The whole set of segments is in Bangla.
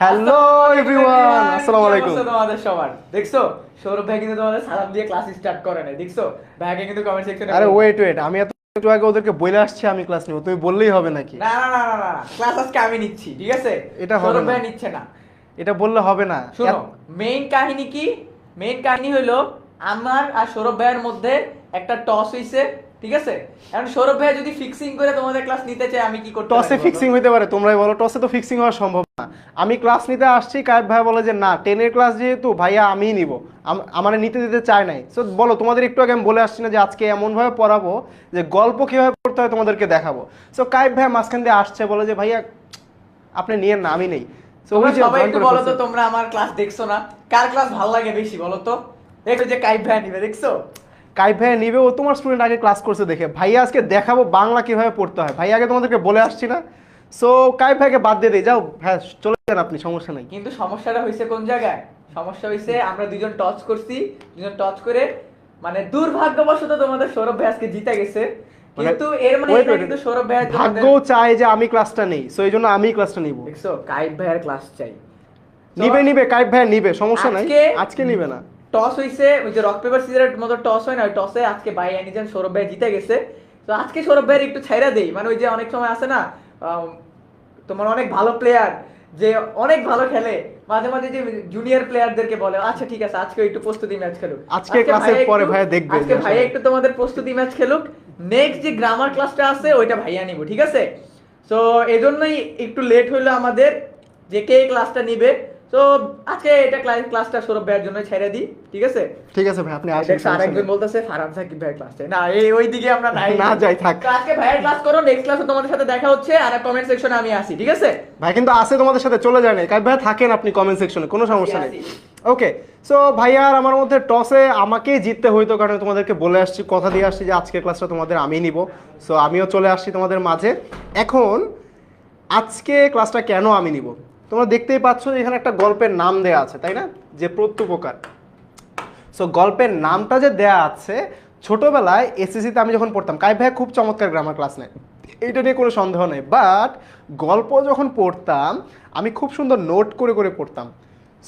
হ্যালো এভরিওয়ান, আসসালামু আলাইকুম। তোমাদের সবার দেখছো সৌরভ ভাই কিন্তু তোমাদের সালাম দিয়ে ক্লাস স্টার্ট করে নাই, দেখছো ভাইকে কিন্তু কমেন্ট সেকশনে আরে ওয়েট, আমি একটু আগে ওদেরকে বলে আসছি আমি ক্লাস নিব, তুমি বললেই হবে নাকি? না না না না না ক্লাস আজকে আমি নিচ্ছি, ঠিক আছে? এটা হবে সৌরভ না, ভাই নিচ্ছে না। এটা বললে হবে না। শোনো, মেইন কাহিনী কি? মেইন কাহিনী হলো আমার আর সৌরভ ভাইয়ের মধ্যে একটা টস হইছে, ঠিক আছে? এখন সৌরভ ভাই যদি ফিক্সিং করে তোমাদের ক্লাস নিতে চায়, আমি কি করতে পারি? টসে ফিক্সিং হইতে পারে, তোমরাই বলো। টসে তো ফিক্সিং হওয়া সম্ভব না। আমি ক্লাস নিতে আসছি, কায়েব ভাই বলে যে না, 10 এর ক্লাস যেহেতু ভাইয়া আমিই নিব, আমার নিতে দিতে চায় নাই। সো বলো, তোমাদের একটু আগে আমি বলে আসছি না যে আজকে এমন ভাবে পড়াবো যে গল্প কিভাবে পড়তে হয় তোমাদেরকে দেখাবো। সো কায়েব ভাই মাঝখান দিয়ে আসছে, বলে যে ভাইয়া আপনি নিয়েন না, আমি নেই। সো তোমরা ওই যে সবাই join একটু করে বলো তো, ফেলছে। তোমরা আমার ক্লাস দেখছো না? কার ক্লাস ভালো লাগে বেশি বলো তো? দেখো যে কাইফ ভাই নিবে, দেখছো? কাই ভাইয়া নিবে, ও তোমার স্টুডেন্ট, আগে ক্লাস করছে দেখে। ভাইয়া আজকে দেখাবো বাংলা কিভাবে পড়তে হয়। ভাইয়া আগে তোমাদেরকে বলে আসছি না। সো কাই ভাইকে বাদ দিয়ে দিই, যাও হ্যাঁ, চলে যান আপনি, সমস্যা নাই। কিন্তু সমস্যাটা হয়েছে কোন জায়গায়? সমস্যা হয়েছে আমরা দুজন টচ করছি, দুজন টচ করে মানে দুর্ভাগ্যবশত তোমাদের সৌরভ ভাই আজকে জিতে গেছে। কিন্তু এর মানে wait, এটা wait, কিন্তু সৌরভ ভাই ভাগ্যও চায় যে আমি ক্লাসটা নেই, সো এই জন্য আমি ক্লাসটা নিব। দেখছো, কাইফ ভাইয়ের ক্লাস চাই। তো নিবে কাই ভাইয়া নিবে, সমস্যা নাই। আজকে আজকে নিবে না। টস হইছে, ওই যে রক পেপার সিজারের মতো টস হয় না, ওই টসে আজকে ভাই এনিজান সৌরভ ভাই জিতে গেছে। তো আজকে সৌরভ ভাইয়ের একটু ছাইরা দেই, মানে ওই যে অনেক সময় আছে না, তোমার অনেক ভালো প্লেয়ার যে অনেক ভালো খেলে, মাঝে মাঝে যে জুনিয়র প্লেয়ারদেরকে বলে আচ্ছা ঠিক আছে আজকে একটু প্রস্তুতি ম্যাচ খেলুক। আজকে ক্লাসের পরে ভাইয়া দেখবে আজকে যে ভাইয়া আসলে- একটু তোমাদের প্রস্তুতি ম্যাচ খেলুক, নেক্সট যে গ্রামার ক্লাসটা আছে ওইটা ভাইয়া নিব, ঠিক আছে? সো এজন্যই একটু লেট হইলো আমাদের, যে কে ক্লাসটা নিবে। তো আজকে এটা ক্লাসটা সৌরভ ভাইয়ের জন্য ছেড়ে দিই, ঠিক আছে? ঠিক আছে ভাই, আপনি আসেন, দেখছো সমস্যা আরেকজন নেই। বলতেছে ফারহান সাকিব ভাইয়ের ক্লাস চাই না, এই ওই দিকে আমরা নাই। না যাই, থাক। তো আজকে ভাইয়ের ক্লাস করো, নেক্সট ক্লাসে তোমাদের সাথে দেখা হচ্ছে, আর কমেন্ট সেকশনে আমি আসি, ঠিক আছে? ভাই কিন্তু আসে তোমাদের সাথে, চলে যায় না। কাই ভাইয়া থাকেন আপনি কমেন্ট সেকশনে, কোনো সমস্যা নেই। আসি। ওকে, সো ভাইয়া আর আমার মধ্যে টসে আমাকেই জিততে হইতো, কারণ তোমাদেরকে বলে আসছি, কথা দিয়ে আসছি যে আজকের ক্লাসটা তোমাদের আমি নিব। সো আমিও চলে আসছি তোমাদের মাঝে। এখন আজকে ক্লাসটা কেন আমি নিব, তোমরা দেখতেই পাচ্ছ যে এখানে একটা গল্পের নাম দেয়া আছে, তাই না? যে প্রত্যুপকার। সো গল্পের নামটা যে দেয়া আছে, ছোটবেলায় এসএসসিতে আমি যখন পড়তাম, কাই ভাইয়া খুব চমৎকার গ্রামার ক্লাস নেয়, এইটা নিয়ে কোনো সন্দেহ নেই। বাট গল্প যখন পড়তাম, আমি খুব সুন্দর নোট করে করে পড়তাম।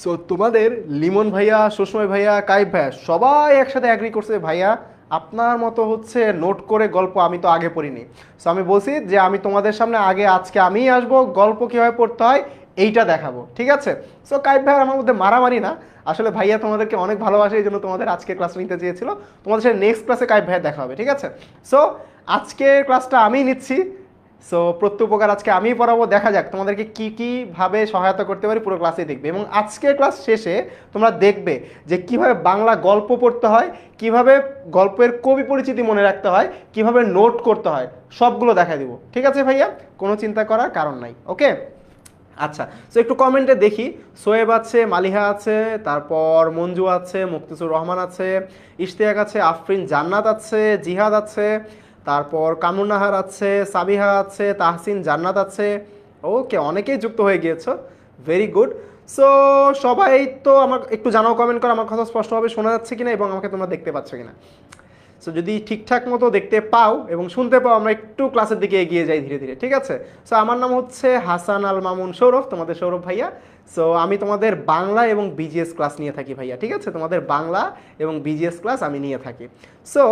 সো তোমাদের লিমন ভাইয়া, সুষময় ভাইয়া, কাইফ ভাইয়া সবাই একসাথে অ্যাগ্রি করছে, ভাইয়া আপনার মতো হচ্ছে নোট করে গল্প আমি তো আগে পড়িনি। সো আমি বলছি যে আমি তোমাদের সামনে আগে আজকে আমিই আসবো, গল্প কীভাবে পড়তে হয় এইটা দেখাবো, ঠিক আছে? সো কাইফ ভাইয়ার আমার মধ্যে মারামারি না, আসলে ভাইয়া তোমাদেরকে অনেক ভালোবাসে, এই জন্য তোমাদের আজকে ক্লাস নিতে চেয়েছিল। তোমাদের সাথে নেক্সট ক্লাসে কাইফ ভাইয়া দেখা হবে, ঠিক আছে? সো আজকের ক্লাসটা আমিই নিচ্ছি। সো প্রত্যুপকার আজকে আমিই পড়াবো, দেখা যাক তোমাদেরকে কী কীভাবে সহায়তা করতে পারি, পুরো ক্লাসে দেখবে। এবং আজকের ক্লাস শেষে তোমরা দেখবে যে কিভাবে বাংলা গল্প পড়তে হয়, কিভাবে গল্পের কবি পরিচিতি মনে রাখতে হয়, কিভাবে নোট করতে হয়, সবগুলো দেখা দিব, ঠিক আছে ভাইয়া? কোনো চিন্তা করার কারণ নাই, ওকে? আচ্ছা, সো একটু কমেন্টে দেখি। সোয়েব আছে, মালিহা আছে, তারপর মঞ্জু আছে, মুক্তিসুর রহমান আছে, ইশতিয়াক আছে, আফরিন জান্নাত আছে, জিহাদ আছে, তারপর কামরুন্নাহার আছে, সাবিহা আছে, তাহসিন জান্নাত আছে। ওকে, অনেকেই যুক্ত হয়ে গিয়েছো, ভেরি গুড। সো সবাই তো আমার একটু জানাও, কমেন্ট করো আমার কথা স্পষ্টভাবে শোনা যাচ্ছে কিনা এবং আমাকে তোমরা দেখতে পাচ্ছ কিনা। সো যদি ঠিকঠাক মতো দেখতে পাও এবং শুনতে পাও, আমরা একটু ক্লাসের দিকে এগিয়ে যাই ধীরে ধীরে, ঠিক আছে? সো আমার নাম হচ্ছে হাসান আল মামুন সৌরভ, তোমাদের সৌরভ ভাইয়া। সো আমি তোমাদের বাংলা এবং বিজিএস ক্লাস নিয়ে থাকি ভাইয়া, ঠিক আছে? তোমাদের বাংলা এবং বিজিএস ক্লাস আমি নিয়ে থাকি। সো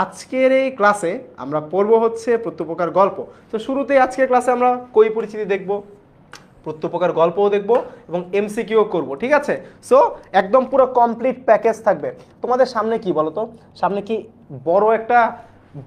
আজকের এই ক্লাসে আমরা পড়বো হচ্ছে প্রত্যুপকার গল্প। তো শুরুতেই আজকের ক্লাসে আমরা কই পরিচিতি দেখবো, প্রত্যুপকার গল্পও দেখবো এবং এমসিকিউ করব, ঠিক আছে? সো একদম পুরো কমপ্লিট প্যাকেজ থাকবে। তোমাদের সামনে কি বলো তো, সামনে কি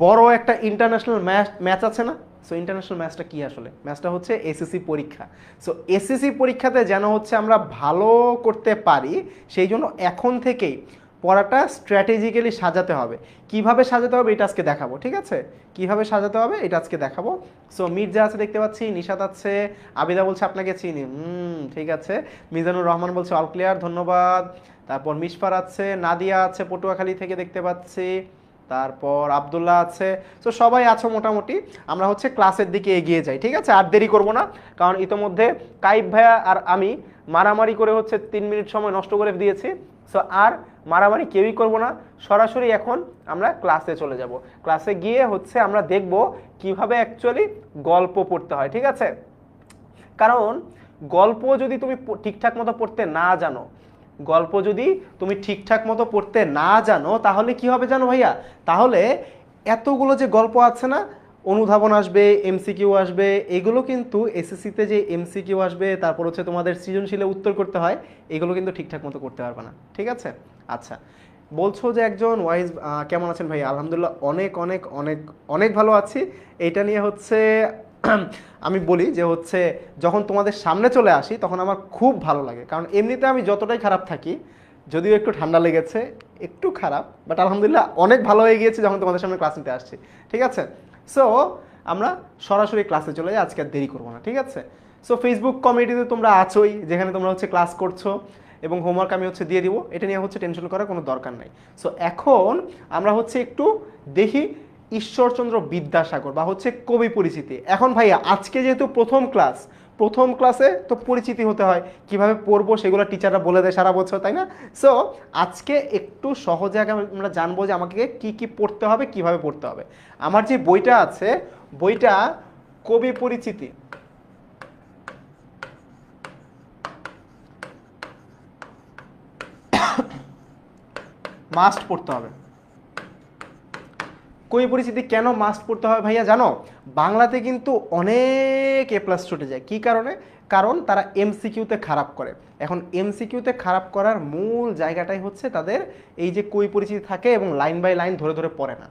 বড় একটা ইন্টারন্যাশনাল ম্যাচ আছে না? সো ইন্টারন্যাশনাল ম্যাচটা কি আসলে? ম্যাচটা হচ্ছে এসএসসি পরীক্ষা। সো এসএসসি পরীক্ষাতে যেন হচ্ছে আমরা ভালো করতে পারি, সেই জন্য এখন থেকেই পড়াটা স্ট্র্যাটেজিক্যালি সাজাতে হবে। কিভাবে সাজাতে হবে এটা আজকে দেখাবো, ঠিক আছে? কিভাবে সাজাতে হবে এটা আজকে দেখাবো। সো মির্জা আছে দেখতে পাচ্ছি, নিশাত আছে, আবিদা বলছে আপনাকে চিনি, ঠিক আছে। মিজানুর রহমান বলছে অল ক্লিয়ার, ধন্যবাদ। তারপর মিশফার আছে, নাদিয়া আছে পটুয়াখালী থেকে দেখতে পাচ্ছি, তারপর আব্দুল্লাহ আছে। সো সবাই আছো মোটামুটি। আমরা হচ্ছে ক্লাসের দিকে এগিয়ে যাই, ঠিক আছে? আর দেরি করবো না, কারণ ইতোমধ্যে কাইফ ভাইয়া আর আমি মারামারি করে হচ্ছে 3 মিনিট সময় নষ্ট করে দিয়েছি। সো আর মারামারি কেউই করবো না, সরাসরি এখন আমরা ক্লাসে চলে যাব। ক্লাসে গিয়ে হচ্ছে আমরা দেখব কিভাবে অ্যাকচুয়ালি গল্প পড়তে হয়, ঠিক আছে? কারণ গল্প যদি তুমি ঠিকঠাক মতো পড়তে না জানো, গল্প যদি তুমি ঠিকঠাক মতো পড়তে না জানো, তাহলে কি হবে জানো ভাইয়া? তাহলে এতগুলো যে গল্প আছে না, অনুধাবন আসবে, এমসিকিউ আসবে, এগুলো কিন্তু এসএসসিতে যে এমসিকিউ আসবে, তারপর হচ্ছে তোমাদের সৃজনশীলে উত্তর করতে হয়, এগুলো কিন্তু ঠিকঠাক মতো করতে পারবে না। ঠিক আছে? আচ্ছা, বলছো যে একজন ওয়াইজ, কেমন আছেন ভাই? আলহামদুলিল্লাহ অনেক অনেক অনেক অনেক ভালো আছি। এটা নিয়ে হচ্ছে আমি বলি যে হচ্ছে যখন তোমাদের সামনে চলে আসি তখন আমার খুব ভালো লাগে, কারণ এমনিতে আমি যতটাই খারাপ থাকি, যদিও একটু ঠান্ডা লেগেছে, একটু খারাপ, বাট আলহামদুলিল্লাহ অনেক ভালো হয়ে গিয়েছে যখন তোমাদের সামনে ক্লাস নিতে আসছি। ঠিক আছে? সো আমরা সরাসরি ক্লাসে চলে যাই, আজকে আর দেরি করবো না। ঠিক আছে? সো ফেসবুক কমিউনিটিতে তোমরা আছোই, যেখানে তোমরা হচ্ছে ক্লাস করছো এবং হোমওয়ার্ক আমি হচ্ছে দিয়ে দিব, এটা নিয়ে হচ্ছে টেনশন করার কোনো দরকার নাই। সো এখন আমরা হচ্ছে একটু দেখি ঈশ্বরচন্দ্র বিদ্যাসাগর বা হচ্ছে কবি পরিচিতি। এখন ভাইয়া আজকে যেহেতু প্রথম ক্লাস, প্রথম ক্লাসে তো পরিচিতি হতে হয়, কিভাবে পড়বো সেগুলো টিচাররা বলে দেয় সারা বছর, তাই না? সো আজকে একটু সহজে আগে আমরা জানবো যে আমাকে কি কি পড়তে হবে, কিভাবে পড়তে হবে। আমার যে বইটা আছে, বইটা কবি পরিচিতি, মাস্ট পড়তে হবে। কবি পরিচিতি কেন মাস্ট পড়তে হবে ভাইয়া জানো? বাংলাতে কিন্তু অনেক এ প্লাস ছুটে যায়। কি কারণে? কারণ তারা এমসিকিউতে খারাপ করে। এখন এমসিকিউতে খারাপ করার মূল জায়গাটাই হচ্ছে তাদের এই যে কবি পরিচিতি থাকে এবং লাইন বাই লাইন ধরে ধরে পড়ে না।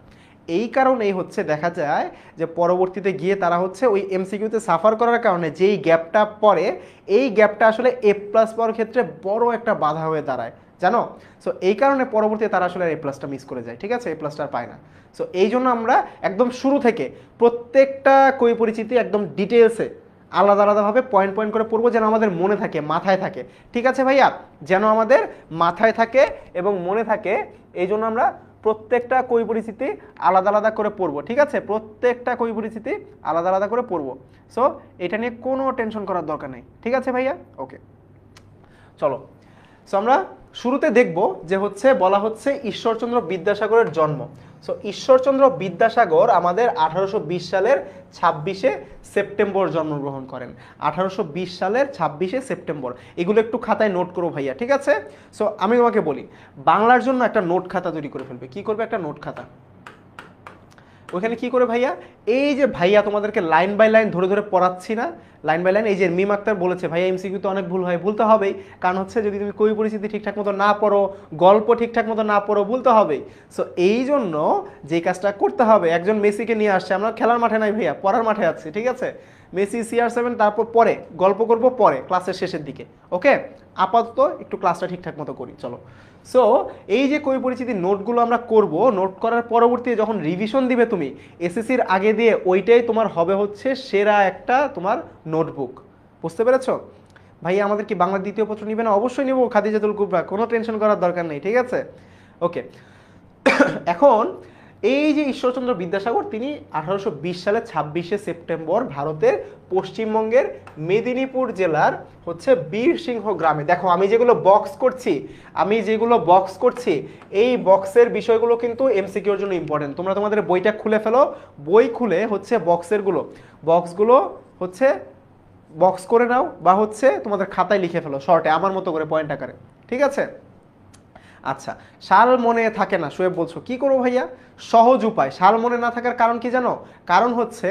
এই কারণেই হচ্ছে দেখা যায় যে পরবর্তীতে গিয়ে তারা হচ্ছে ওই এমসিকিউতে সাফার করার কারণে যেই গ্যাপটা পড়ে, এই গ্যাপটা আসলে এ প্লাস পাওয়ার ক্ষেত্রে বড় একটা বাধা হয়ে দাঁড়ায়, জানো? সো এই কারণে পরবর্তীতে তারা আসলে এ প্লাসটা মিস করে যায়। ঠিক আছে? এ প্লাসটা পায় না। সো এই জন্য আমরা একদম শুরু থেকে প্রত্যেকটা কবি পরিচিতি একদম ডিটেলসে আলাদা আলাদাভাবে পয়েন্ট পয়েন্ট করে পড়বো, যেন আমাদের মনে থাকে, মাথায় থাকে। ঠিক আছে ভাইয়া? যেন আমাদের মাথায় থাকে এবং মনে থাকে, এই জন্য আমরা প্রত্যেকটা কবি পরিচিতি আলাদা আলাদা করে পড়বো। ঠিক আছে? প্রত্যেকটা কবি পরিচিতি আলাদা আলাদা করে পড়বো। সো এটা নিয়ে কোনো টেনশন করার দরকার নেই। ঠিক আছে ভাইয়া? ওকে, চলো। সো আমরা শুরুতে দেখব যে হচ্ছে বলা হচ্ছে ঈশ্বরচন্দ্র বিদ্যাসাগরের জন্ম। সো ঈশ্বরচন্দ্র বিদ্যাসাগর আমাদের 1820 সালের 26শে সেপ্টেম্বর জন্মগ্রহণ করেন। 1820 সালের 26শে সেপ্টেম্বর। এগুলো একটু খাতায় নোট করো ভাইয়া। ঠিক আছে? সো আমি তোমাকে বলি, বাংলার জন্য একটা নোট খাতা তৈরি করে ফেলবে। কি করবে? একটা নোট খাতা। ওইখানে কি করে ভাইয়া, এই যে ভাইয়া তোমাদেরকে লাইন বাই লাইন ধরে ধরে পড়াচ্ছি না, লাইন বাই লাইন, এই যে মিম আক্তার বলেছে ভাইয়া এমসিকিউ তো অনেক ভুল হয়, ভুলতে হবেই, কারণ হচ্ছে যদি তুমি কবি পরিচিতি ঠিকঠাক মতো না পড়ো, গল্প ঠিকঠাক মতো না পড়ো, ভুলতে হবেই। সো এই জন্য যে কাজটা করতে হবে, একজন মেসিকে নিয়ে আসছে, আমরা খেলার মাঠে নাই ভাইয়া, পড়ার মাঠে আছি। ঠিক আছে? মেসি CR7, তারপর পরে গল্প করব পরে ক্লাসের শেষের দিকে। ওকে, আপাতত একটু ক্লাসটা ঠিকঠাক মতো করি, চলো। সো এই যে কবি পরিচিতির নোটগুলো আমরা করব, নোট করার পরবর্তীতে যখন রিভিশন দিবে তুমি এসএসসির আগে দিয়ে, ওইটাই তোমার হবে হচ্ছে সেরা একটা তোমার নোটবুক। বুঝতে পেরেছ ভাই? আমাদের কি বাংলা দ্বিতীয় পত্র নিবে না? অবশ্যই নিব খাদিজাতুল কুবরা, কোনো টেনশন করার দরকার নেই। ঠিক আছে? ওকে, এখন এই যে ঈশ্বরচন্দ্র বিদ্যাসাগর, তিনি 1820 সালের 26শে সেপ্টেম্বর ভারতের পশ্চিমবঙ্গের মেদিনীপুর জেলার হচ্ছে বীরসিংহ গ্রামে, দেখো আমি যেগুলো বক্স করছি, এই বক্সের বিষয়গুলো কিন্তু এমসিকিউর জন্য ইম্পর্টেন্ট। তোমরা তোমাদের বইটা খুলে ফেলো, বই খুলে হচ্ছে বক্সগুলো হচ্ছে বক্স করে নাও, বা হচ্ছে তোমাদের খাতায় লিখে ফেলো শর্টে আমার মতো করে পয়েন্ট আকারে। ঠিক আছে? আচ্ছা, সাল মনে থাকে না, শোয়েব বলছো কি করবো ভাইয়া? সহজ উপায়। সাল মনে না থাকার কারণ কি জানো? কারণ হচ্ছে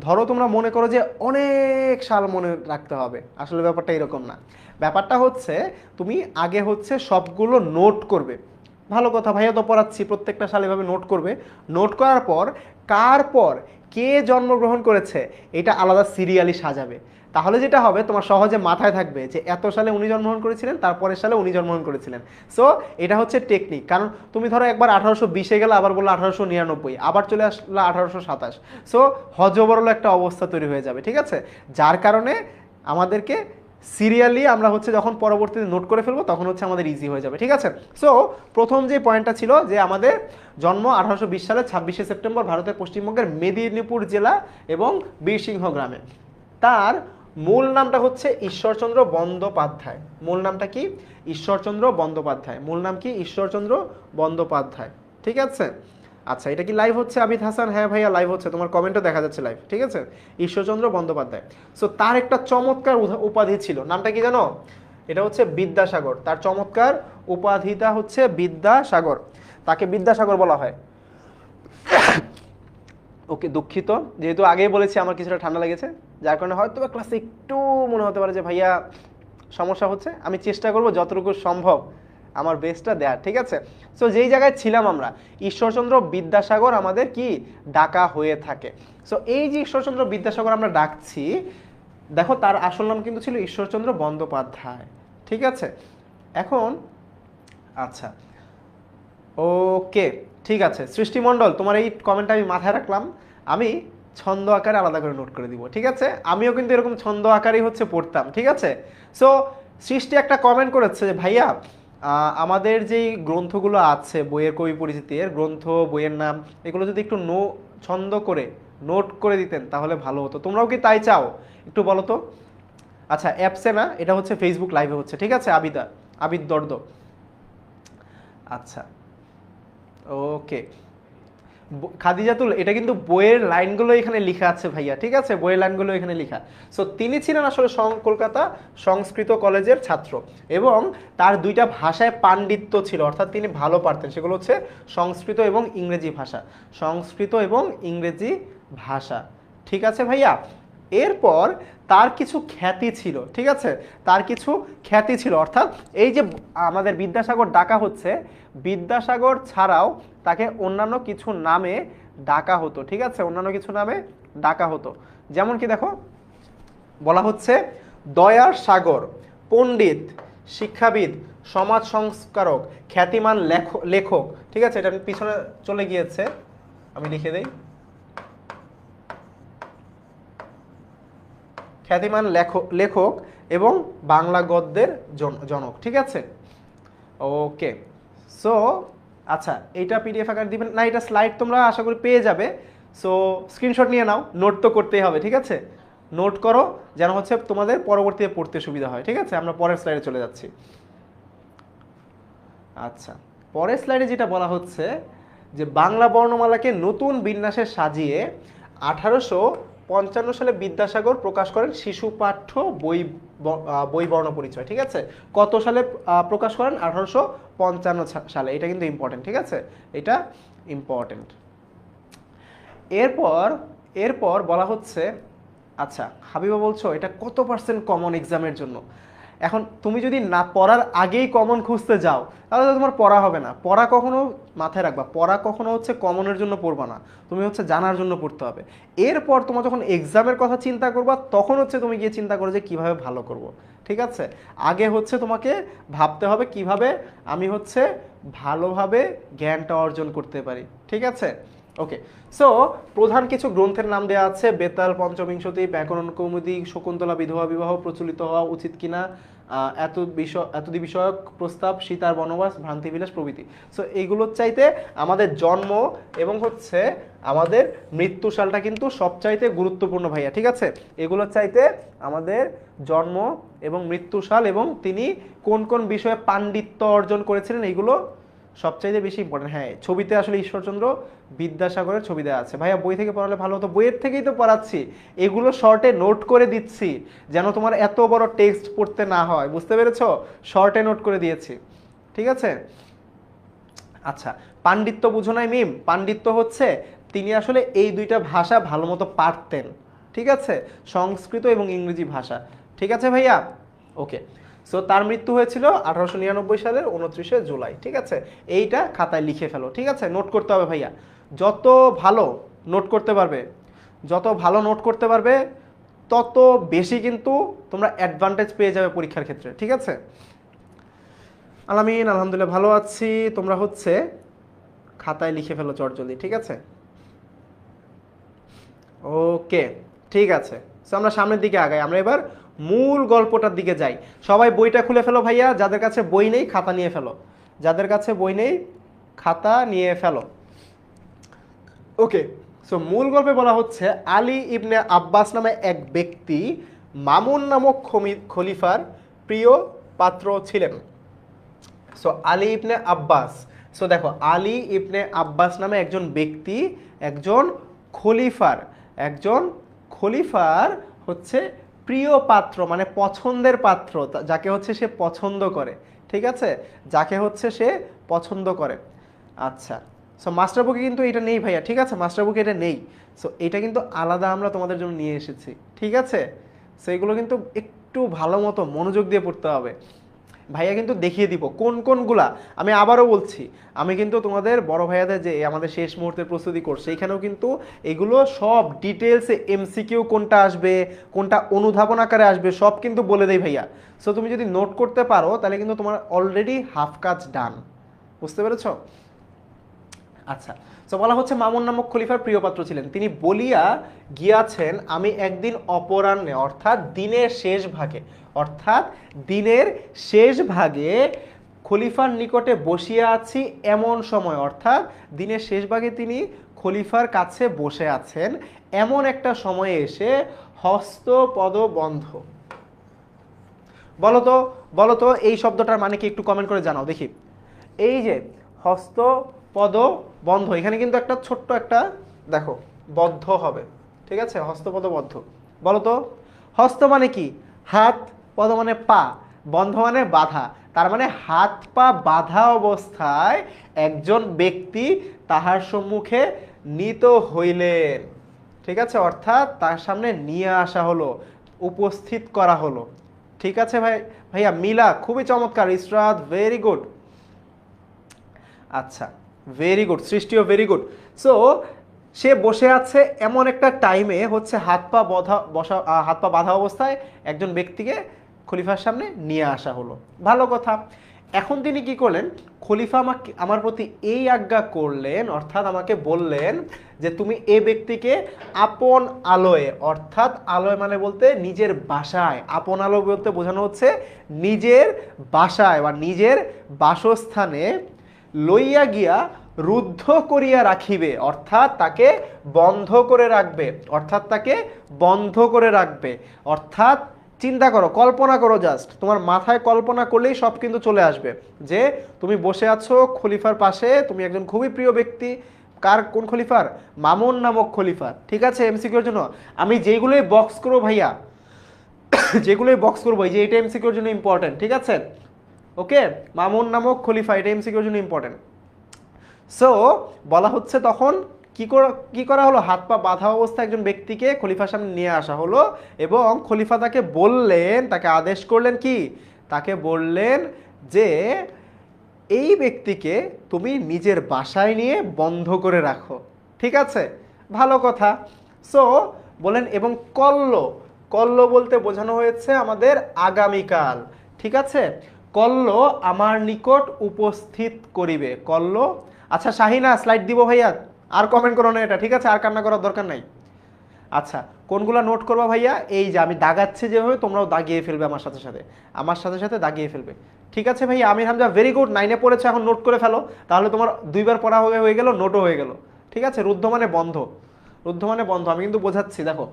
ধরো তোমরা মনে করো যে অনেক সাল মনে রাখতে হবে, আসলে ব্যাপারটা এরকম না। ব্যাপারটা হচ্ছে তুমি আগে হচ্ছে সবগুলো নোট করবে। ভালো কথা ভাইয়া, তো পড়াচ্ছি, প্রত্যেকটা সাল এভাবে নোট করবে। নোট করার পর কার পর কে জন্মগ্রহণ করেছে এটা আলাদা সিরিয়ালি সাজাবে। তাহলে যেটা হবে তোমার সহজে মাথায় থাকবে যে এত সালে উনি জন্মগ্রহণ করেছিলেন, তারপরের সালে উনি জন্মগ্রহণ করেছিলেন। সো এটা হচ্ছে টেকনিক। কারণ তুমি ধরো একবার 1820-এ গেলে, আবার বললো 1899, আবার চলে আসলো 1827। সো হজবরল একটা অবস্থা তৈরি হয়ে যাবে। ঠিক আছে? যার কারণে আমাদেরকে সিরিয়ালি আমরা হচ্ছে যখন পরবর্তীতে নোট করে ফেলবো তখন হচ্ছে আমাদের ইজি হয়ে যাবে। ঠিক আছে? সো প্রথম যে পয়েন্টটা ছিল যে আমাদের জন্ম 1820 সালের 26শে সেপ্টেম্বর ভারতের পশ্চিমবঙ্গের মেদিনীপুর জেলা এবং বীরসিংহ গ্রামে। তার মূল নামটা হচ্ছে ঈশ্বরচন্দ্র বন্দ্যোপাধ্যায়। মূল নামটা কি? ঈশ্বরচন্দ্র বন্দ্যোপাধ্যায়। মূল নাম কি? ঈশ্বরচন্দ্র বন্দ্যোপাধ্যায়। ঠিক আছে? আচ্ছা, এটা কি লাইভ হচ্ছে আবিদ হাসান? হ্যাঁ ভাইয়া লাইভ হচ্ছে, তোমার কমেন্টও দেখা যাচ্ছে লাইভ, ঠিক আছে। ঈশ্বরচন্দ্র বন্দ্যোপাধ্যায়। সো তার একটা চমৎকার উপাধি ছিল, নামটা কি জানো? এটা হচ্ছে বিদ্যাসাগর। তার চমৎকার উপাধিটা হচ্ছে বিদ্যাসাগর, তাকে বিদ্যাসাগর বলা হয়। ওকে, দুঃখিত, যেহেতু আগেই বলেছি আমার কিছুটা ঠান্ডা লেগেছে, যার কারণে হয়তো বা ক্লাসে একটু মনে হতে পারে যে ভাইয়া সমস্যা হচ্ছে। আমি চেষ্টা করব যতটুকু সম্ভব আমার বেস্টটা দেওয়ার, ঠিক আছে। সো যেই জায়গায় ছিলাম আমরা, ঈশ্বরচন্দ্র বিদ্যাসাগর আমাদের কি ডাকা হয়ে থাকে। সো এই যে ঈশ্বরচন্দ্র বিদ্যাসাগর আমরা ডাকছি, দেখো তার আসল নাম কিন্তু ছিল ঈশ্বরচন্দ্র বন্দ্যোপাধ্যায়, ঠিক আছে। এখন আচ্ছা, ওকে, ঠিক আছে সৃষ্টিমণ্ডল, তোমার এই কমেন্টটা আমি মাথায় রাখলাম, আমি ছন্দ আকারে আলাদা করে নোট করে দিব, ঠিক আছে। আমিও কিন্তু এরকম ছন্দ আকারেই হচ্ছে পড়তাম, ঠিক আছে। সো সৃষ্টি একটা কমেন্ট করেছে যে ভাইয়া আমাদের যেই গ্রন্থগুলো আছে, বইয়ের কবি পরিচিতি এর গ্রন্থ, বইয়ের নাম, এগুলো যদি একটু ছন্দ করে নোট করে দিতেন তাহলে ভালো হতো। তোমরাও কি তাই চাও? একটু বলো তো। আচ্ছা, অ্যাপসে না, এটা হচ্ছে ফেসবুক লাইভে হচ্ছে, ঠিক আছে। আবিদ দর্দ। আচ্ছা, ওকে। খাদিজাতুল, এটা কিন্তু বইয়ের লাইনগুলো এখানে লেখা আছে ভাইয়া, ঠিক আছে, বইয়ের লাইনগুলো এখানে লেখা। সো তিনি ছিলেন আসলে কলকাতা সংস্কৃত কলেজের ছাত্র, এবং তার দুইটা ভাষায় পাণ্ডিত্য ছিল, অর্থাৎ তিনি ভালো পারতেন। সেগুলো হচ্ছে সংস্কৃত এবং ইংরেজি ভাষা, সংস্কৃত এবং ইংরেজি ভাষা, ঠিক আছে ভাইয়া। এরপর তার কিছু খ্যাতি ছিল, ঠিক আছে, তার কিছু খ্যাতি ছিল, অর্থাৎ এই যে আমাদের বিদ্যাসাগর ডাকা হচ্ছে, বিদ্যাসাগর ছাড়াও তাকে অন্যান্য কিছু নামে ডাকা হতো, ঠিক আছে, অন্যান্য কিছু নামে ডাকা হতো। যেমন কি দেখো, বলা হচ্ছে দয়ার সাগর, পণ্ডিত, শিক্ষাবিদ, সমাজ সংস্কারক, খ্যাতিমান লেখক, ঠিক আছে। এটা পিছনে চলে গিয়েছে, আমি লিখে দেই, খ্যাতিমান লেখক এবং বাংলা গদ্যের জনক, ঠিক আছে। ওকে, সো আচ্ছা, এইটা পিডিএফ আকার দিবেন না, এটা স্লাইড তোমরা আশা করি পেয়ে যাবে। সো স্ক্রিনশট নিয়ে নাও, নোট তো করতেই হবে, ঠিক আছে। নোট করো যেন হচ্ছে তোমাদের পরবর্তীতে পড়তে সুবিধা হয়, ঠিক আছে। আমরা পরের স্লাইডে চলে যাচ্ছি। আচ্ছা, পরের স্লাইডে যেটা বলা হচ্ছে যে বাংলা বর্ণমালাকে নতুন বিন্যাসে সাজিয়ে 1855 সালে বিদ্যাসাগর প্রকাশ করেন শিশু পাঠ্য বই বর্ণ পরিচয়, ঠিক আছে। কত সালে প্রকাশ করেন? 1855 সালে। এটা কিন্তু ইম্পর্টেন্ট, ঠিক আছে, এটা ইম্পর্টেন্ট। এরপর বলা হচ্ছে, আচ্ছা হাবিবা বলছো এটা কত পার্সেন্ট কমন এক্সামের জন্য। এখন তুমি যদি না পড়ার আগেই কমন খুঁজতে যাও তাহলে তো তোমার পড়া হবে না। পড়া কখনো মাথায় রাখবা, পড়া কখনো হচ্ছে কমনের জন্য পড়বা না, তুমি হচ্ছে জানার জন্য পড়তে হবে। এরপর তোমার যখন এক্সামের কথা চিন্তা করবা তখন হচ্ছে তুমি গিয়ে চিন্তা করো যে কিভাবে ভালো করব, ঠিক আছে। আগে হচ্ছে তোমাকে ভাবতে হবে কিভাবে আমি হচ্ছে ভালোভাবে জ্ঞানটা অর্জন করতে পারি, ঠিক আছে। ওকে, সো প্রধান কিছু গ্রন্থের নাম দেওয়া আছে: বেতাল, পঞ্চবিংশতি, ব্যাকরণ কৌমুদী, শকুন্তলা, বিধবা বিবাহ, প্রচলিত হওয়া উচিত কিনা, এতদি বিষয়ক প্রস্তাব, সীতার বনবাস, ভ্রান্তিবিলাস প্রভৃতি। সো এইগুলোর চাইতে আমাদের জন্ম এবং হচ্ছে আমাদের মৃত্যু সালটা কিন্তু সবচাইতে গুরুত্বপূর্ণ ভাইয়া, ঠিক আছে। এগুলোর চাইতে আমাদের জন্ম এবং মৃত্যু সাল এবং তিনি কোন কোন বিষয়ে পাণ্ডিত্য অর্জন করেছিলেন এইগুলো সবচাইতে বেশি ইম্পর্টেন্ট। হ্যাঁ, ছবিতে আসলে ঈশ্বরচন্দ্র বিদ্যাসাগরের ছবি দেওয়া আছে। ভাইয়া বই থেকে পড়ালে ভালো হতো, বইয়ের থেকেই তো পড়াচ্ছি, এগুলো শর্টে নোট করে দিচ্ছি যেন তোমার এত বড় টেক্সট পড়তে না হয়, বুঝতে পেরেছো? শর্টে নোট করে দিয়েছি, ঠিক আছে। আচ্ছা, পাণ্ডিত্য বুঝো নাই মিম? পাণ্ডিত্য হচ্ছে তিনি আসলে এই দুইটা ভাষা ভালো মতো পারতেন, ঠিক আছে, সংস্কৃত এবং ইংরেজি ভাষা, ঠিক আছে ভাইয়া। ওকে, সো তার মৃত্যু হয়েছিল 1899 সালের 29শে জুলাই, ঠিক আছে। এইটা খাতায় লিখে ফেলো, ঠিক আছে, নোট করতে হবে ভাইয়া। যত ভালো নোট করতে পারবে, যত ভালো নোট করতে পারবে তত বেশি কিন্তু তোমরা অ্যাডভান্টেজ পেয়ে যাবে পরীক্ষার ক্ষেত্রে, ঠিক আছে। আলামিন আলহামদুলিল্লাহ ভালো আছি, তোমরা হচ্ছে খাতায় লিখে ফেলো চটজলদি, ঠিক আছে। ওকে, ঠিক আছে, সো আমরা সামনের দিকে আগাই, আমরা এবার মূল গল্পটার দিকে যাই। সবাই বইটা খুলে ফেলো ভাইয়া, যাদের কাছে বই নেই খাতা নিয়ে ফেলো, যাদের কাছে বই নেই খাতা নিয়ে ফেলো। ওকে, সো মূল গল্পে বলা হচ্ছে আলী ইবনে আব্বাস নামে এক ব্যক্তি মামুন নামক খলিফার প্রিয় পাত্র ছিলেন। সো আলী ইবনে আব্বাস সো দেখো, আলী ইবনে আব্বাস নামে একজন ব্যক্তি একজন খলিফার একজন খলিফার হচ্ছে প্রিয় পাত্র, মানে পছন্দের পাত্র, যাকে হচ্ছে সে পছন্দ করে। ঠিক আছে, যাকে হচ্ছে সে পছন্দ করে। আচ্ছা, সো মাস্টার বুকে কিন্তু এটা নেই ভাইয়া, ঠিক আছে, মাস্টার বুকে এটা নেই। সো এটা কিন্তু আলাদা আমরা তোমাদের জন্য নিয়ে এসেছি, ঠিক আছে। সো এগুলো কিন্তু একটু ভালো মতো মনোযোগ দিয়ে পড়তে হবে। ভাইয়া কিন্তু দেখিয়ে দিব কোন কোনগুলা। আমি আবারও বলছি, আমি কিন্তু তোমাদের বড় ভাইয়াদের যে আমাদের শেষ মুহূর্তের প্রস্তুতি করছে, এখানেও কিন্তু এগুলো সব ডিটেলসে এমসিকিউ কোনটা আসবে, কোনটা অনুধাবন আকারে আসবে, সব কিন্তু বলে দেই ভাইয়া। সো তুমি যদি নোট করতে পারো তাহলে কিন্তু তোমার অলরেডি হাফ কাজ ডান। বুঝতে পেরেছো? আচ্ছা, তো বলা হচ্ছে মামুন নামক খলিফার প্রিয় পাত্র ছিলেন। তিনি বলিয়া গিয়াছেন, আমি একদিন অপরাহ্নে অর্থাৎ দিনের শেষ ভাগে, অর্থাৎ দিনের শেষ ভাগে খলিফার নিকটে বসিয়া আছি এমন সময়, অর্থাৎ দিনের শেষ ভাগে তিনি খলিফার কাছে বসে আছেন এমন একটা সময়ে এসে হস্ত পদ বন্ধ। বলো তো এই শব্দটার মানে কি, একটু কমেন্ট করে জানাও দেখি। এই যে হস্ত পদ বন্ধ, এখানে কিন্তু একটা ছোট্ট একটা দেখো বদ্ধ হবে, ঠিক আছে, হস্তপদ বদ্ধ। বলো তো হস্ত মানে কি? হাত, পদ মানে পা, বন্ধ মানে বাধা। তার মানে হাত পা বাধা অবস্থায় একজন ব্যক্তি তাহার সম্মুখে নীত হইলেন, ঠিক আছে, অর্থাৎ তার সামনে নিয়ে আসা হলো, উপস্থিত করা হলো। ঠিক আছে ভাইয়া মিলা, খুবই চমৎকার। Israt, very good. আচ্ছা, ভেরি গুড। সৃষ্টিও ভেরি গুড। সো সে বসে আছে এমন একটা টাইমে হচ্ছে হাত পা বাঁধা অবস্থায় একজন ব্যক্তিকে খলিফার সামনে নিয়ে আসা হলো। ভালো কথা। এখন তিনি কি করলেন? খলিফা আমার প্রতি এই আজ্ঞা করলেন, অর্থাৎ আমাকে বললেন যে তুমি এ ব্যক্তিকে আপন আলোয়, অর্থাৎ আলোয় মানে বলতে নিজের বাসায়, আপন আলো বলতে বোঝানো হচ্ছে নিজের বাসায় বা নিজের বাসস্থানে লইয়া গিয়া রুদ্ধ করিয়া রাখিবে, অর্থাৎ তাকে বন্ধ করে রাখবে, অর্থাৎ তাকে বন্ধ করে রাখবে। অর্থাৎ চিন্তা করো, কল্পনা করো, জাস্ট তোমার মাথায় কল্পনা করলেই সব কিন্তু চলে আসবে যে তুমি বসে আছো খলিফার পাশে, তুমি একজন খুবই প্রিয় ব্যক্তি। কোন খলিফার? মামুন নামক খলিফার। ঠিক আছে, এমসিকিউর জন্য আমি যেগুলোই বক্স করবো ভাইয়া, যেগুলোই বক্স করবো, এই যে এটা এমসিকিউর জন্য ইম্পর্টেন্ট, ঠিক আছে, ওকে। মামুন নামক খলিফা, এটা এমসিকিউর জন্য ইম্পর্টেন্ট। সো বলা হচ্ছে তখন কি করা হলো? হাত পা বাঁধা অবস্থায় একজন ব্যক্তিকে খলিফার সামনে নিয়ে আসা হলো এবং খলিফা তাকে বললেন, তাকে আদেশ করলেন কি? তাকে বললেন যে এই ব্যক্তিকে তুমি নিজের বাসায় নিয়ে বন্ধ করে রাখো। ঠিক আছে, ভালো কথা। সো বলেন এবং কল্ল বলতে বোঝানো হয়েছে আমাদের আগামীকাল। ঠিক আছে, কল্ল আমার নিকট উপস্থিত করিবে। কল্ল। আচ্ছা শাহিনা, স্লাইড দিব ভাইয়া, আর কমেন্ট করো না এটা, ঠিক আছে, আর কান্না করার দরকার নাই। আচ্ছা, কোনগুলা নোট করবা ভাইয়া? এই যে আমি দাগাচ্ছি যেভাবে, তোমরাও দাগিয়ে ফেলবে আমার সাথে সাথে দাগিয়ে ফেলবে। ঠিক আছে ভাইয়া, আমির হামজা, ভেরি গুড। 9-এ পড়েছো, এখন নোট করে ফেলো, তাহলে তোমার 2বার পড়া হয়ে গেল, নোটও হয়ে গেল। ঠিক আছে, রুদ্ধ মানে বন্ধ, রুদ্ধ মানে বন্ধ, আমি কিন্তু বোঝাচ্ছি। দেখো,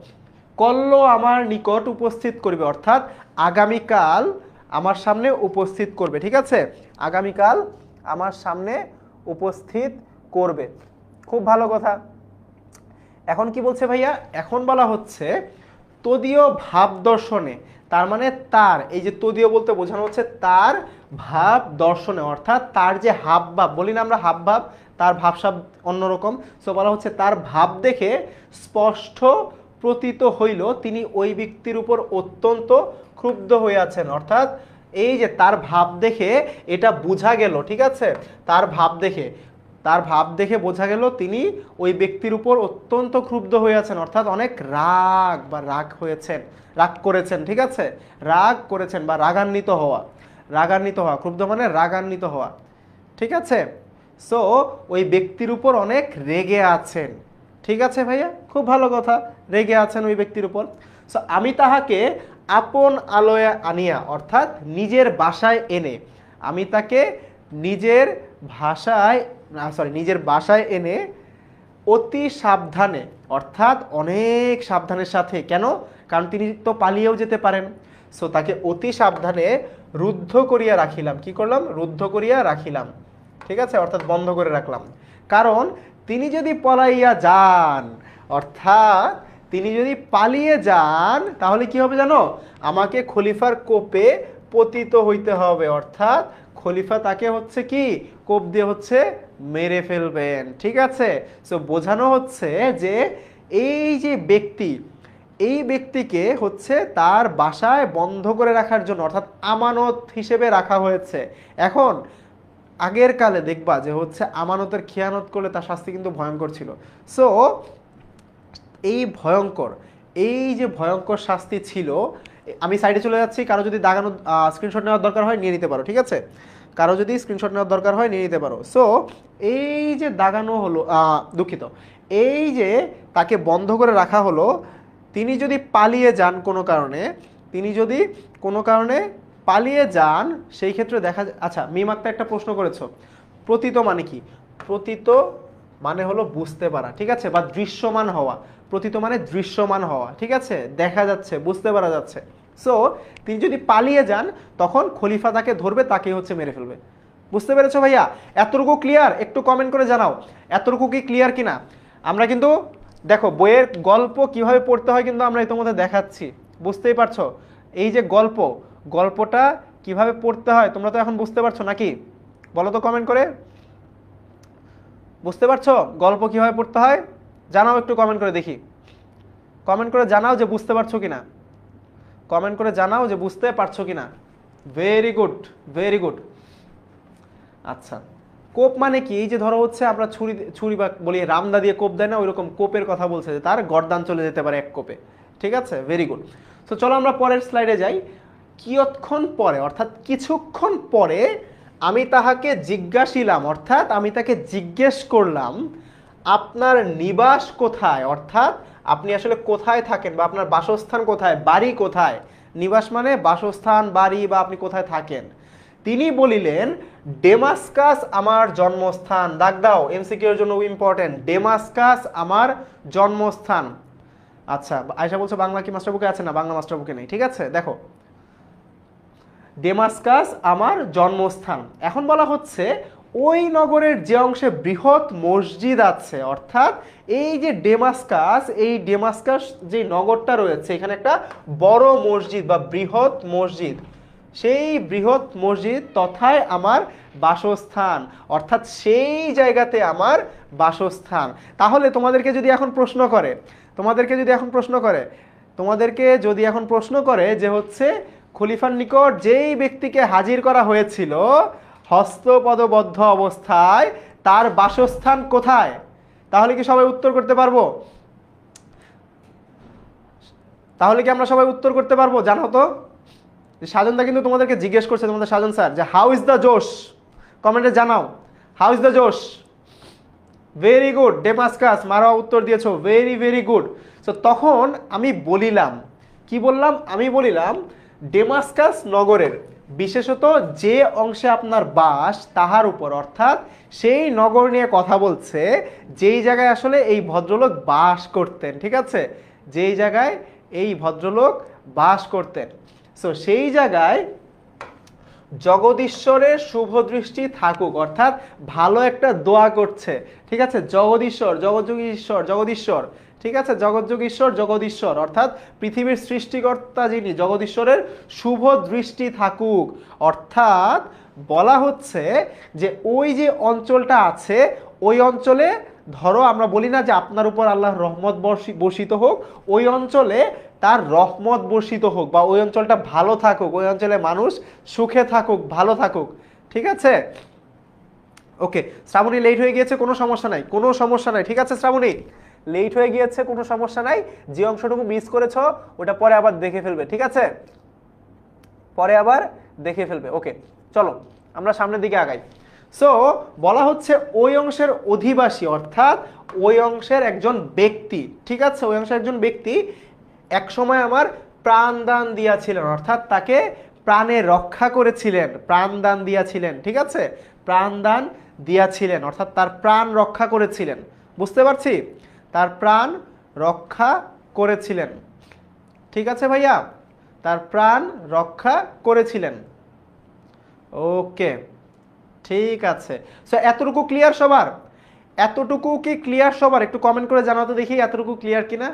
কল্ল আমার নিকট উপস্থিত করবে, অর্থাৎ আগামীকাল আমার সামনে উপস্থিত করবে। ঠিক আছে, আগামীকাল আমার সামনে উপস্থিত করবে। খুব ভালো কথা। এখন কি বলছে ভাইয়া? এখন বলা হচ্ছে তদীয় ভাব দর্শনে, তার মানে তার, এই যে তদীয় বলতে বোঝানো হচ্ছে তার ভাব দর্শনে, অর্থাৎ তার যে হাব ভাব, বলি না আমরা হাব ভাব, তার ভাবসাব অন্যরকম। সো বলা হচ্ছে তার ভাব দেখে স্পষ্ট প্রতীত হইল তিনি ওই ব্যক্তির উপর অত্যন্ত ক্ষুব্ধ হইয়াছেন, অর্থাৎ এই যে তার ভাব দেখে এটা বোঝা গেল, ঠিক আছে, তার ভাব দেখে বোঝা গেল তিনি ওই ব্যক্তির উপর অত্যন্ত ক্ষুব্ধ হয়েছেন, অর্থাৎ অনেক রাগ করেছেন। ঠিক আছে, রাগ করেছেন বা রাগান্বিত হওয়া, ক্ষুব্ধ মানে রাগান্বিত হওয়া। ঠিক আছে, সো ওই ব্যক্তির উপর অনেক রেগে আছেন। ঠিক আছে ভাইয়া, খুব ভালো কথা, রেগে আছেন ওই ব্যক্তির উপর। সো আমি তাহাকে আপন আলোয় আনিয়া, অর্থাৎ নিজের বাসায় এনে, আমি তাকে নিজের বাসায় এনে অতি সাবধানে, অর্থাৎ অনেক সাবধানের সাথে, কেন? কারণ তিনি তো পালিয়েও যেতে পারেন। সো তাকে অতি সাবধানে রুদ্ধ করিয়া রাখিলাম। কি করলাম? রুদ্ধ করিয়া রাখিলাম। ঠিক আছে, অর্থাৎ বন্ধ করে রাখলাম। কারণ তিনি যদি পলাইয়া যান, অর্থাৎ তিনি যদি পালিয়ে যান, তাহলে কি হবে জানো? আমাকে খলিফার কোপে পতিত হইতে হবে, অর্থাৎ খলিফা তাকে হচ্ছে কি কোপ দিয়ে হচ্ছে মেরে ফেলবেন। ঠিক আছে, সো বোঝানো হচ্ছে যে এই যে ব্যক্তি, এই ব্যক্তিকে হচ্ছে তার বাসায় বন্ধ করে রাখার জন্য, অর্থাৎ আমানত হিসেবে রাখা হয়েছে। এখন আগের কালে দেখবা যে হচ্ছে আমানতের খেয়ানত করলে তার শাস্তি কিন্তু ভয়ঙ্কর ছিল। সো এই ভয়ঙ্কর, এই যে ভয়ঙ্কর শাস্তি ছিল, আমি সাইডে চলে যাচ্ছি, কারো যদি দাগানো স্ক্রিনশট নেওয়ার দরকার হয় নিয়ে নিতে পারো। ঠিক আছে, কারো যদি স্ক্রিনশট নেওয়ার দরকার হয় নিয়ে নিতে পারো। সো এই যে দাগানো হলো, দুঃখিত, এই যে তাকে বন্ধ করে রাখা হলো, তিনি যদি পালিয়ে যান কোনো কারণে, তিনি যদি কোনো কারণে পালিয়ে যান, সেই ক্ষেত্রে দেখা আচ্ছা মিমাক্তা একটা প্রশ্ন করেছো, প্রতীত মানে কি? প্রতীত মানে হলো বুঝতে পারা, ঠিক আছে, বা দৃশ্যমান হওয়া। প্রতীত মানে দৃশ্যমান হওয়া, ঠিক আছে, দেখা যাচ্ছে, বুঝতে পারা যাচ্ছে। সো তিনি যদি পালিয়ে যান, তখন খলিফা তাকে ধরবে, তাকে হচ্ছে মেরে ফেলবে। বুঝতে পেরেছো ভাইয়া? এতটুকু ক্লিয়ার? একটু কমেন্ট করে জানাও এতটুকু কি ক্লিয়ার কিনা। আমরা কিন্তু দেখো বইয়ের গল্প কিভাবে পড়তে হয় কিন্তু আমরা ইতোমধ্যে দেখাচ্ছি, বুঝতেই পারছো? এই যে গল্পটা কিভাবে পড়তে হয় তোমরা তো এখন বুঝতে পারছো নাকি? বলো তো কমেন্ট করে, বুঝতে পারছো গল্প কিভাবে পড়তে হয়? জানাও একটু কমেন্ট করে দেখি, কমেন্ট করে জানাও যে বুঝতে পারছো কিনা, কমেন্ট করে জানাও যে বুঝতে পারছো কিনা। Very good, very good. আচ্ছা, কোপ মানে কি? এই যে ধরো হচ্ছে আমরা ছুরি বা বলি রামদা দিয়ে কোপ দেয় না, ওইরকম কোপের কথা বলছে, যে তার গর্দান চলে যেতে পারে এক কোপে। ঠিক আছে, ভেরি গুড। তো চলো আমরা পরের স্লাইডে যাই। কিয়ৎক্ষণ পরে, অর্থাৎ কিছুক্ষণ পরে আমি তাহাকে জিজ্ঞাসিলাম, অর্থাৎ আমি তাকে জিজ্ঞেস করলাম, আপনার নিবাস কোথায়? অর্থাৎ আপনি আসলে কোথায় থাকেন, বা আপনার বাসস্থান কোথায়, বাড়ি কোথায়। নিবাস মানে বাসস্থান, বাড়ি, বা আপনি কোথায় থাকেন। তিনি বলিলেন, ডেমাস্কাস আমার জন্মস্থান। দাগ দাও, এমসিকিউ এর জন্য ইম্পর্টেন্ট। ডেমাস্কাস আমার জন্মস্থান। আচ্ছা, আয়শা বলছে বাংলা কি মাস্টার বুকে আছে? না, বাংলা মাস্টার বুকে নেই। ঠিক আছে, দেখো, ডেমাস্কাস আমার জন্মস্থান। এখন বলা হচ্ছে ওই নগরের যে অংশে বৃহৎ মসজিদ আছে, অর্থাৎ এই যে ডেমাস্কাস, এই ডেমাস্কাস যে নগরটা রয়েছে, এখানে একটা বড় মসজিদ বা বৃহৎ মসজিদ, সেই বৃহৎ মসজিদ তথায় আমার বাসস্থান, অর্থাৎ সেই জায়গাতে আমার বাসস্থান। তাহলে তোমাদেরকে যদি এখন প্রশ্ন করে, যে হচ্ছে খলিফার নিকট যেই ব্যক্তিকে হাজির করা হয়েছিল হস্তপদবদ্ধ অবস্থায়, তার বাসস্থান কোথায়? তাহলে কি সবাই উত্তর করতে পারবো? জানো তো, সাজনদা কিন্তু তোমাদেরকে জিজ্ঞেস করছে, তোমাদের সাজন স্যার, যে হাউ ইজ দ্য জোশ? কমেন্টে জানাও, হাউ ইজ দ্য জোশ? ভেরি গুড, ডেমাস্কাস, মারা উত্তর দিয়েছো, ভেরি ভেরি গুড। সো তখন আমি বলিলাম, কি বললাম? আমি বলিলাম ডেমাস্কাস নগরের বিশেষত যে অংশে আপনার বাস তাহার উপর, অর্থাৎ সেই নগর নিয়ে কথা বলছে যেই জায়গায় আসলে এই ভদ্রলোক বাস করতেন। ঠিক আছে, যেই জায়গায় এই ভদ্রলোক বাস করতেন, সো সেই জায়গায় জগদীশ্বরের শুভ দৃষ্টি থাকুক, অর্থাৎ ভালো একটা দোয়া করছে। ঠিক আছে, জগদীশ্বর, জগদীশ্বর, ঠিক আছে, জগদীশ্বর, অর্থাৎ পৃথিবীর সৃষ্টিকর্তা যিনি, জগদীশ্বরের শুভ দৃষ্টি থাকুক। অর্থাৎ বলা হচ্ছে যে ওই যে অঞ্চলটা আছে, ওই অঞ্চলে ধরো আমরা বলি না যে আপনার উপর আল্লাহর রহমত বর্ষিত হোক, ওই অঞ্চলে তার রহমত বর্ষিত হোক, বা ওই অঞ্চলটা ভালো থাকুক, ওই অঞ্চলে মানুষ সুখে থাকুক, ভালো থাকুক। ঠিক আছে, ওকে। শ্রাবণী লেট হয়ে গিয়েছে, কোনো সমস্যা নাই, কোনো সমস্যা নাই। ঠিক আছে শ্রাবণী, লেট হয়ে গিয়েছে, কোনো সমস্যা নাই। যে অংশটুকু মিস করেছো ওটা পরে আবার দেখে ফেলবে। ঠিক আছে, পরে আবার দেখে ফেলবে। ওকে, চলো আমরা সামনের দিকে আগাই। সো বলা হচ্ছে ওই অংশের অধিবাসী, অর্থাৎ ওই অংশের একজন ব্যক্তি, ঠিক আছে, ওই অংশের একজন ব্যক্তি এক সময় আমার প্রাণদান দিয়াছিলেন, অর্থাৎ তাকে প্রাণে রক্ষা করেছিলেন, প্রাণদান দিয়াছিলেন। ঠিক আছে, প্রাণদান দিয়াছিলেন, অর্থাৎ তার প্রাণ রক্ষা করেছিলেন। বুঝতে পারছি, তার প্রাণ রক্ষা করেছিলেন। ঠিক আছে ভাইয়া, তার প্রাণ রক্ষা করেছিলেন। ওকে, ঠিক আছে। সো এতটুকু ক্লিয়ার সবার? এতটুকু কি ক্লিয়ার সবার? একটু কমেন্ট করে জানাও তো দেখি এতটুকু ক্লিয়ার কিনা।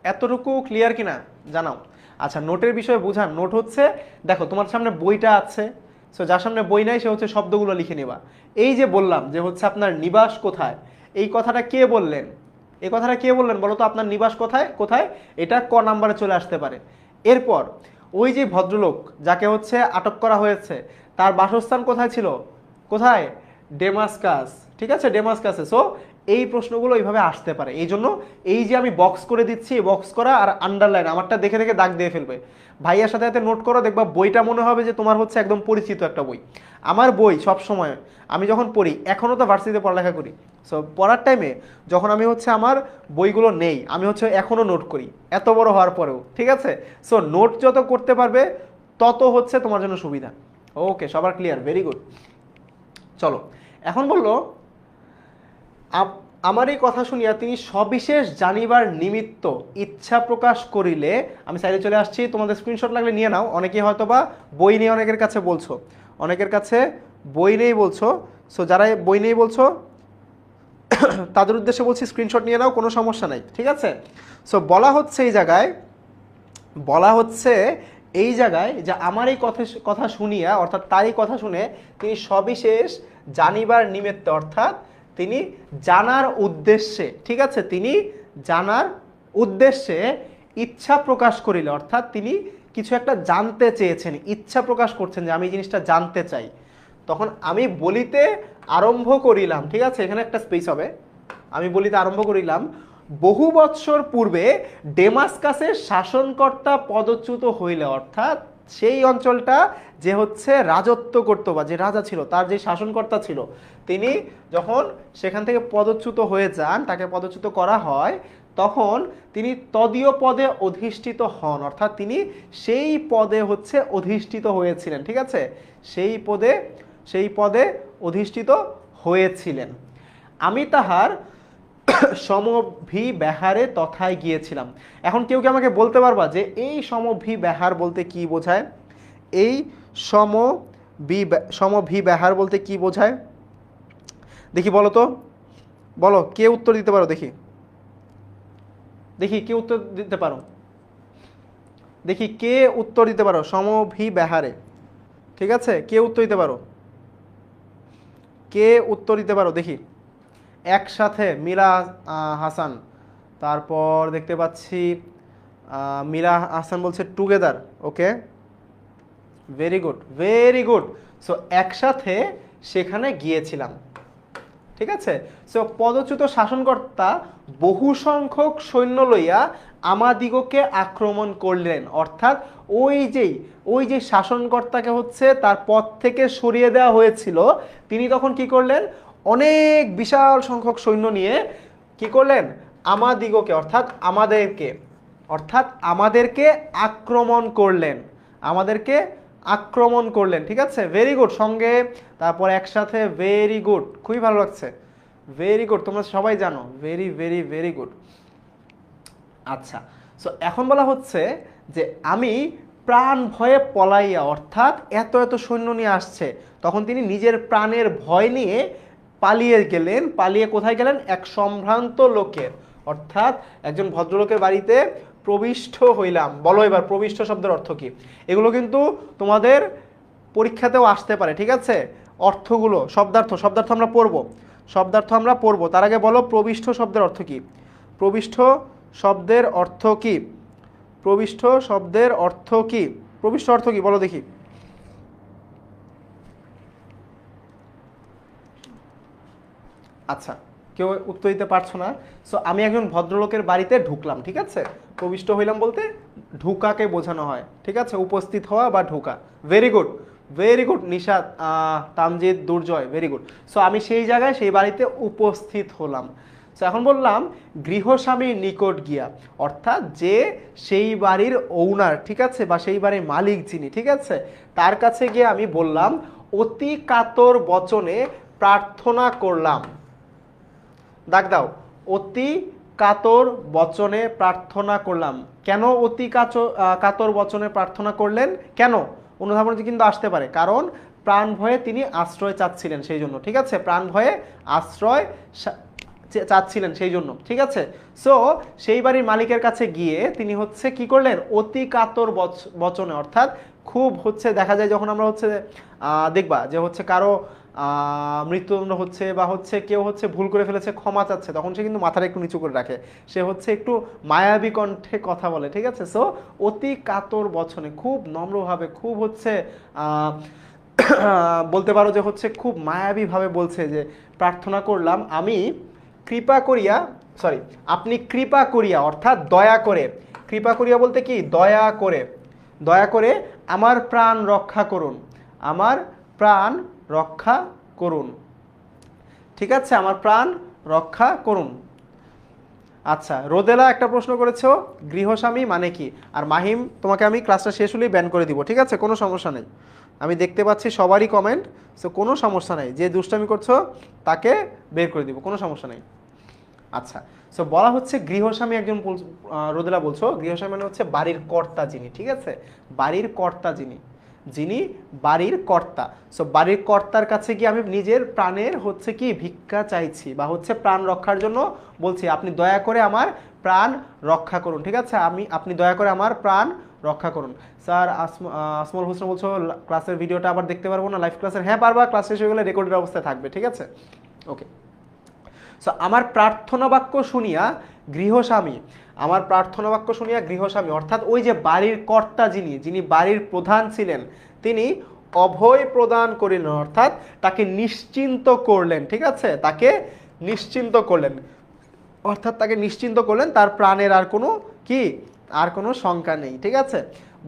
এতটুকু ক্লিয়ার কিনা জানাও। আচ্ছা, নোটের বিষয়ে বুঝান। নোট হচ্ছে, দেখো তোমার সামনে বইটা আছে, সো যার সামনে বই নাই সে হচ্ছে শব্দগুলো লিখে নিবা। এই যে বললাম যে হচ্ছে আপনার নিবাস কোথায়, এই কথাটা কে বললেন? এই কথাটা কে বললেন বলো তো? আপনার নিবাস কোথায় কোথায়, এটা ক নাম্বারে চলে আসতে পারে। এরপর ওই যে ভদ্রলোক যাকে হচ্ছে আটক করা হয়েছে, তার বাসস্থান কোথায় ছিল? কোথায়? ডেমাস্কাস। ঠিক আছে, ডেমাস্কাসে। সো এই প্রশ্নগুলো এইভাবে আসতে পারে। এই জন্য এই যে আমি বক্স করে দিচ্ছি, বক্স করা আর আন্ডারলাইন, আমারটা দেখে দেখে দাগ দিয়ে ফেলবে। ভাইয়ার সাথে নোট করো, দেখবা বইটা মনে হবে যে তোমার হচ্ছে একদম পরিচিত একটা বই। আমার বই সব সময় আমি যখন পড়ি, এখনও তো ভার্সিটিতে পড়ালেখা করি, সো পড়ার টাইমে যখন আমি হচ্ছে আমার বইগুলো নেই, আমি হচ্ছে এখনও নোট করি, এত বড় হওয়ার পরেও। ঠিক আছে, সো নোট যত করতে পারবে তত হচ্ছে তোমার জন্য সুবিধা। ওকে, সবার ক্লিয়ার? Very good. চলো, এখন বললো আমার এই কথা শুনিয়া তিনি সবিশেষ জানিবার নিমিত্ত ইচ্ছা প্রকাশ করিলে, আমি সাইডে চলে আসছি, তোমাদের স্ক্রিনশট লাগলে নিয়ে নাও। অনেকে হয়তো বা বই নেই, অনেকের কাছে বলছো, অনেকের কাছে বই নেই বলছো। সো যারা বই নেই বলছো তাদের উদ্দেশ্যে বলছি স্ক্রিনশট নিয়ে নাও, কোনো সমস্যা নাই। ঠিক আছে, সো বলা হচ্ছে এই জায়গায়, বলা হচ্ছে এই জায়গায় যে আমার এই কথা শুনিয়া, অর্থাৎ তারই কথা শুনে তিনি সবিশেষ জানিবার নিমিত্তে, অর্থাৎ তিনি জানার উদ্দেশ্যে, ঠিক আছে, তিনি জানার উদ্দেশ্যে ইচ্ছা প্রকাশ করিলে, অর্থাৎ তিনি কিছু একটা জানতে চেয়েছেন, ইচ্ছা প্রকাশ করছেন যে আমি এই জিনিসটা জানতে চাই। তখন আমি বলিতে আরম্ভ করিলাম, ঠিক আছে, এখানে একটা স্পেস হবে, আমি বলিতে আরম্ভ করিলাম, বহু বৎসর পূর্বে ডেমাস্কাসের শাসনকর্তা পদচ্যুত হইলে, অর্থাৎ সেই অঞ্চলটা যে হচ্ছে রাজত্ব করতো বা যে রাজা ছিল, তার যে শাসনকর্তা ছিল, তিনি যখন সেখান থেকে পদচ্যুত হয়ে যান, তাকে পদচ্যুত করা হয়, তখন তিনি তদীয় পদে অধিষ্ঠিত হন, অর্থাৎ তিনি সেই পদে হচ্ছে অধিষ্ঠিত হয়েছিলেন। ঠিক আছে, সেই পদে অধিষ্ঠিত হয়েছিলেন। আমি তাহার সমভিব্যাহারে তথায় গিয়েছিলাম। এখন কেউ কি আমাকে বলতে পারবা যে এই সমভিব্যাহার বলতে কি বোঝায়? এই সমভিব্যাহার বলতে কি বোঝায় দেখি বলো তো, বলো, কে উত্তর দিতে পারো দেখি, দেখি কে উত্তর দিতে পারো, দেখি কে উত্তর দিতে পারো সমভিব্যাহারে। ঠিক আছে, কে উত্তর দিতে পারো, কে উত্তর দিতে পারো দেখি একসাথে। মিরা হাসান, তারপর দেখতে পাচ্ছি মিরা হাসান বলছে together. Okay, very good, very good. So একসাথে সেখানে গিয়েছিলাম। ঠিক আছে, সো পদচ্যুত শাসনকর্তা বহু সংখ্যক সৈন্য লইয়া আমাদিগকে আক্রমণ করলেন, অর্থাৎ ওই যে শাসনকর্তাকে হচ্ছে তার পদ থেকে সরিয়ে দেওয়া হয়েছিল, তিনি তখন কি করলেন? অনেক বিশাল সংখ্যক সৈন্য নিয়ে কি করলেন? আমাদিগকে, অর্থাৎ আমাদেরকে আক্রমণ করলেন, আমাদেরকে আক্রমণ করলেন। ঠিক আছে, ভেরি গুড। সঙ্গে তারপর একসাথে, ভেরি গুড, খুবই ভালো লাগছে, ভেরি গুড, তোমরা সবাই জানো, ভেরি ভেরি ভেরি গুড। আচ্ছা, সো এখন বলা হচ্ছে যে আমি প্রাণ ভয়ে পলাইয়া, অর্থাৎ এত এত সৈন্য নিয়ে আসছে, তখন তিনি নিজের প্রাণের ভয় নিয়ে পালিয়ে গেলেন। পালিয়ে কোথায় গেলেন? এক সম্ভ্রান্ত লোকের, অর্থাৎ একজন ভদ্রলোকের বাড়িতে প্রবিষ্ট হইলাম। বলো এবার প্রবিষ্ট শব্দের অর্থ কি? এগুলো কিন্তু তোমাদের পরীক্ষাতেও আসতে পারে। ঠিক আছে, অর্থগুলো, শব্দার্থ আমরা পড়বো, তার আগে বলো প্রবিষ্ট শব্দের অর্থ কি? প্রবিষ্ট শব্দের অর্থ কি? প্রবিষ্ট শব্দের অর্থ কি? প্রবিষ্ট অর্থ কি বলো দেখি। আচ্ছা, কেউ উত্তর দিতে পারছো না। সো আমি একজন ভদ্রলোকের বাড়িতে ঢুকলাম। ঠিক আছে, প্রবিষ্ট হইলাম বলতে ঢুকাকে বোঝানো হয়। ঠিক আছে, উপস্থিত হওয়া বা ঢুকা। Very good, very good Nishat, Tamjid, Durjoy, very good. So আমি সেই জায়গায়, সেই বাড়িতে উপস্থিত হলাম। সো এখন বললাম গৃহস্বামীর নিকট গিয়া, অর্থাৎ যে সেই বাড়ির ওনার, ঠিক আছে, বা সেই বাড়ির মালিক যিনি, ঠিক আছে, তার কাছে গিয়ে আমি বললাম, অতি কাতর বচনে প্রার্থনা করলাম। দাগ দাও, অতি কাতর বচনে প্রার্থনা করলাম। কেন অতি কাতর বচনে প্রার্থনা করলেন? কেন? অনুধাবনটি কিন্তু আসতে পারে, কারণ প্রাণ ভয়ে তিনি আশ্রয় চাচ্ছিলেন সেই জন্য, ঠিক আছে, প্রাণ ভয়ে আশ্রয় চাচ্ছিলেন সেই জন্য, ঠিক আছে। সো সেই বাড়ির মালিকের কাছে গিয়ে তিনি হচ্ছে কি করলেন, অতি কাতর বচনে, অর্থাৎ খুব হচ্ছে দেখা যায় যখন আমরা হচ্ছে দেখবা যে হচ্ছে কারো মৃত্যুদণ্ড হচ্ছে বা হচ্ছে কেউ হচ্ছে ভুল করে ফেলেছে, ক্ষমা চাচ্ছে, তখন সে কিন্তু মাথাটা একটু নিচু করে রাখে, সে হচ্ছে একটু মায়াবী কণ্ঠে কথা বলে, ঠিক আছে। সো অতি কাতর বচনে, খুব নম্রভাবে, খুব হচ্ছে বলতে পারো যে হচ্ছে খুব মায়াবীভাবে বলছে যে প্রার্থনা করলাম আমি কৃপা করিয়া, সরি, আপনি কৃপা করিয়া অর্থাৎ দয়া করে, কৃপা করিয়া বলতে কি, দয়া করে, দয়া করে আমার প্রাণ রক্ষা করুন, আমার প্রাণ রক্ষা করুন, ঠিক আছে, আমার প্রাণ রক্ষা করুন। আচ্ছা, রোদেলা একটা প্রশ্ন করেছো, গৃহস্বামী মানে কি? আর মাহিম, তোমাকে আমি ক্লাসটা শেষ হলেই ব্যান করে দিব, ঠিক আছে, কোনো সমস্যা নেই, আমি দেখতে পাচ্ছি সবারই কমেন্ট, সো কোনো সমস্যা নেই, যে দুষ্টামি করছো তাকে বের করে দিব, কোনো সমস্যা নেই। আচ্ছা, সো বলা হচ্ছে গৃহস্বামী একজন, রোদেলা বলছো গৃহস্বামী মানে হচ্ছে বাড়ির কর্তা যিনি, ঠিক আছে, বাড়ির কর্তা যিনি, যিনি বাড়ির কর্তা। সো বাড়ির কর্তার কাছে গিয়ে আমি নিজের প্রাণের হচ্ছে কি ভিক্ষা চাইছি বা হচ্ছে প্রাণ রক্ষার জন্য বলছি, আপনি দয়া করে আমার প্রাণ রক্ষা করুন, ঠিক আছে, আপনি দয়া করে আমার প্রাণ রক্ষা করুন। স্যার আসমল হোসেন বলছো ক্লাসের ভিডিওটা আবার দেখতে পারবো না লাইভ ক্লাসের? হ্যাঁ পারবা, ক্লাস শেষ হয়ে গেলে রেকর্ডের অবস্থায় থাকবে, ঠিক আছে, ওকে। সো আমার প্রার্থনা বাক্য শুনিয়া গৃহস্বামী, আমার প্রার্থনা বাক্য শুনিয়া গৃহস্বামী অর্থাৎ ওই যে বাড়ির কর্তা যিনি, যিনি বাড়ির প্রধান ছিলেন, তিনি অভয় প্রদান করিলেন, অর্থাৎ তাকে নিশ্চিন্ত করলেন, ঠিক আছে, তাকে নিশ্চিন্ত করলেন, অর্থাৎ তাকে নিশ্চিন্ত করলেন, তার প্রাণের আর কোনো কি, আর কোনো শঙ্কা নেই, ঠিক আছে।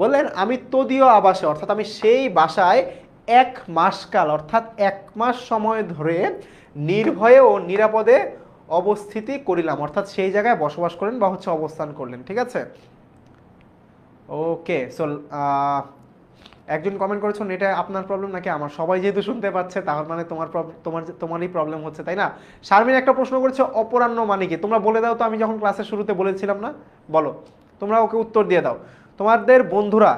বললেন আমি তদীয় আবাসে, অর্থাৎ আমি সেই বাসায় 1 মাস কাল, অর্থাৎ 1 মাস সময় ধরে নির্ভয়ে ও নিরাপদে অবস্থিতি করিলাম, অর্থাৎ সেই জায়গায় বসবাস করলেন বা হচ্ছে অবস্থান করলেন, ঠিক আছে, ওকে। সো একজন কমেন্ট করেছো এটা আপনার প্রবলেম নাকি আমার, সবাই যেহেতু শুনতে পাচ্ছে তার মানে তোমারই প্রবলেম হচ্ছে, তাই না? শারমিন একটা প্রশ্ন করেছে অপরাহ্ন মানে কি, তোমরা বলে দাও তো, আমি যখন ক্লাসের শুরুতে বলেছিলাম না, বলো, তোমরা ওকে উত্তর দিয়ে দাও। তোমাদের বন্ধুরা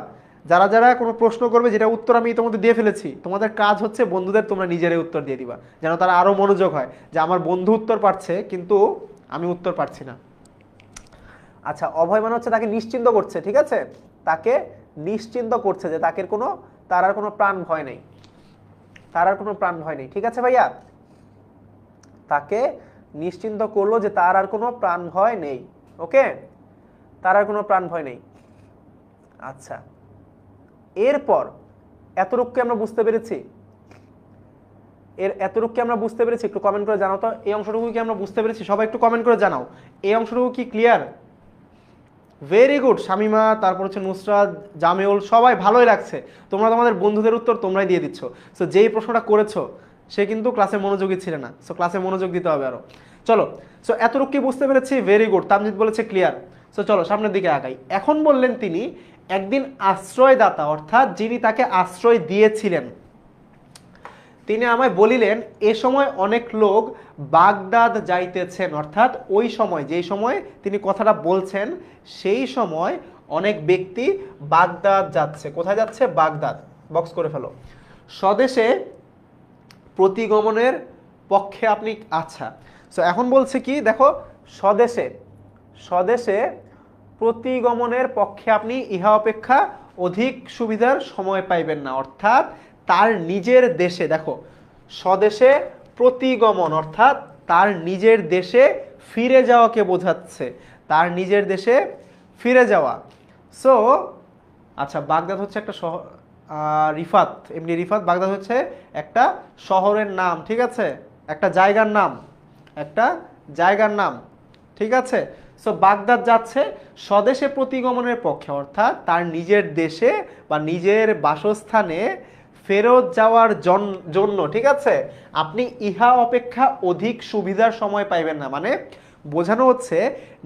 যারা যারা কোনো প্রশ্ন করবে যেটা উত্তর আমি তোমাদের দিয়ে ফেলেছি, তোমাদের কাজ হচ্ছে বন্ধুদের তোমরা নিজেরাই উত্তর দিয়ে দিবা, যেন তারা আরো মনোযোগ হয় যে আমার বন্ধু উত্তর পারছে কিন্তু আমি উত্তর পারছি না। আচ্ছা, অভয় মানে হচ্ছে তাকে নিশ্চিন্ত করছে, ঠিক আছে, তাকে নিশ্চিন্ত করছে যে তার আর কোনো প্রাণ ভয় নেই, তার আর কোনো প্রাণ ভয় নেই, ঠিক আছে ভাইয়া, তাকে নিশ্চিন্ত করলো যে তার আর কোনো প্রাণ ভয় নেই, ওকে, তার আর কোনো প্রাণ ভয় নেই। আচ্ছা, এরপর এতটুকু আমরা বুঝতে পেরেছি, এতটুকু আমরা বুঝতে পেরেছি, একটু কমেন্ট করে জানাও তো, এই অংশটুকু কি আমরা বুঝতে পেরেছি? সবাই একটু কমেন্ট করে জানাও, এই অংশটুকু কি ক্লিয়ার? ভেরি গুড শামিমা, তারপর হচ্ছে নুসরাত, জামিউল, সবাই ভালোই লাগছে, তোমরা তোমাদের বন্ধুদের উত্তর তোমরাই দিয়ে দিচ্ছ। সো যেই প্রশ্নটা করেছো সে কিন্তু ক্লাসে মনোযোগী ছিল না, সো ক্লাসে মনোযোগ দিতে হবে আরো। চলো, সো এতটুকু কি বুঝতে পেরেছি? ভেরি গুড, তামজিদ বলেছে ক্লিয়ার। সো চলো সামনের দিকে আগাই। এখন বললেন তিনি একদিন আশ্রয়দাতা, অর্থাৎ যিনি তাকে আশ্রয় দিয়েছিলেন, তিনি আমায় বলিলেন এ সময় অনেক লোক বাগদাদ যাইতেছেন, অর্থাৎ ওই সময় যেই সময় তিনি কথাটা বলছেন সেই সময় অনেক ব্যক্তি বাগদাদ যাচ্ছে। কোথায় যাচ্ছে? বাগদাদ, বক্স করে ফেলো। স্বদেশে প্রতিগমনের পক্ষে আপনি, আচ্ছা, সো এখন বলছে কি দেখো, স্বদেশে প্রতিগমনের পক্ষে আপনি ইহা অপেক্ষা অধিক সুবিধার সময় পাইবেন না, অর্থাৎ তার নিজের দেশে, দেখো স্বদেশে প্রতিগমন অর্থাৎ তার নিজের দেশে ফিরে যাওয়াকে বোঝাচ্ছে, তার নিজের দেশে ফিরে যাওয়া। সো আচ্ছা, বাগদাদ হচ্ছে একটা শহর, রিফাত, এমনি রিফাত, বাগদাদ হচ্ছে একটা শহরের নাম, ঠিক আছে, একটা জায়গার নাম, একটা জায়গার নাম, ঠিক আছে। সো বাগদাদ যাচ্ছে স্বদেশে প্রতিগমনের পক্ষে, অর্থাৎ তার নিজের দেশে বা নিজের বাসস্থানে ফেরত যাওয়ার জন্য, ঠিক আছে, আপনি ইহা অপেক্ষা অধিক সুবিধার সময় পাইবেন না, মানে বোঝানো হচ্ছে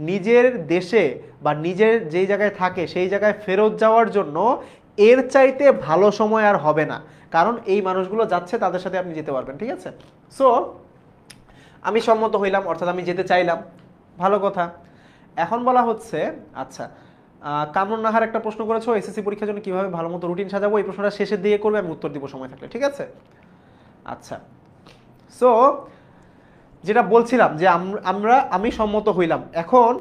নিজের দেশে বা নিজের যেই জায়গায় থাকে সেই জায়গায় ফেরত যাওয়ার জন্য এর চাইতে ভালো সময় আর হবে না, কারণ এই মানুষগুলো যাচ্ছে, তাদের সাথে আপনি যেতে পারবেন, ঠিক আছে। সো আমি সম্মত হইলাম, অর্থাৎ আমি যেতে চাইলাম, ভালো কথা। এখন বলা হচ্ছে, আচ্ছা, কামরুন নাহার একটা প্রশ্ন করেছো, এসএসসি পরীক্ষার জন্য কিভাবে ভালো মতো রুটিন সাজাবো, এই প্রশ্নটা শেষের দিকে করবে, আমি উত্তর দিব সময় থাকলে, ঠিক আছে? আচ্ছা, সো যেটা বলছিলাম যে আমি সম্মত হইলাম। এখন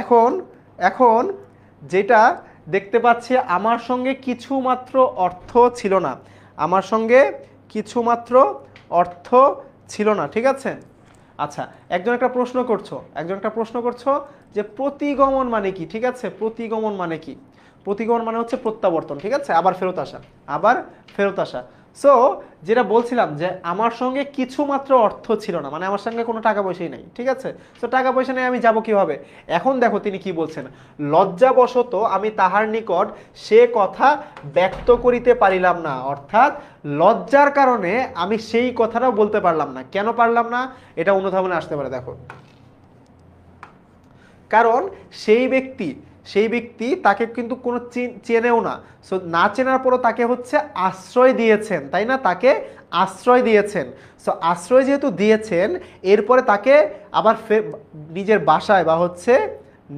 এখন এখন যেটা দেখতে পাচ্ছি, আমার সঙ্গে কিছুমাত্র অর্থ ছিল না, আমার সঙ্গে কিছুমাত্র অর্থ ছিল না, ঠিক আছে? আচ্ছা, একজন একটা প্রশ্ন করছো যে প্রতিগমন মানে কি, ঠিক আছে? প্রতিগমন মানে কি? প্রতিগমন মানে হচ্ছে প্রত্যাবর্তন, ঠিক আছে? আবার ফেরত আসা। সো যেটা বলছিলাম যে আমার সঙ্গে কিছু মাত্র অর্থ ছিল না, মানে আমার সঙ্গে কোনো টাকা পয়সাই নাই, ঠিক আছে? সো টাকা পয়সা নেই, আমি যাব কিভাবে? এখন দেখো তিনি কি বলছেন, লজ্জাবশত আমি তাহার নিকট সে কথা ব্যক্ত করিতে পারিলাম না, অর্থাৎ লজ্জার কারণে আমি সেই কথাটাও বলতে পারলাম না। কেন পারলাম না? এটা অনুধাবনে আসতে পারে, দেখো। কারণ সেই ব্যক্তি তাকে কিন্তু কোনো চেনেও না। সো না চেনার পরও তাকে হচ্ছে আশ্রয় দিয়েছেন, তাই না? তাকে আশ্রয় দিয়েছেন। সো আশ্রয় যেহেতু দিয়েছেন, এরপরে তাকে আবার নিজের বাসায় বা হচ্ছে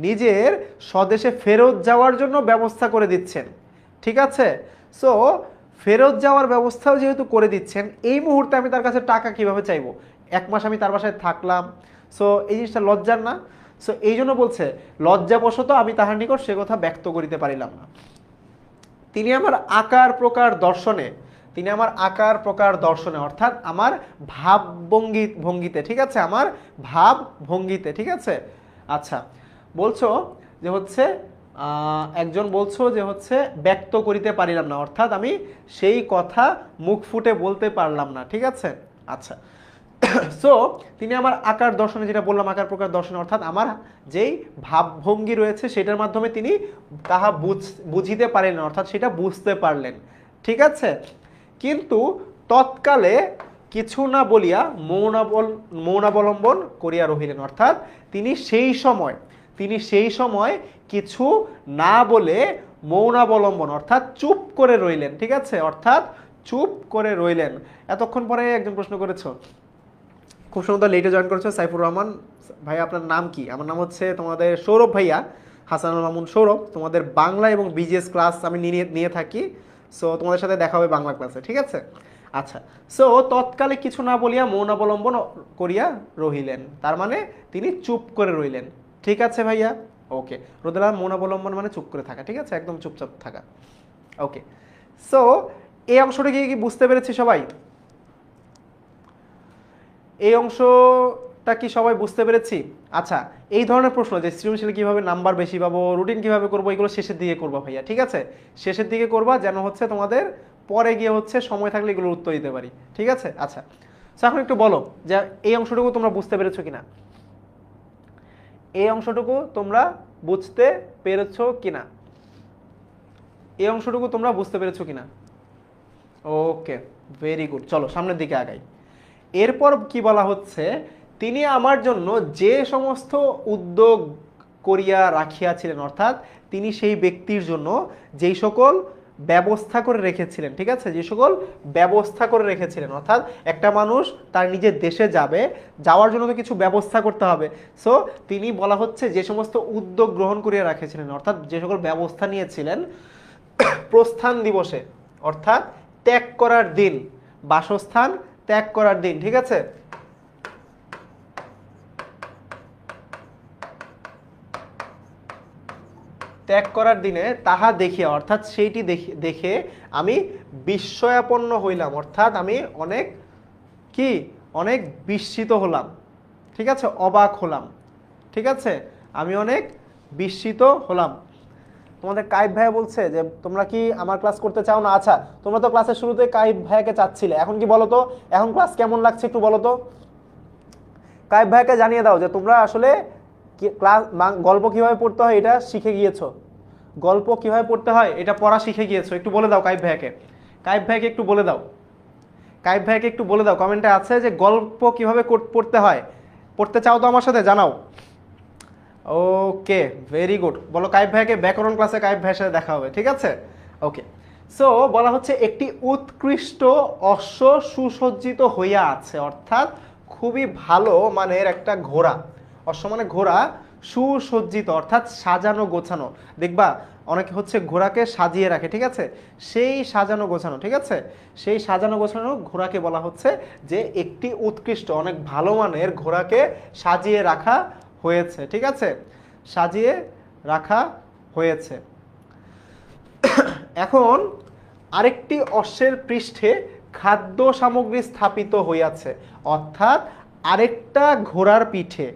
নিজের স্বদেশে ফেরত যাওয়ার জন্য ব্যবস্থা করে দিচ্ছেন, ঠিক আছে? সো ফেরত যাওয়ার ব্যবস্থাও যেহেতু করে দিচ্ছেন, এই মুহূর্তে আমি তার কাছে টাকা কিভাবে চাইবো? 1 মাস আমি তার বাসায় থাকলাম, সো এই জিনিসটা লজ্জার না? সো এই জন্য বলছে লজ্জাবশত আমি তাহার নিকট সে কথা ব্যক্ত করিতে পারিলাম না। তিনি আমার আকার প্রকার দর্শনে, অর্থাৎ আমার ভঙ্গিতে, ঠিক আছে? আমার ভাব ভঙ্গিতে, ঠিক আছে? আচ্ছা, বলছো যে হচ্ছে একজন বলছো যে হচ্ছে ব্যক্ত করিতে পারিলাম না, অর্থাৎ আমি সেই কথা মুখ ফুটে বলতে পারলাম না, ঠিক আছে? আচ্ছা, সো তিনি আমার আকার দর্শনে, যেটা বললাম আকার প্রকার দর্শনে, অর্থাৎ আমার যেই ভাবভঙ্গি রয়েছে সেটার মাধ্যমে তিনি তাহা বুঝিতে পারলেন, অর্থাৎ সেটা বুঝতে পারলেন, ঠিক আছে? কিন্তু তৎকালে কিছু না বলিয়া মৌনাবলম্বন করিয়া রহিলেন, অর্থাৎ তিনি সেই সময় কিছু না বলে মৌনাবলম্বন, অর্থাৎ চুপ করে রইলেন, ঠিক আছে? অর্থাৎ চুপ করে রইলেন। এতক্ষণ পরে একজন প্রশ্ন করেছো, খুব সুন্দর, লেটে জয়েন করেছো, সাইফুর রহমান ভাই, আপনার নাম কি? আমার নাম হচ্ছে তোমাদের সৌরভ ভাইয়া, হাসানুল মামুন সৌরভ। তোমাদের বাংলা এবং বিজিএস ক্লাস আমি নিয়ে থাকি, সো তোমাদের সাথে দেখা হবে বাংলা ক্লাসে, ঠিক আছে? আচ্ছা, সো তৎকালে কিছু না বলিয়া মৌন অবলম্বন করিয়া রহিলেন, তার মানে তিনি চুপ করে রইলেন, ঠিক আছে ভাইয়া? ওকে, রোদেলা, মৌন অবলম্বন মানে চুপ করে থাকা, ঠিক আছে? একদম চুপচাপ থাকা। ওকে, সো এই অংশটা কি বুঝতে পেরেছি সবাই? এই অংশটা কি সবাই বুঝতে পেরেছি? আচ্ছা, এই ধরনের প্রশ্ন যে সৃজনশীল কিভাবে নাম্বার বেশি পাবো, রুটিন কিভাবে করবো, এগুলো শেষের দিকে করবো ভাইয়া, ঠিক আছে? শেষের দিকে করবা, যেন হচ্ছে তোমাদের পরে গিয়ে হচ্ছে সময় থাকলে এগুলোর উত্তর দিতে পারি, ঠিক আছে? আচ্ছা, এখন একটু বলো যে এই অংশটুকু তোমরা বুঝতে পেরেছো কিনা, এই অংশটুকু তোমরা বুঝতে পেরেছো কিনা, এই অংশটুকু তোমরা বুঝতে পেরেছো কিনা? ওকে, ভেরি গুড, চলো সামনের দিকে আগাই। এরপর কি বলা হচ্ছে, তিনি আমার জন্য যে সমস্ত উদ্যোগ করিয়া রাখিয়াছিলেন, অর্থাৎ তিনি সেই ব্যক্তির জন্য যেই সকল ব্যবস্থা করে রেখেছিলেন, ঠিক আছে? যে সকল ব্যবস্থা করে রেখেছিলেন, অর্থাৎ একটা মানুষ তার নিজের দেশে যাওয়ার জন্য তো কিছু ব্যবস্থা করতে হবে। সো তিনি বলা হচ্ছে যে সমস্ত উদ্যোগ গ্রহণ করিয়া রাখেছিলেন, অর্থাৎ যে সকল ব্যবস্থা নিয়েছিলেন প্রস্থান দিবসে, অর্থাৎ ত্যাগ করার দিন, বাসস্থান ত্যাগ করার দিন, ঠিক আছে? ত্যাগ করার দিনে তাহা দেখিয়া, অর্থাৎ সেইটি দেখে আমি বিস্ময়াপন্ন হইলাম, অর্থাৎ আমি অনেক বিস্মিত হলাম, ঠিক আছে? অবাক হলাম, ঠিক আছে? আমি অনেক বিস্মিত হলাম। তোমাদের কাইব ভাইয়া বলছে যে তোমরা কি আমার ক্লাস করতে চাও না? আচ্ছা, তোমরা তো ক্লাসের শুরুতে কাইব ভাইয়াকে চাচ্ছিলে, এখন কি বলো তো, এখন ক্লাস কেমন লাগছে একটু বলো তো? কাইব ভাইয়াকে জানিয়ে দাও যে তোমরা আসলে ক্লাস গল্প কিভাবে পড়তে হয় এটা শিখে গিয়েছো, গল্প কিভাবে পড়তে হয় এটা পড়া শিখে গিয়েছো, একটু বলে দাও কাইব ভাইয়াকে, একটু বলে দাও, একটু বলে দাও, কমেন্টে আছে যে গল্প কিভাবে পড়তে হয়, পড়তে চাও তো আমার সাথে জানাও। ওকে, ভেরি গুড, বলো কাইব ভাইকে ব্যাকরণ ক্লাসে কাইব ভাইয়ের সাথে দেখা হবে, ঠিক আছে? ওকে, সো বলা হচ্ছে একটি উৎকৃষ্ট অশ্ব সুসজ্জিত হইয়া আছে, অর্থাৎ খুবই ভালো মানের একটা ঘোড়া, অশ্ব মানে ঘোড়া, সুসজ্জিত অর্থাৎ সাজানো গোছানো। দেখবা অনেকে হচ্ছে ঘোড়াকে সাজিয়ে রাখে, ঠিক আছে, সেই সাজানো গোছানো, ঠিক আছে, সেই সাজানো গোছানো ঘোড়াকে বলা হচ্ছে যে একটি উৎকৃষ্ট অনেক ভালো মানের ঘোড়াকে সাজিয়ে রাখা হয়েছে, ঠিক আছে, সাজিয়ে রাখা হয়েছে। এখন আরেকটি অশ্বের পৃষ্ঠে খাদ্য সামগ্রী স্থাপিত হইয়াছে, অর্থাৎ আরেকটা ঘোড়ার পিঠে,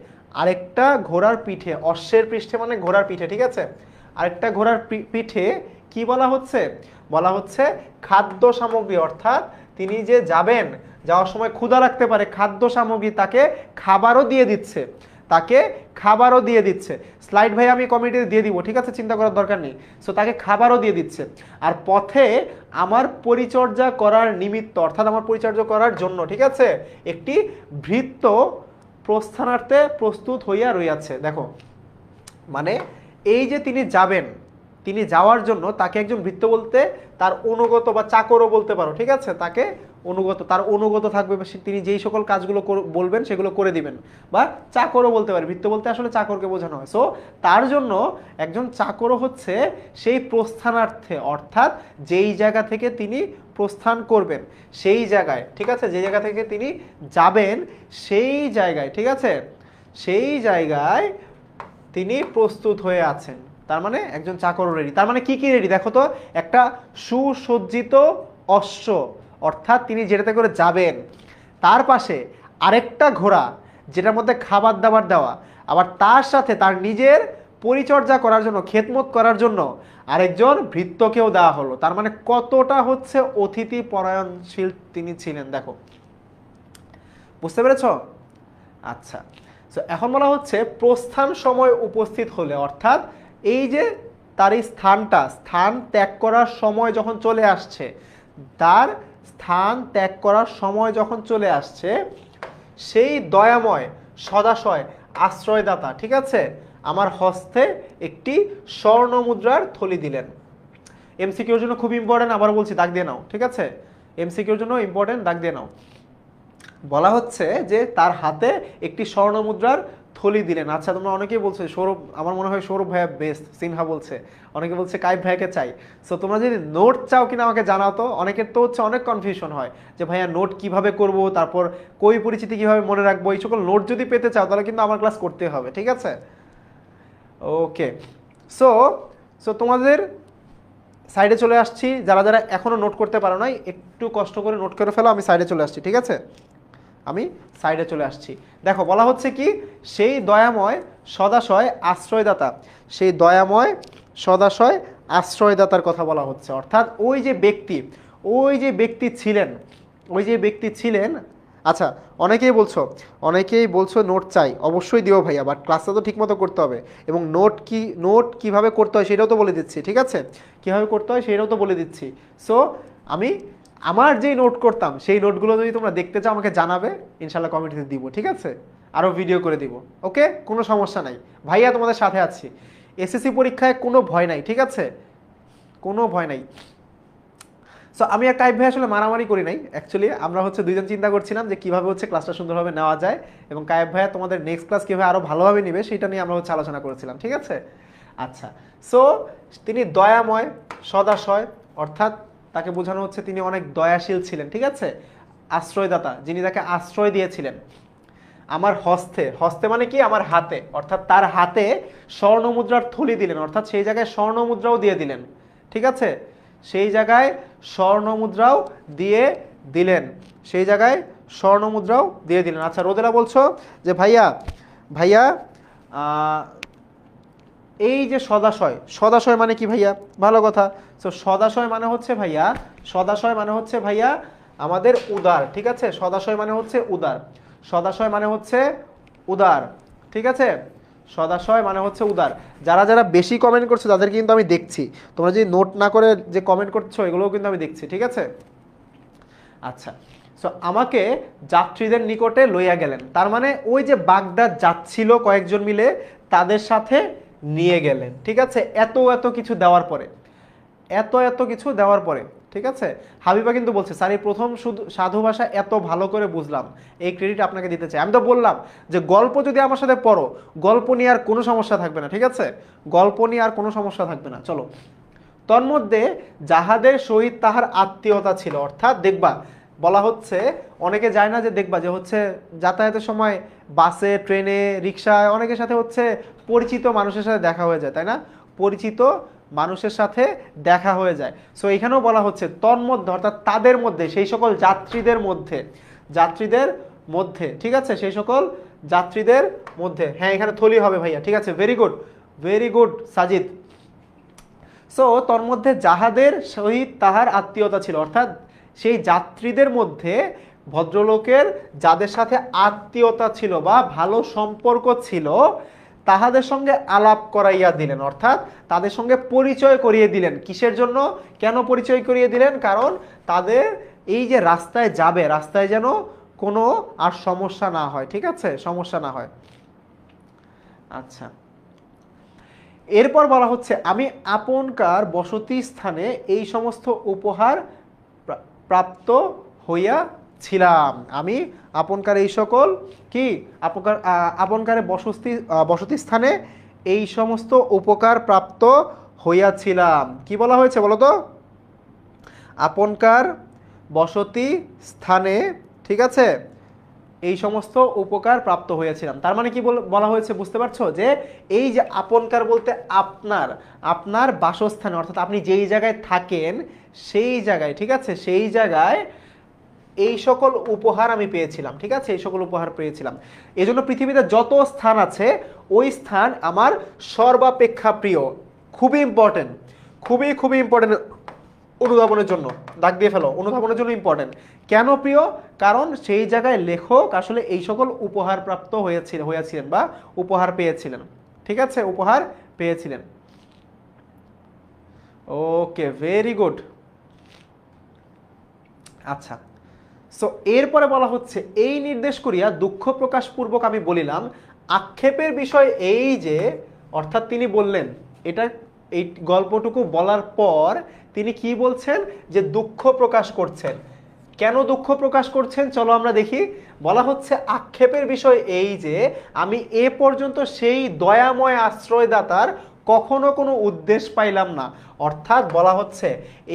আরেকটা ঘোড়ার পিঠে, অশ্বের পৃষ্ঠে মানে ঘোড়ার পিঠে, ঠিক আছে, আরেকটা ঘোড়ার পিঠে কি বলা হচ্ছে, বলা হচ্ছে খাদ্য সামগ্রী, অর্থাৎ তিনি যে যাবেন, যাওয়ার সময় ক্ষুধা লাগতে পারে, খাদ্য সামগ্রী তাকে খাবারও দিয়ে দিচ্ছে, তাকে খাবারও দিয়ে দিচ্ছে। স্লাইড ভাই আমি কমিটিতে দিয়ে দিব, ঠিক আছে, চিন্তা করার দরকার নেই। সো তাকে খাবারও দিয়ে দিচ্ছে। আর পথে আমার পরিচর্যা করার নিমিত্ত, অর্থাৎ আমার পরিচর্যা করার জন্য, ঠিক আছে, একটি ভৃত্য প্রস্থানার্থে প্রস্তুত হইয়া রইয়াছে। দেখো মানে এই যে তিনি যাবেন, তিনি যাওয়ার জন্য তাকে একজন ভৃত্য বলতে তার অনুগত বা চাকরও বলতে পারো, ঠিক আছে, তাকে অনুগত, তার অনুগত থাকবে, তিনি যেই সকল কাজগুলো বলবেন সেগুলো করে দিবেন, বা চাকরও বলতে পারে, ভৃত্য বলতে আসলে চাকরকে বোঝানো হয়। সো তার জন্য একজন চাকরও হচ্ছে সেই প্রস্থানার্থে, অর্থাৎ যেই জায়গা থেকে তিনি প্রস্থান করবেন সেই জায়গায়, ঠিক আছে, যে জায়গা থেকে তিনি যাবেন সেই জায়গায়, ঠিক আছে, সেই জায়গায় তিনি প্রস্তুত হয়ে আছেন। তার মানে একজন চাকরও রেডি। তার মানে কি কি রেডি দেখো তো, একটা সুসজ্জিত অশ্ব, অর্থাৎ তিনি যেটাতে করে যাবেন, তার পাশে আরেকটা ঘোড়া যেটার মধ্যে খাবার দাবার দেওয়া, আবার তার সাথে তার নিজের পরিচর্যা করার জন্য, খেদমত করার জন্য আরেকজন ভৃত্যকেও দেওয়া হলো। তার মানে কতটা হচ্ছে অতিথি পরায়ণশীল তিনি ছিলেন, দেখো, বুঝতে পেরেছ? আচ্ছা, তো এখন বলা হচ্ছে প্রস্থান সময় উপস্থিত হলে, অর্থাৎ এই যে তার এই স্থানটা, স্থান ত্যাগ করার সময় যখন চলে আসছে, তার স্থান ত্যাগ করার সময় যখন চলে আসছে, সেই দয়াময় সদাশয় আশ্রয়দাতা, ঠিক আছে, আমার হস্তে একটি স্বর্ণ মুদ্রার থলি দিলেন। এমসিকিউর জন্য খুব ইম্পর্টেন্ট, আবার বলছি দাগ দিয়ে নাও, ঠিক আছে, এমসিকিউর জন্য ইম্পর্টেন্ট, দাগ দিয়ে নাও। বলা হচ্ছে যে তার হাতে একটি স্বর্ণ মুদ্রার থলি দিলেন। আচ্ছা, তোমরা অনেকেই বলছো সৌরভ, আমার মনে হয় সৌরভ ভাইয়া বেস্ট, সিনহা বলছে, অনেকে বলছে কাইফ ভাইয়াকে চাই। সো তোমরা যদি নোট চাও কিনা আমাকে জানাও তো। অনেকের তো হচ্ছে অনেক কনফিউশন হয় যে ভাইয়া নোট কিভাবে করব, তারপর কই পরিচিতি কিভাবে মনে রাখবো, এই সকল নোট যদি পেতে চাও তাহলে কিন্তু আমার ক্লাস করতে হবে, ঠিক আছে, ওকে। সো সো তোমাদের সাইডে চলে আসছি, যারা যারা এখনো নোট করতে পারো নাই একটু কষ্ট করে নোট করে ফেলো, আমি সাইডে চলে আসছি, ঠিক আছে, আমি সাইডে চলে আসছি। দেখো বলা হচ্ছে কি, সেই দয়াময় সদাশয় আশ্রয়দাতা, সেই দয়াময় সদাশয় আশ্রয়দাতার কথা বলা হচ্ছে, অর্থাৎ ওই যে ব্যক্তি, ওই যে ব্যক্তি ছিলেন, ওই যে ব্যক্তি ছিলেন। আচ্ছা, অনেকেই বলছো নোট চাই, অবশ্যই দিও ভাইয়া, বাট ক্লাসটা তো ঠিকমতো করতে হবে, এবং নোট কিভাবে করতে হয় সেটাও তো বলে দিচ্ছি, ঠিক আছে, কিভাবে করতে হয় সেটাও তো বলে দিচ্ছি। সো আমি আমার যেই নোট করতাম সেই নোটগুলো যদি তোমরা দেখতে চাও আমাকে জানাবে, ইনশাল্লাহ কমেন্টে দিব, ঠিক আছে, আরও ভিডিও করে দিব, ওকে, কোনো সমস্যা নাই, ভাইয়া তোমাদের সাথে আছি। এসএসসি পরীক্ষায় কোনো ভয় নাই, ঠিক আছে, কোনো ভয় নাই। সো আমি আর কাইফ ভাই আসলে মারামারি করি নাই, অ্যাকচুয়ালি আমরা হচ্ছে দুইজন চিন্তা করছিলাম যে কীভাবে হচ্ছে ক্লাসটা সুন্দরভাবে নেওয়া যায়, এবং কাইফ ভাইয়া তোমাদের নেক্সট ক্লাস কীভাবে আরও ভালোভাবে নেবে সেটা নিয়ে আমরা হচ্ছে আলোচনা করেছিলাম, ঠিক আছে। আচ্ছা, সো তিনি দয়াময় সদাশয়, অর্থাৎ তাকে বোঝানো হচ্ছে তিনি অনেক দয়াশীল ছিলেন, ঠিক আছে, আশ্রয়দাতা, যিনি তাকে আশ্রয় দিয়েছিলেন। আমার হস্তে, হস্তে মানে কি, আমার হাতে, অর্থাৎ তার হাতে স্বর্ণ মুদ্রার থলি দিলেন, অর্থাৎ সেই জায়গায় স্বর্ণ মুদ্রাও দিয়ে দিলেন, ঠিক আছে, সেই জায়গায় স্বর্ণ মুদ্রাও দিয়ে দিলেন, সেই জায়গায় স্বর্ণ মুদ্রাও দিয়ে দিলেন। আচ্ছা, রোদেলা বলছো যে ভাইয়া ভাইয়া এই যে সদাশয়, সদাশয় মানে কি ভাইয়া, ভালো কথা। তো সদাশয় মানে হচ্ছে ভাইয়া, সদাশয় মানে হচ্ছে ভাইয়া আমাদের উদার, ঠিক আছে, সদাশয় মানে হচ্ছে উদার, সদাশয় মানে হচ্ছে উদার, ঠিক আছে, সদাশয় মানে হচ্ছে উদার। যারা যারা বেশি কমেন্ট করছো তাদের কিন্তু আমি দেখছি, তোমরা যদি নোট না করে যে কমেন্ট করছো এগুলোও কিন্তু আমি দেখছি, ঠিক আছে। আচ্ছা, সো আমাকে যাত্রীদের নিকটে লইয়া গেলেন, তার মানে ওই যে বাগদাদ যাচ্ছিল কয়েকজন মিলে তাদের সাথে নিয়ে গেলেন, ঠিক আছে, এত কিছু দেওয়ার পরে, এত কিছু দেওয়ার পরে ঠিক আছে, হাবিবা কিন্তু বলছে স্যার এই প্রথম শুধু সাধু ভাষা এত ভালো করে বুঝলাম, এই ক্রেডিট আপনাকে দিতে চাই। আমি তো বললাম যে গল্প যদি আমার সাথে পড়ো, গল্প নিয়ে আর কোনো সমস্যা থাকবে না, ঠিক আছে, গল্প নিয়ে আর কোনো সমস্যা থাকবে না। চলো, তন্মধ্যে যাহাদের সহিত তাহার আত্মীয়তা ছিল, অর্থাৎ দেখবা বলা হচ্ছে, অনেকে যায় না যে দেখবা যে হচ্ছে যাতায়াতের সময় বাসে, ট্রেনে, রিক্সায় অনেকের সাথে হচ্ছে পরিচিত মানুষের সাথে দেখা হয়ে যায়, তাই না, পরিচিত মানুষের সাথে দেখা হয়ে যায়। সো এখানেও বলা হচ্ছে তন্মধ্যে, অর্থাৎ তাদের মধ্যে, সেই সকল যাত্রীদের মধ্যে, যাত্রীদের মধ্যে, ঠিক আছে, সেই সকল যাত্রীদের মধ্যে, হ্যাঁ এখানে থলি হবে ভাইয়া, ঠিক আছে, ভেরি গুড সাজিদ। সো তোর মধ্যে যাহাদের সহিত তাহার আত্মীয়তা ছিল, অর্থাৎ সেই যাত্রীদের মধ্যে ভদ্রলোকের যাদের সাথে আত্মীয়তা ছিল বা ভালো সম্পর্ক ছিল, তাহাদের সঙ্গে আলাপ করাইয়া দিলেন, অর্থাৎ তাদের সঙ্গে পরিচয় করিয়ে দিলেন। কিসের জন্য, কেন পরিচয় করিয়ে দিলেন? কারণ তাদের এই যে রাস্তায় যাবে, রাস্তায় যেন কোনো আর সমস্যা না হয়, ঠিক আছে, সমস্যা না হয়। আচ্ছা, এরপর বলা হচ্ছে আমি আপনকার বসতি স্থানে এই সমস্ত উপহার প্রাপ্ত হইয়াছিলাম। আমি আপনকার এই সকল কি আপনকারে বসতি স্থানে এই সমস্ত উপকার প্রাপ্ত হইয়াছিলাম। কি বলা হয়েছে বলো তো? আপনকার বসতি স্থানে, ঠিক আছে, এই সমস্ত উপকার প্রাপ্ত হয়েছিলাম। তার মানে কি বলা হয়েছে বুঝতে পারছো? যে এই যে আপনকার বলতে আপনার, আপনার বাসস্থানে, অর্থাৎ আপনি যেই জায়গায় থাকেন সেই জায়গায়, ঠিক আছে, সেই জায়গায় এই সকল উপহার আমি পেয়েছিলাম, ঠিক আছে, এই সকল উপহার পেয়েছিলাম। এই জন্য পৃথিবীতে যত স্থান আছে ওই স্থান আমার সর্বাপেক্ষা প্রিয়। খুবই ইম্পর্টেন্ট, খুবই ইম্পর্টেন্ট অনুধাবনের জন্য, দাগ দিয়ে ফেলো, অনুধাবনের জন্য ইম্পর্টেন্ট। কেন প্রিয়? কারণ সেই জায়গায় লেখক আসলে এই সকল উপহার প্রাপ্ত হয়েছিলেন বা উপহার পেয়েছিলেন, ঠিক আছে, উপহার পেয়েছিলেন। ওকে, ভেরি গুড। আচ্ছা, সো এরপরে বলা হচ্ছে এই নির্দেশ করিয়া দুঃখ প্রকাশ পূর্বক আমি বলিলাম। আক্ষেপের বিষয় এই যে, অর্থাৎ তিনি বললেন, এটা এই গল্পটুকু বলার পর তিনি কি বলছেন? যে দুঃখ প্রকাশ করছেন। কেন দুঃখ প্রকাশ করছেন চলো আমরা দেখি। বলা হচ্ছে আক্ষেপের বিষয় এই যে আমি এ পর্যন্ত সেই দয়াময় আশ্রয়দাতার কখনো কোনো উদ্দেশ্য পাইলাম না। অর্থাৎ বলা হচ্ছে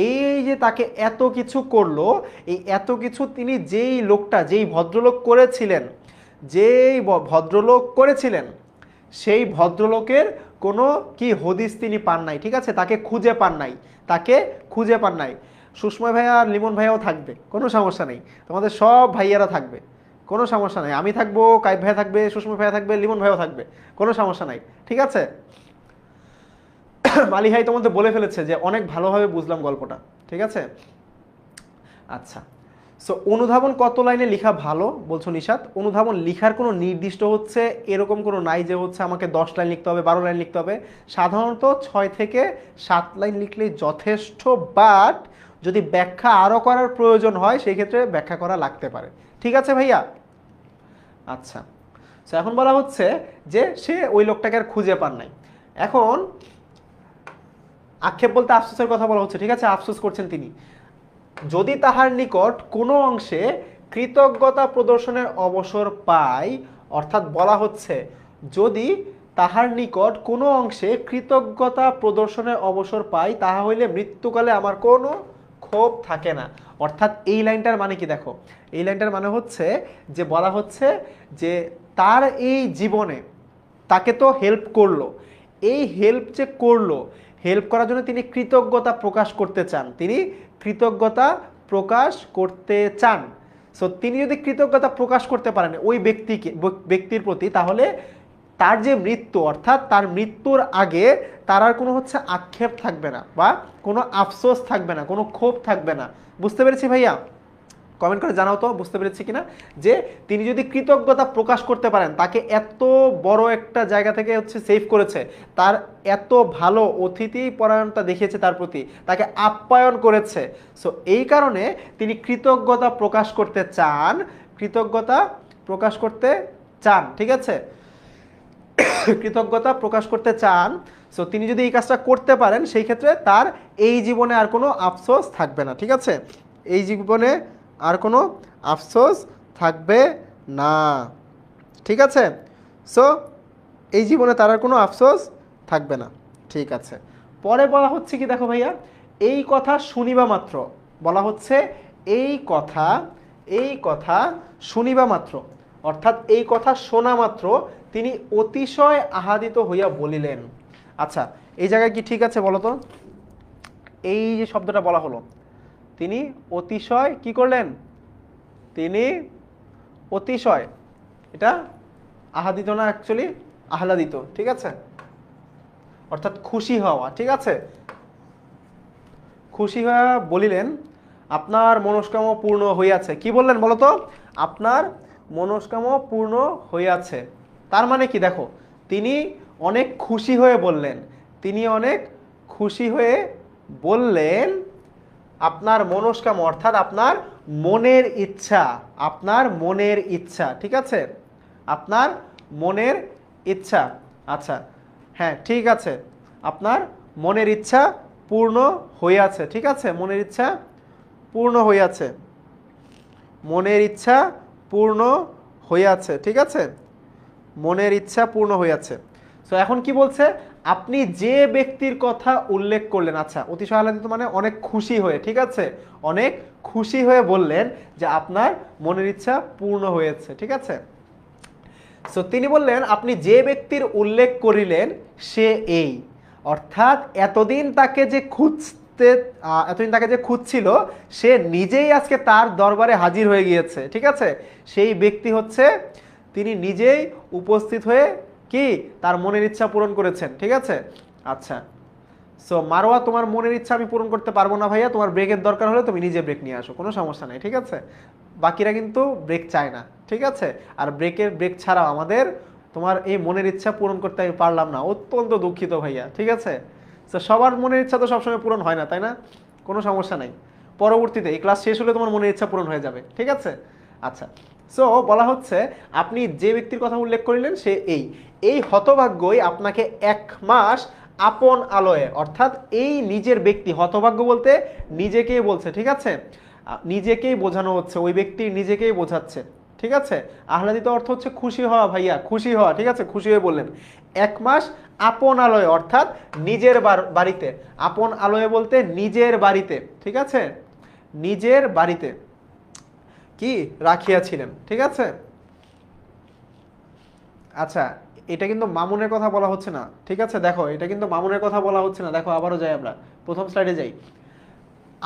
এই যে তাকে এত কিছু করলো, এই এত কিছু তিনি যেই লোকটা, যেই ভদ্রলোক করেছিলেন, সেই ভদ্রলোকের কোনো কি হদিস তিনি পান নাই, ঠিক আছে, তাকে খুঁজে পান নাই। সুষময় ভাইয়া আর লিমন ভাইয়াও থাকবে, কোনো সমস্যা নেই, তোমাদের সব ভাইয়ারা থাকবে, কোনো সমস্যা নেই। আমি থাকবো, কাইব ভাইয়া থাকবে, সুষময় ভাইয়া থাকবে, লিমন ভাইয়াও থাকবে, কোনো সমস্যা নাই, ঠিক আছে। মালি ভাই তোমাদের বলে ফেলেছে যে অনেক ভালোভাবে বুঝলাম গল্পটা, ঠিক আছে। আচ্ছা, সো অনুধাবন কত লাইনে লেখা ভালো বলছো নিশাত? অনুধাবন লেখার কোনো নির্দিষ্ট হচ্ছে এরকম কোনো নাই যে হচ্ছে আমাকে 10 লাইন লিখতে হবে, 12 লাইন লিখতে হবে। সাধারণত 6 থেকে 7 লাইন লিখলেই যথেষ্ট, বাট যদি ব্যাখ্যা আরও করার প্রয়োজন হয় সেই ক্ষেত্রে ব্যাখ্যা করা লাগতে পারে, ঠিক আছে ভাইয়া। আচ্ছা, সো এখন বলা হচ্ছে যে সে ওই লোকটাকে আর খুঁজে পান নাই। এখন আক্ষেপ বলতে আফসোসের কথা বলা হচ্ছে, ঠিক আছে, আফসোস করছেন তিনি। যদি তাহার নিকট কোনো অংশে কৃতজ্ঞতা প্রদর্শনের অবসর পায়, অর্থাৎ বলা হচ্ছে যদি তাহার নিকট কোনো অংশে কৃতজ্ঞতা প্রদর্শনের অবসর পাই, তাহা হইলে মৃত্যুকালে আমার কোনো ক্ষোভ থাকে না। অর্থাৎ এই লাইনটার মানে কি দেখো, এই লাইনটার মানে হচ্ছে যে বলা হচ্ছে যে তার এই জীবনে তাকে তো হেল্প করলো, এই হেল্প যে করলো, হেল্প করার জন্য তিনি কৃতজ্ঞতা প্রকাশ করতে চান, তিনি কৃতজ্ঞতা প্রকাশ করতে চান। সো তিনি যদি কৃতজ্ঞতা প্রকাশ করতে পারেন ওই ব্যক্তির প্রতি, তাহলে তার যে মৃত্যু, অর্থাৎ তার মৃত্যুর আগে তার আর কোনো হচ্ছে আক্ষেপ থাকবে না বা কোনো আফসোস থাকবে না, কোনো ক্ষোভ থাকবে না। বুঝতে পেরেছি ভাইয়া? কমেন্ট করে জানাও তো বুঝতে পেরেছি কিনা। যে তিনি যদি কৃতজ্ঞতা প্রকাশ করতে পারেন, তাকে এত বড় একটা জায়গা থেকে হচ্ছে সেভ করেছে, তার এত ভালো অতিথি পরায়ণতা দেখিয়েছে তার প্রতি, তাকে আপ্যায়ন করেছে, সো এই কারণে তিনি কৃতজ্ঞতা প্রকাশ করতে চান, ঠিক আছে, কৃতজ্ঞতা প্রকাশ করতে চান। সো তিনি যদি এই কাজটা করতে পারেন সেই ক্ষেত্রে তার এই জীবনে আর কোনো আফসোস থাকবে না, ঠিক আছে? এই জীবনে আর কোনো আফসোস থাকবে না, ঠিক আছে? সো এই জীবনে তার আর কোনো আফসোস থাকবে না, ঠিক আছে। পরে বলা হচ্ছে কি দেখো ভাইয়া, এই কথা শুনিবা মাত্র, বলা হচ্ছে এই কথা শুনিবা মাত্র, অর্থাৎ এই কথা শোনা মাত্র তিনি অতিশয় আহাদিত হইয়া বলিলেন। আচ্ছা, এই জায়গায় কি ঠিক আছে বলো তো? এই যে শব্দটা বলা হলো, তিনি অতিশয় কি করলেন? তিনি অতিশয়, এটা আহাদিত না, অ্যাকচুয়ালি আহ্লাদিত, ঠিক আছে? অর্থাৎ খুশি হওয়া, ঠিক আছে? খুশি হয়ে বলিলেন, আপনার মনস্কামনা পূর্ণ হইয়াছে। কি বললেন বলো তো? আপনার মনস্কামনা পূর্ণ হইয়াছে। তার মানে কি দেখো, তিনি অনেক খুশি হয়ে বললেন, তিনি অনেক খুশি হয়ে বললেন আপনার মনস্কামনা, অর্থাৎ আপনার মনের ইচ্ছা, আপনার মনের ইচ্ছা, ঠিক আছে? আপনার মনের ইচ্ছা, আচ্ছা হ্যাঁ ঠিক আছে, আপনার মনের ইচ্ছা পূর্ণ হইয়াছে, ঠিক আছে? মনের ইচ্ছা পূর্ণ হইয়াছে, মনের ইচ্ছা পূর্ণ হইয়াছে, ঠিক আছে? মনের ইচ্ছা পূর্ণ হইয়াছে। সো এখন কি বলছে? আপনি যে ব্যক্তির কথা উল্লেখ করলেন, আচ্ছা অতিশয় আহ্লাদিত মানে অনেক খুশি হয়ে, ঠিক আছে? অনেক খুশি হয়ে বললেন যে আপনার মনের ইচ্ছা পূর্ণ হয়েছে, ঠিক আছে? সো তিনি বললেন আপনি যে ব্যক্তির উল্লেখ করিলেন সে এই, অর্থাৎ এতদিন তাকে যে খুঁজছিল সে নিজেই আজকে তার দরবারে হাজির হয়ে গিয়েছে, ঠিক আছে? সেই ব্যক্তি হচ্ছে, তিনি নিজেই উপস্থিত হয়ে কি তার মনের ইচ্ছা পূরণ করেছেন, ঠিক আছে? আচ্ছা, সো মারোয়া, তোমার মনের ইচ্ছা আমি পূরণ করতে পারবো না ভাইয়া, তোমার ব্রেকের দরকার হলে তুমি নিজে ব্রেক নিয়ে আসো, কোনো সমস্যা নেই, ঠিক আছে? বাকিরা কিন্তু ব্রেক চায় না, ঠিক আছে? আর ব্রেক ছাড়াও আমাদের তোমার এই মনের ইচ্ছা পূরণ করতে আমি পারলাম না, অত্যন্ত দুঃখিত ভাইয়া, ঠিক আছে? তো সবার মনের ইচ্ছা তো সবসময় পূরণ হয় না, তাই না? কোনো সমস্যা নাই, পরবর্তীতে এই ক্লাস শেষ হলে তোমার মনের ইচ্ছা পূরণ হয়ে যাবে, ঠিক আছে? আচ্ছা, সো বলা হচ্ছে আপনি যে ব্যক্তির কথা উল্লেখ করিলেন সে এই হতভাগ্যই আপনাকে 1 মাস আপন আলোয়ে, অর্থাৎ এই নিজের ব্যক্তি, হতভাগ্য বলতে নিজেকেই বলছে, ঠিক আছে? নিজেকেই বোঝানো হচ্ছে, ওই ব্যক্তি নিজেকেই বোঝাচ্ছে, ঠিক আছে? আহ্লাদিত অর্থ হচ্ছে খুশি হওয়া ভাইয়া, খুশি হওয়া, ঠিক আছে? খুশি হয়ে বললেন 1 মাস আপন আলোয়, অর্থাৎ নিজের বাড়িতে, আপন আলোয় বলতে নিজের বাড়িতে, ঠিক আছে? নিজের বাড়িতে কি রাখিয়াছিলেন, ঠিক আছে? আচ্ছা, এটা কিন্তু মামুনের কথা বলা হচ্ছে না, ঠিক আছে? দেখো, এটা কিন্তু মামুনের কথা বলা হচ্ছে না। দেখো আবারও যাই, আমরা প্রথম স্লাইডে যাই।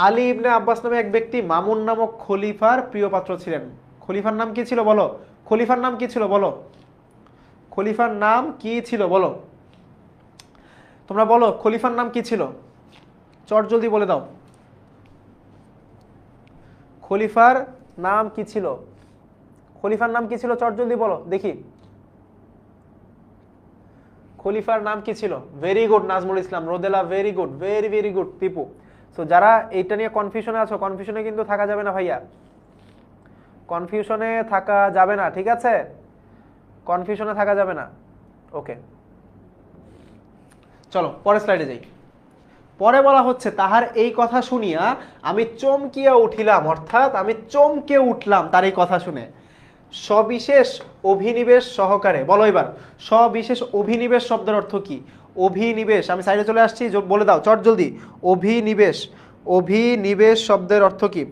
আলী ইবনে আব্বাস নামে এক ব্যক্তি মামুন নামক খলিফার প্রিয় পাত্র ছিলেন। খলিফার নাম কি ছিল বলো? খলিফার নাম কি ছিল বলো? খলিফার নাম কি ছিল বলো? তোমরা বলো, খলিফার নাম কি ছিল? চট জলদি বলে দাও, খলিফার নাম কি ছিল? খলিফার নাম কি ছিল? চট জলদি বলো দেখি, খলিফার নাম কি ছিল? Very good Nazmul Islam, Rodela, very good, very very good Pipu. So যারা এইটা নিয়ে কনফিউশনে আছো, কনফিউশনে কিন্তু থাকা যাবে না ভাইয়া, কনফিউশনে থাকা যাবে না, ঠিক আছে? কনফিউশনে থাকা যাবে না, ওকে। চলো পরের স্লাইডে যাই। পরে বলা হচ্ছে তাহার এই কথা শুনিয়া আমি চমকিয়া উঠিলাম, অর্থাৎ আমি চমকে উঠলাম তার এই কথা শুনে, সবিশেষ অভিনিবেশ সহকারে। বলো এবার, সবিশেষ অভিনিবেশ শব্দের অর্থ কি? অভিনিবেশ, আমি সাইডে চলে আসছি, বলে দাও চট জলদি। অভিনিবেশ, অভিনিবেশ শব্দের অর্থ কি?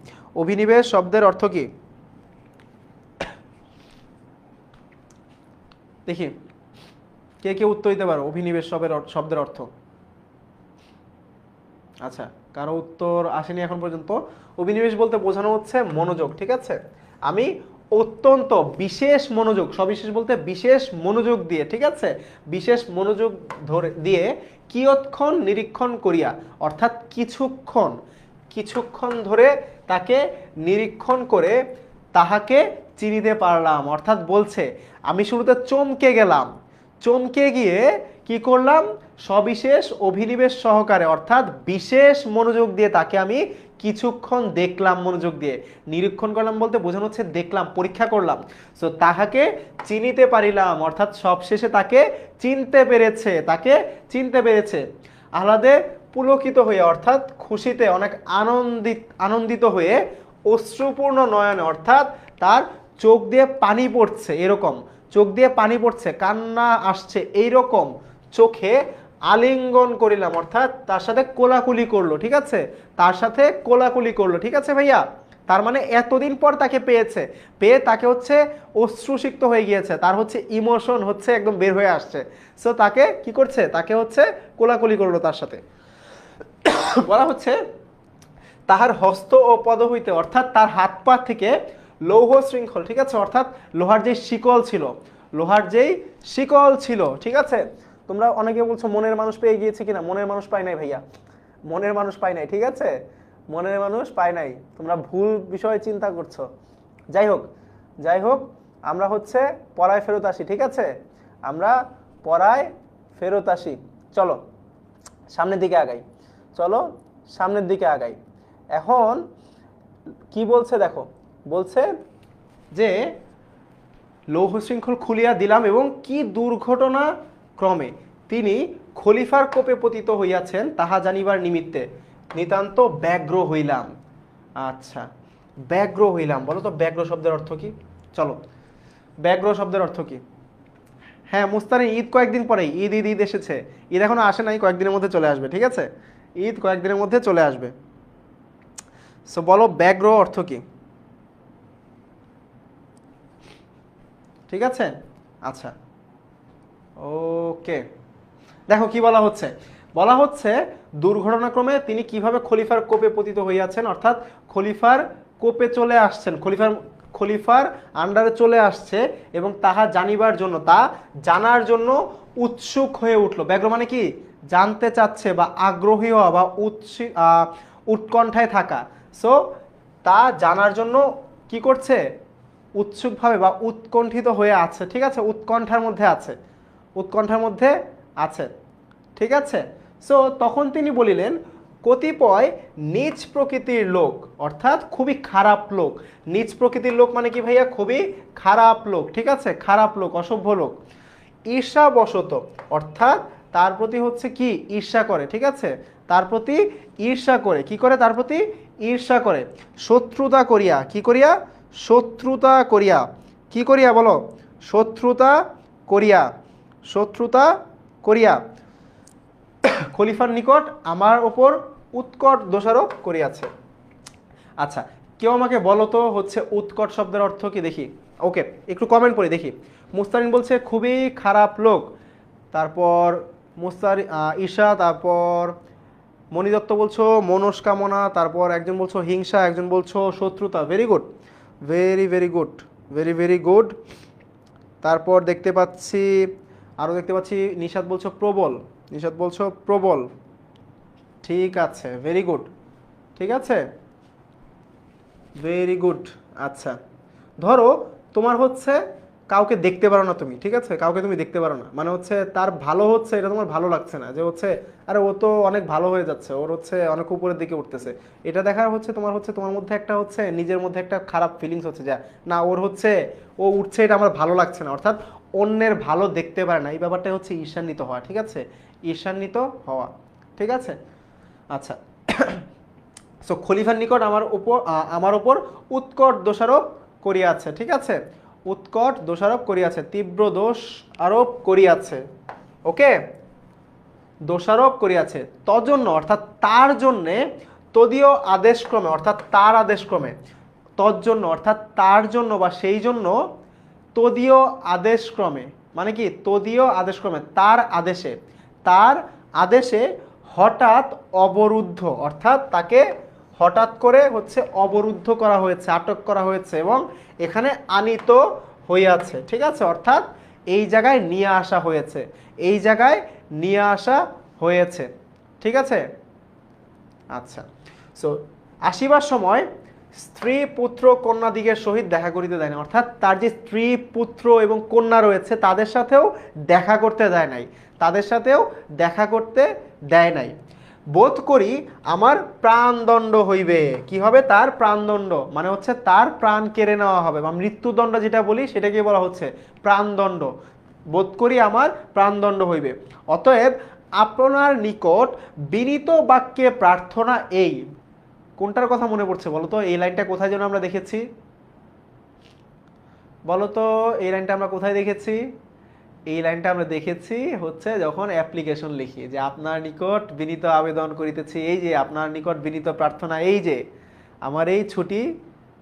অভিনিবেশ শব্দের অর্থ কি? দেখি কে কে উত্তর দিতে পারো অভিনিবেশ শব্দের অর্থ। আচ্ছা, কারো উত্তর আসেনি এখন পর্যন্ত। অভিনিবেশ বলতে বোঝানো হচ্ছে মনোযোগ, ঠিক আছে? আমি অত্যন্ত বিশেষ মনোযোগ, সবিশেষ বলতে বিশেষ মনোযোগ দিয়ে, ঠিক আছে? বিশেষ মনোযোগ দিয়ে কিয়ৎক্ষণ নিরীক্ষণ করিয়া, অর্থাৎ কিছুক্ষণ ধরে তাকে নিরীক্ষণ করে তাহাকে চিনিতে পারলাম। অর্থাৎ বলছে আমি শুরুতে চমকে গেলাম, চমকে গিয়ে কি করলাম, সবিশেষ অভিনিবেশ সহকারে অর্থাৎ বিশেষ মনোযোগ দিয়ে তাকে আমি কিছুক্ষণ দেখলাম, মনোযোগ দিয়ে নিরীক্ষণ করলাম বলতে বোঝানো হচ্ছে দেখলাম, পরীক্ষা করলাম। সো তাহাকে চিনিতে পারিলাম অর্থাৎ সবশেষে তাকে চিনতে পেরেছে, তাকে চিনতে পেরেছে। আহ্লাদে পুলকিত হয়ে অর্থাৎ খুশিতে অনেক আনন্দিত হয়ে অশ্রুপূর্ণ নয়নে অর্থাৎ তার চোখ দিয়ে পানি পড়ছে, এরকম চোখ দিয়ে পানি পড়ছে, কান্না আসছে, এইরকম চোখে আলিঙ্গন করিলাম অর্থাৎ তার সাথে কোলাকুলি করলো, ঠিক আছে, তার সাথে কোলাকুলি করলো, ঠিক আছে ভাইয়া। তার মানে এতদিন পর তাকে পেয়েছে, পেয়ে তাকে হচ্ছে অশ্রুসিক্ত হয়ে গিয়েছে, তার হচ্ছে ইমোশন হচ্ছে একদম বের হয়ে আসছে। সো তাকে কি করছে, তাকে হচ্ছে কোলাকুলি করলো তার সাথে। বলা হচ্ছে তাহার হস্ত ও পদ হইতে অর্থাৎ তার হাত পা থেকে লৌহ শৃঙ্খল, ঠিক আছে, অর্থাৎ লোহার যে শিকল ছিল, লোহার যেই শিকল ছিল, ঠিক আছে। তোমরা অনেকে বলছো মনের মানুষ পেয়ে গিয়েছে কিনা, মনের মানুষ পাই নাই ভাইয়া, মনের মানুষ পাই নাই, ঠিক আছে, মনের মানুষ পাই নাই, তোমরা ভুল বিষয়ে চিন্তা করছো। যাই হোক, যাই হোক, আমরা হচ্ছে পড়ায় ফেরত আসি, ঠিক আছে, আমরা পড়ায় ফেরত আসি। চলো সামনের দিকে আগাই, চলো সামনের দিকে আগাই। এখন কি বলছে দেখো, বলছে যে লৌহ শৃঙ্খল খুলিয়া দিলাম এবং কি দুর্ঘটনা ক্রমে তিনি খলিফার কোপে পতিত হইয়াছেন তাহা জানিবার নিমিত্তে নিতান্ত ব্যগ্র হইলাম। আচ্ছা, ব্যগ্র হইলাম, বলো তো ব্যগ্র শব্দের অর্থ কি? চলো, ব্যগ্র শব্দের অর্থ কি? হ্যাঁ মুস্তারিন, ঈদ কয়েকদিন পরেই, ঈদ ঈদ ঈদ এসেছে, ঈদ এখনো আসে নাই, কয়েকদিনের মধ্যে চলে আসবে, ঠিক আছে, ঈদ কয়েকদিনের মধ্যে চলে আসবে। সো বলো ব্যগ্র অর্থ কি? ঠিক আছে, আচ্ছা, ওকে। দেখো কি বলা হচ্ছে, বলা হচ্ছে দুর্ঘটনাক্রমে তিনি কিভাবে খলিফার কোপে পতিত হইয়াছেন অর্থাৎ খলিফার কোপে চলে আসছেন, খলিফার আন্ডারে চলে আসছে এবং তাহা জানিবার জন্য, তা জানার জন্য উৎসুক হয়ে উঠলো। ব্যগ্র মানে কি, জানতে চাচ্ছে বা আগ্রহী হওয়া বা উৎকণ্ঠায় থাকা। সো তা জানার জন্য কি করছে, উৎসুকভাবে বা উৎকণ্ঠিত হয়ে আছে, ঠিক আছে, উৎকণ্ঠার মধ্যে আছে, উৎকণ্ঠার মধ্যে আছে, ঠিক আছে। সো তখন তিনি বলিলেন কতিপয় নীচ প্রকৃতির লোক অর্থাৎ খুবই খারাপ লোক। নীচ প্রকৃতির লোক মানে কি ভাইয়া, খুবই খারাপ লোক, ঠিক আছে, খারাপ লোক, অসভ্য লোক। ঈর্ষাবশত অর্থাৎ তার প্রতি হচ্ছে কি, ঈর্ষা করে, ঠিক আছে, তার প্রতি ঈর্ষা করে, কি করে, তার প্রতি ঈর্ষা করে, শত্রুতা করিয়া, কি করিয়া, শত্রুতা করিয়া, কি করিয়া বলো, শত্রুতা করিয়া, শত্রুতা করিয়া খলিফার নিকট আমার ওপর উৎকট দোষারোপ করিয়াছে। আচ্ছা, কেউ আমাকে বলো তো হচ্ছে উৎকট শব্দের অর্থ কি দেখি। ওকে, একটু কমেন্ট করে দেখি। মুস্তারিন বলছে খুবই খারাপ লোক, তারপর ঈশা, তারপর মণিদত্ত বলছো মনস্কামনা, তারপর একজন বলছো হিংসা, একজন বলছো শত্রুতা। Very good, very very good, very very good. তারপর দেখতে পাচ্ছি, আরও দেখতে পাচ্ছি নিশাদ বলছো প্রবল, নিশাদ বলছো প্রবল, ঠিক আছে, ভেরি গুড, ঠিক আছে, ভেরি গুড। আচ্ছা, ধরো তোমার হচ্ছে কাউকে দেখতে পারো না তুমি, ঠিক আছে, কাউকে তুমি দেখতে পারো না, মানে হচ্ছে তার ভালো হচ্ছে এটা তোমার ভালো লাগছে না, যে হচ্ছে আরে ও তো অনেক ভালো হয়ে যাচ্ছে, ওর হচ্ছে অনেক উপরের দিকে উঠতেছে, এটা দেখা হচ্ছে তোমার মধ্যে একটা হচ্ছে নিজের মধ্যে একটা খারাপ ফিলিংস হচ্ছে, যা না ওর হচ্ছে ও উঠছে এটা আমার ভালো লাগছে না, অর্থাৎ অন্যের ভালো দেখতে পারে না, এই ব্যাপারটা হচ্ছে ঈর্ষান্বিত হওয়া, ঠিক আছে, ঈর্ষান্বিত হওয়া, ঠিক আছে। আচ্ছা, সো খলিফার নিকট আমার ওপর উৎকট দোষারোপ করিয়াছে, ঠিক আছে, উৎকট দোষারোপ করিয়াছে, তীব্র দোষ আরোপ করিয়াছে, ওকে, দোষারোপ করিয়াছে, তজন্য অর্থাৎ তার জন্যে, তদীয় আদেশক্রমে অর্থাৎ তার আদেশক্রমে, তজ্জন্য অর্থাৎ তার জন্য বা সেই জন্য, তদীয় আদেশক্রমে মানে কি, তদীয় আদেশক্রমে তার আদেশে হঠাৎ অবরুদ্ধ অর্থাৎ তাকে হঠাৎ করে হচ্ছে অবরুদ্ধ করা হয়েছে, আটক করা হয়েছে এবং এখানে আনিত হইয়াছে, ঠিক আছে, অর্থাৎ এই জায়গায় নিয়ে আসা হয়েছে, এই জায়গায় নিয়ে আসা হয়েছে, ঠিক আছে। আচ্ছা, সো আসিবার সময় স্ত্রী পুত্র কন্যা দিগের সহিত দেখা করিতে দেয় না, অর্থাৎ তার যে স্ত্রী পুত্র এবং কন্যা রয়েছে তাদের সাথেও দেখা করতে দেয় নাই, তাদের সাথেও দেখা করতে দেয় নাই। বোধ করি আমার প্রাণদণ্ড হইবে, কি হবে? তার প্রাণদণ্ড, মানে হচ্ছে তার প্রাণ কেড়ে নেওয়া হবে, বা মৃত্যুদণ্ড যেটা বলি সেটাকে বলা হচ্ছে প্রাণদণ্ড। বোধ করি আমার প্রাণদণ্ড হইবে। অতএব আপনার নিকট বিনীত বাক্যে প্রার্থনা এই, কোনটার কথা মনে পড়ছে বলো তো? এই লাইনটা কোথায় যেন আমরা দেখেছি, বলো তো এই লাইনটা আমরা কোথায় দেখেছি? এই লাইনটা আমরা দেখেছি হচ্ছে যখন অ্যাপ্লিকেশন লিখি, যে আপনার নিকট বিনীত আবেদন করিতেছি, এই যে আপনার নিকট বিনীত প্রার্থনা, এই যে আমার এই ছুটি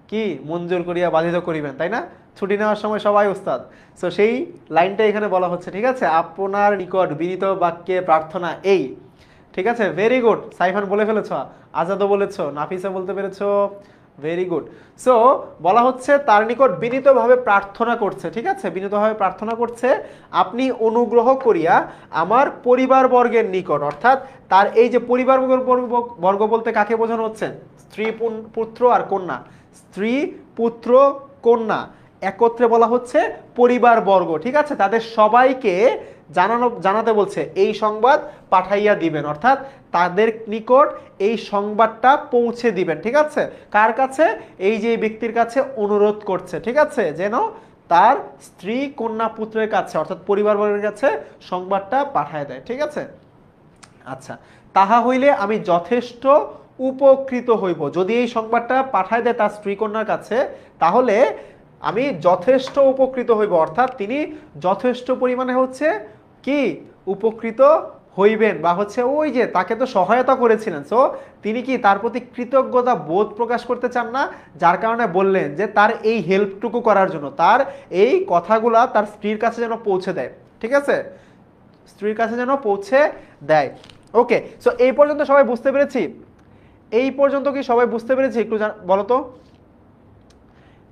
কি মঞ্জুর করিয়া বাধিত করিবেন, তাই না? ছুটি নেওয়ার সময় সবাই উস্তাদ। সো সেই লাইনটা এখানে বলা হচ্ছে, ঠিক আছে? আপনার নিকট বিনীত বাক্যে প্রার্থনা এই, ঠিক আছে? ভেরি গুড, সাইফান বলে ফেলেছ, আজাদও বলেছো, নাফিসা বলতে পেরেছো, ভেরি গুড। সো বলা হচ্ছে তার নিকট বিনীতভাবে প্রার্থনা করছে, ঠিক আছে? বিনীতভাবে প্রার্থনা করছে, আপনি অনুগ্রহ করিয়া আমার পরিবারবর্গের নিকট, অর্থাৎ তার এই যে পরিবার বর্গ বলতে কাকে বোঝানো হচ্ছে? স্ত্রী পুত্র আর কন্যা, স্ত্রী পুত্র কন্যা একত্রে বলা হচ্ছে পরিবারবর্গ, ঠিক আছে? তাদের সবাইকে জানাতে বলছে এই সংবাদ পাঠাইয়া দিবেন, অর্থাৎ তাদের নিকট এই সংবাদটা পৌঁছে দিবেন, ঠিক আছে? কার কাছে? এই যে ব্যক্তির কাছে অনুরোধ করছে, ঠিক আছে? যেন তার স্ত্রী কন্যা পুত্রের কাছে, অর্থাৎ পরিবারবর্গের কাছে সংবাদটা পাঠায় দেয়, ঠিক আছে? আচ্ছা, তাহা হইলে আমি যথেষ্ট উপকৃত হইব। যদি এই সংবাদটা পাঠায় দেয় তার স্ত্রী কন্যার কাছে, তাহলে আমি যথেষ্ট উপকৃত হইব, অর্থাৎ তিনি যথেষ্ট পরিমাণে হচ্ছে কি উপকৃত হইবেন, বা হচ্ছে ওই যে তাকে তো সহায়তা করেছিলেন, সো তিনি কি তার প্রতি কৃতজ্ঞতা বোধ প্রকাশ করতে চান না, যার কারণে বললেন যে তার এই হেল্পটুকু করার জন্য, তার এই কথাগুলা তার স্ত্রীর কাছে যেন পৌঁছে দেয়, ঠিক আছে? স্ত্রীর কাছে যেন পৌঁছে দেয়। ওকে, সো এই পর্যন্ত সবাই বুঝতে পেরেছি? এই পর্যন্ত কি সবাই বুঝতে পেরেছি? একটু বলো তো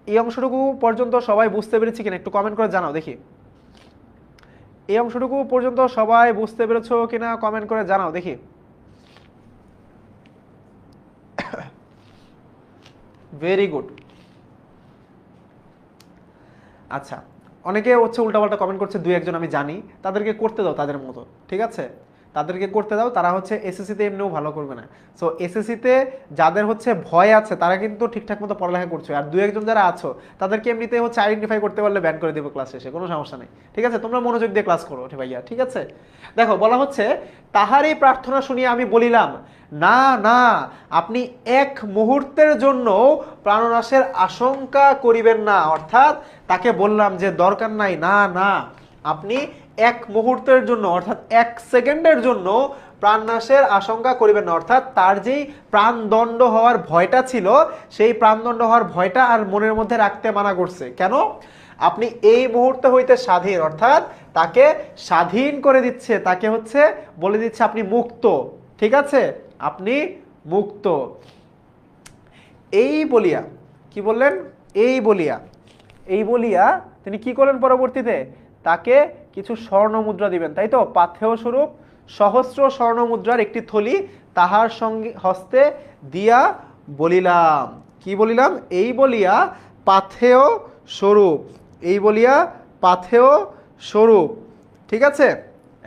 এই অংশটুকু পর্যন্ত সবাই বুঝতে পেরেছি কিনা, একটু কমেন্ট করে জানাও দেখি। এই অংশটুকু পর্যন্ত সবাই বুঝতে পেরেছো কিনা কমেন্ট করে জানাও দেখি। Very good. আচ্ছা, অনেকে হচ্ছে উল্টাপাল্টা কমেন্ট করছে, দুই একজন আমি জানি, তাদেরকে করতে দাও তাদের মতো, ঠিক আছে? তাদেরকে করতে দাও, তারা হচ্ছে এসএসসিতে এমনিও ভালো করবে না। সো এসএসসিতে যাদের হচ্ছে ভয় আছে তারা কিন্তু ঠিকঠাক মতো পড়ালেখা করছো, আর দুই একজন যারা আছো তাদেরকে এমনিতে হচ্ছে আইডেন্টিফাই করতে পারলে ব্যান করে দেবো ক্লাস শেষে, কোনো সমস্যা নেই, ঠিক আছে? তোমরা মনোযোগ দিয়ে ক্লাস করো ভাইয়া, ঠিক আছে? দেখো বলা হচ্ছে তাহারই প্রার্থনা শুনিয়ে আমি বলিলাম, না না, আপনি এক মুহূর্তের জন্য প্রাণনাশের আশঙ্কা করিবেন না, অর্থাৎ তাকে বললাম যে দরকার নাই, না না, আপনি এক মুহূর্তের জন্য, অর্থাৎ এক সেকেন্ডের জন্য প্রাণনাশের আশঙ্কা করিবেন না, অর্থাৎ তার যেই প্রাণদণ্ড হওয়ার ভয়টা ছিল, সেই প্রাণদণ্ড হওয়ার ভয়টা আর মনের মধ্যে রাখতে মানা করছে। কেন? আপনি এই মুহূর্তে হইতে স্বাধীন, অর্থাৎ তাকে স্বাধীন করে দিচ্ছে, তাকে হচ্ছে বলে দিচ্ছে আপনি মুক্ত, ঠিক আছে? আপনি মুক্ত। এই বলিয়া, কি বললেন? এই বলিয়া তিনি কি করলেন? পরবর্তীতে তাকে কিছু স্বর্ণ মুদ্রা দিবেন, তাই তো? পাথেয় স্বরূপ সহস্র স্বর্ণ মুদ্রার একটি থলি তাহার সঙ্গে হস্তে দিয়া বলিলাম, কি বলিলাম? এই বলিয়া পাথেয় স্বরূপ, এই বলিয়া পাথেয় স্বরূপ, ঠিক আছে?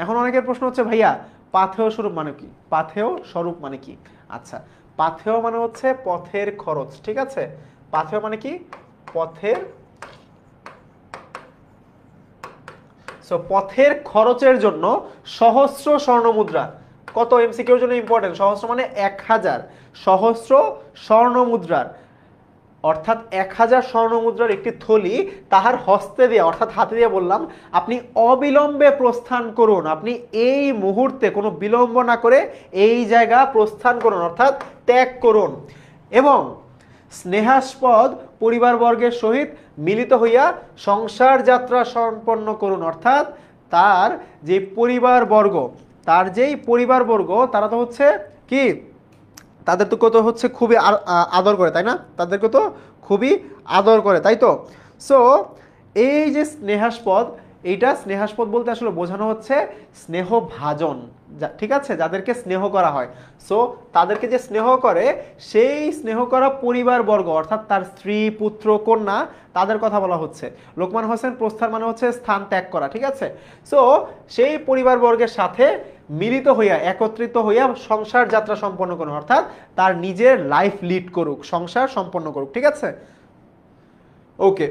এখন অনেকের প্রশ্ন হচ্ছে, ভাইয়া পাথেয় স্বরূপ মানে কি? পাথেয় স্বরূপ মানে কি? আচ্ছা, পাথেয় মানে হচ্ছে পথের খরচ, ঠিক আছে? পাথেয় মানে কি? পথের, সো পথের খরচের জন্য সহস্র স্বর্ণ মুদ্রা। কত এমসিকিউর জন্য ইম্পর্টেন্ট, সহস্র মানে 1000, সহস্র স্বর্ণ মুদ্রার, অর্থাৎ 1000 স্বর্ণ মুদ্রার একটি থলি তাহার হস্তে দিয়ে, অর্থাৎ হাতে দিয়ে বললাম আপনি অবিলম্বে প্রস্থান করুন, আপনি এই মুহূর্তে কোনো বিলম্ব না করে এই জায়গা প্রস্থান করুন, অর্থাৎ ত্যাগ করুন, এবং স্নেহাস্পদ পরিবারবর্গের সহিত মিলিত হইয়া সংসার যাত্রা সম্পন্ন করুন, অর্থাৎ তার যে পরিবারবর্গ, তারা তো হচ্ছে কি, তাদের তো কত হচ্ছে খুবই আদর করে, তাই না? তাদেরকে তো খুবই আদর করে, তাই তো? সো এই যে স্নেহাস্পদ এইটা স্নেহাস্পদ বলতে আসলে বোঝানো হচ্ছে স্নেহভাজন, ঠিক আছে, যাদেরকে স্নেহ করা হয়। সো তাদেরকে যে স্নেহ করে সেই স্নেহ করা পরিবারবর্গ অর্থাৎ তার স্ত্রী পুত্র কন্যা তাদের কথা বলা হচ্ছে। লোকমান হোসেন প্রস্থান মানে হচ্ছে স্থান ত্যাগ করা, ঠিক আছে। সো সেই পরিবারবর্গের সাথে মিলিত হইয়া একত্রিত হইয়া সংসার যাত্রা সম্পন্ন করুন, অর্থাৎ তার নিজের লাইফ লিড করুক, সংসার সম্পন্ন করুক, ঠিক আছে। ওকে,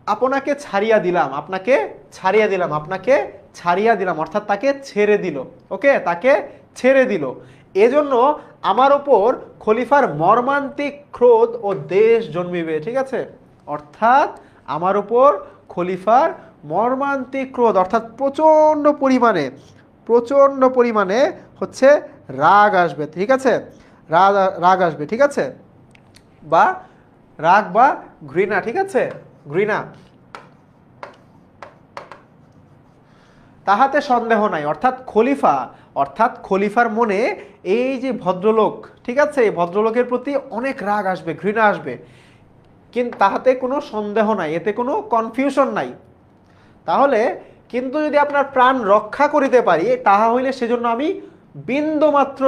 আপনাকে ছাড়িয়া দিলাম, আপনাকে ছাড়িয়া দিলাম, আপনাকে ছাড়িয়া দিলাম অর্থাৎ তাকে ছেড়ে দিল। ওকে, তাকে ছেড়ে দিল। এজন্য আমার ওপর খলিফার মর্মান্তিক ক্রোধ ও দেশ জন্মিবে, ঠিক আছে। অর্থাৎ আমার উপর খলিফার মর্মান্তিক ক্রোধ অর্থাৎ প্রচণ্ড পরিমাণে হচ্ছে রাগ আসবে, ঠিক আছে, রাগ আসবে, ঠিক আছে, বা রাগ বা ঘৃণা, ঠিক আছে, ঘৃণা। তাহাতে সন্দেহ নাই অর্থাৎ খলিফার মনে এই যে ভদ্রলোক, ঠিক আছে, এই ভদ্রলোকের প্রতি অনেক রাগ আসবে, ঘৃণা আসবে, কিন্তু তাহাতে কোনো সন্দেহ নাই, এতে কোনো কনফিউশন নাই। তাহলে কিন্তু যদি আপনার প্রাণ রক্ষা করিতে পারি তাহা হইলে সেজন্য আমি বিন্দুমাত্র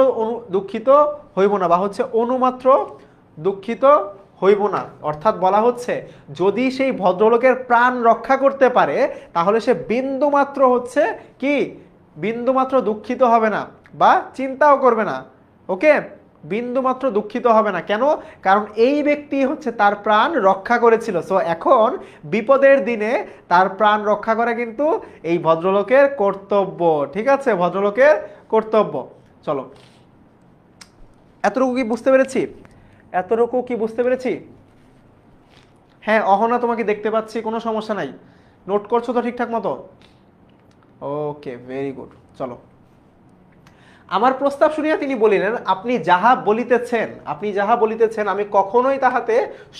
দুঃখিত হইব না, বা হচ্ছে অনুমাত্র দুঃখিত হইব না। অর্থাৎ বলা হচ্ছে যদি সেই ভদ্রলোকের প্রাণ রক্ষা করতে পারে তাহলে সে বিন্দুমাত্র হচ্ছে কি বিন্দুমাত্র দুঃখিত হবে না বা চিন্তাও করবে না। ওকে, বিন্দুমাত্র দুঃখিত হবে না। কেন? কারণ এই ব্যক্তি হচ্ছে তার প্রাণ রক্ষা করেছিল। সো এখন বিপদের দিনে তার প্রাণ রক্ষা করা কিন্তু এই ভদ্রলোকের কর্তব্য, ঠিক আছে, ভদ্রলোকের কর্তব্য। চলো, এতটুকু কি বুঝতে পেরেছি? এতটুকু কি বুঝতে পেরেছি? হ্যাঁ, অহনা তোমাকে দেখতে পাচ্ছি, কোনো সমস্যা নাই। নোট করছো তো ঠিকঠাক মতো? ওকে, ভেরি গুড। চলো, আমার প্রস্তাব শুনিয়া তিনি বলিলেন, আপনি যাহা বলিতেছেন আমি কখনোই তাহাতে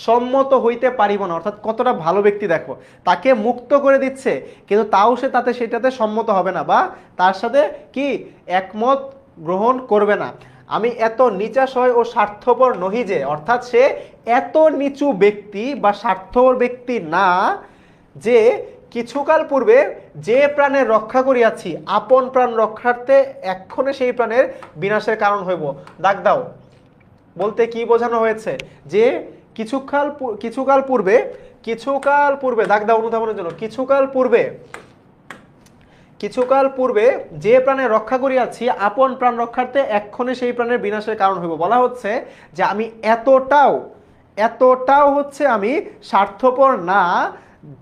সম্মত হইতে পারিব না। অর্থাৎ কতটা ভালো ব্যক্তি দেখো, তাকে মুক্ত করে দিচ্ছে কিন্তু তাও সে সেটাতে সম্মত হবে না বা তার সাথে কি একমত গ্রহণ করবে না। আমি এত নিচাশয় ও স্বার্থপর নহি যে, অর্থাৎ সে এত নিচু ব্যক্তি বা স্বার্থপর ব্যক্তি না যে কিছুকাল পূর্বে যে প্রাণের রক্ষা করিয়াছি আপন প্রাণ রক্ষার্থে এক্ষণে সেই প্রাণের বিনাশের কারণ হইব। দাগ দাও বলতে কি বোঝানো হয়েছে? যে কিছুকাল পূর্বে দাগ দাও অনুধাবনের জন্য, কিছুকাল পূর্বে যে প্রাণের রক্ষা করিয়াছি আপন প্রাণ রক্ষার্থে এক্ষণে সেই প্রাণের বিনাশের কারণ হইব। বলা হচ্ছে যে আমি এতটাও হচ্ছে আমি স্বার্থপর না,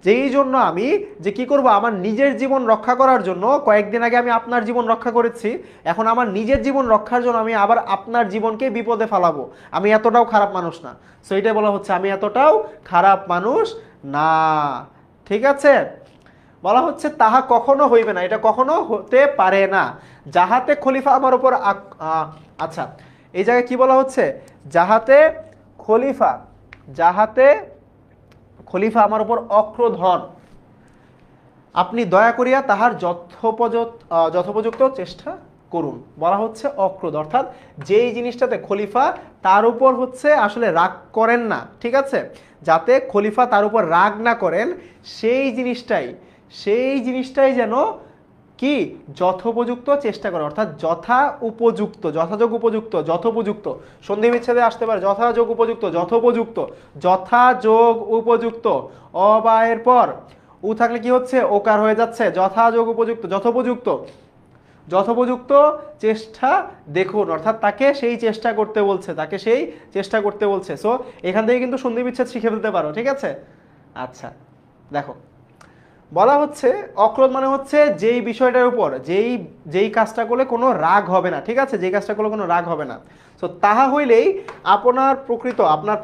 যেই জন্য আমি যে কি করব, আমার নিজের জীবন রক্ষা করার জন্য কয়েকদিন আগে আমি আপনার জীবন রক্ষা করেছি, এখন আমার নিজের জীবন রক্ষার জন্য আমি আবার আপনার জীবনকে বিপদে ফেলাবো। আমি এতটাও খারাপ মানুষ না। সো এটাই বলা হচ্ছে আমি এতটাও খারাপ মানুষ না, ঠিক আছে। বলা হচ্ছে তাহা কখনো হইবে না, এটা কখনো হতে পারে না। যাহাতে খলিফা আমার উপর আচ্ছা, এই জায়গায় কি বলা হচ্ছে? যাহাতে খলিফা আমার উপর অক্রোধ হন, আপনি দয়া করিয়া তাহার যথোপযুক্ত চেষ্টা করুন। বলা হচ্ছে অক্রোধ, অর্থাৎ যেই জিনিসটাতে খলিফা তার উপর হচ্ছে আসলে রাগ করেন না, ঠিক আছে, যাতে খলিফা তার উপর রাগ না করেন সেই জিনিসটাই যেন কি যথোপযুক্ত চেষ্টা করে, অর্থাৎ যথাযোগ উপযুক্ত সন্ধি বিচ্ছেদে আসতে পারে যথাযোগ উপযুক্ত অবায়ের পর উ থাকলে কি হচ্ছে ওকার হয়ে যাচ্ছে, যথাযোগ উপযুক্ত যথোপযুক্ত চেষ্টা দেখুন, অর্থাৎ তাকে সেই চেষ্টা করতে বলছে। সো এখান থেকে কিন্তু সন্ধি বিচ্ছেদ শিখে ফেলতে পারো, ঠিক আছে। আচ্ছা দেখো, বলা হচ্ছে অক্রোধ মানে হচ্ছে যেই বিষয়টার উপর যেই কাজটা করলে কোনো রাগ হবে না, ঠিক আছে, যেই কাজটা করলে কোনো রাগ হবে না। সো তাহা হইলেই আপনার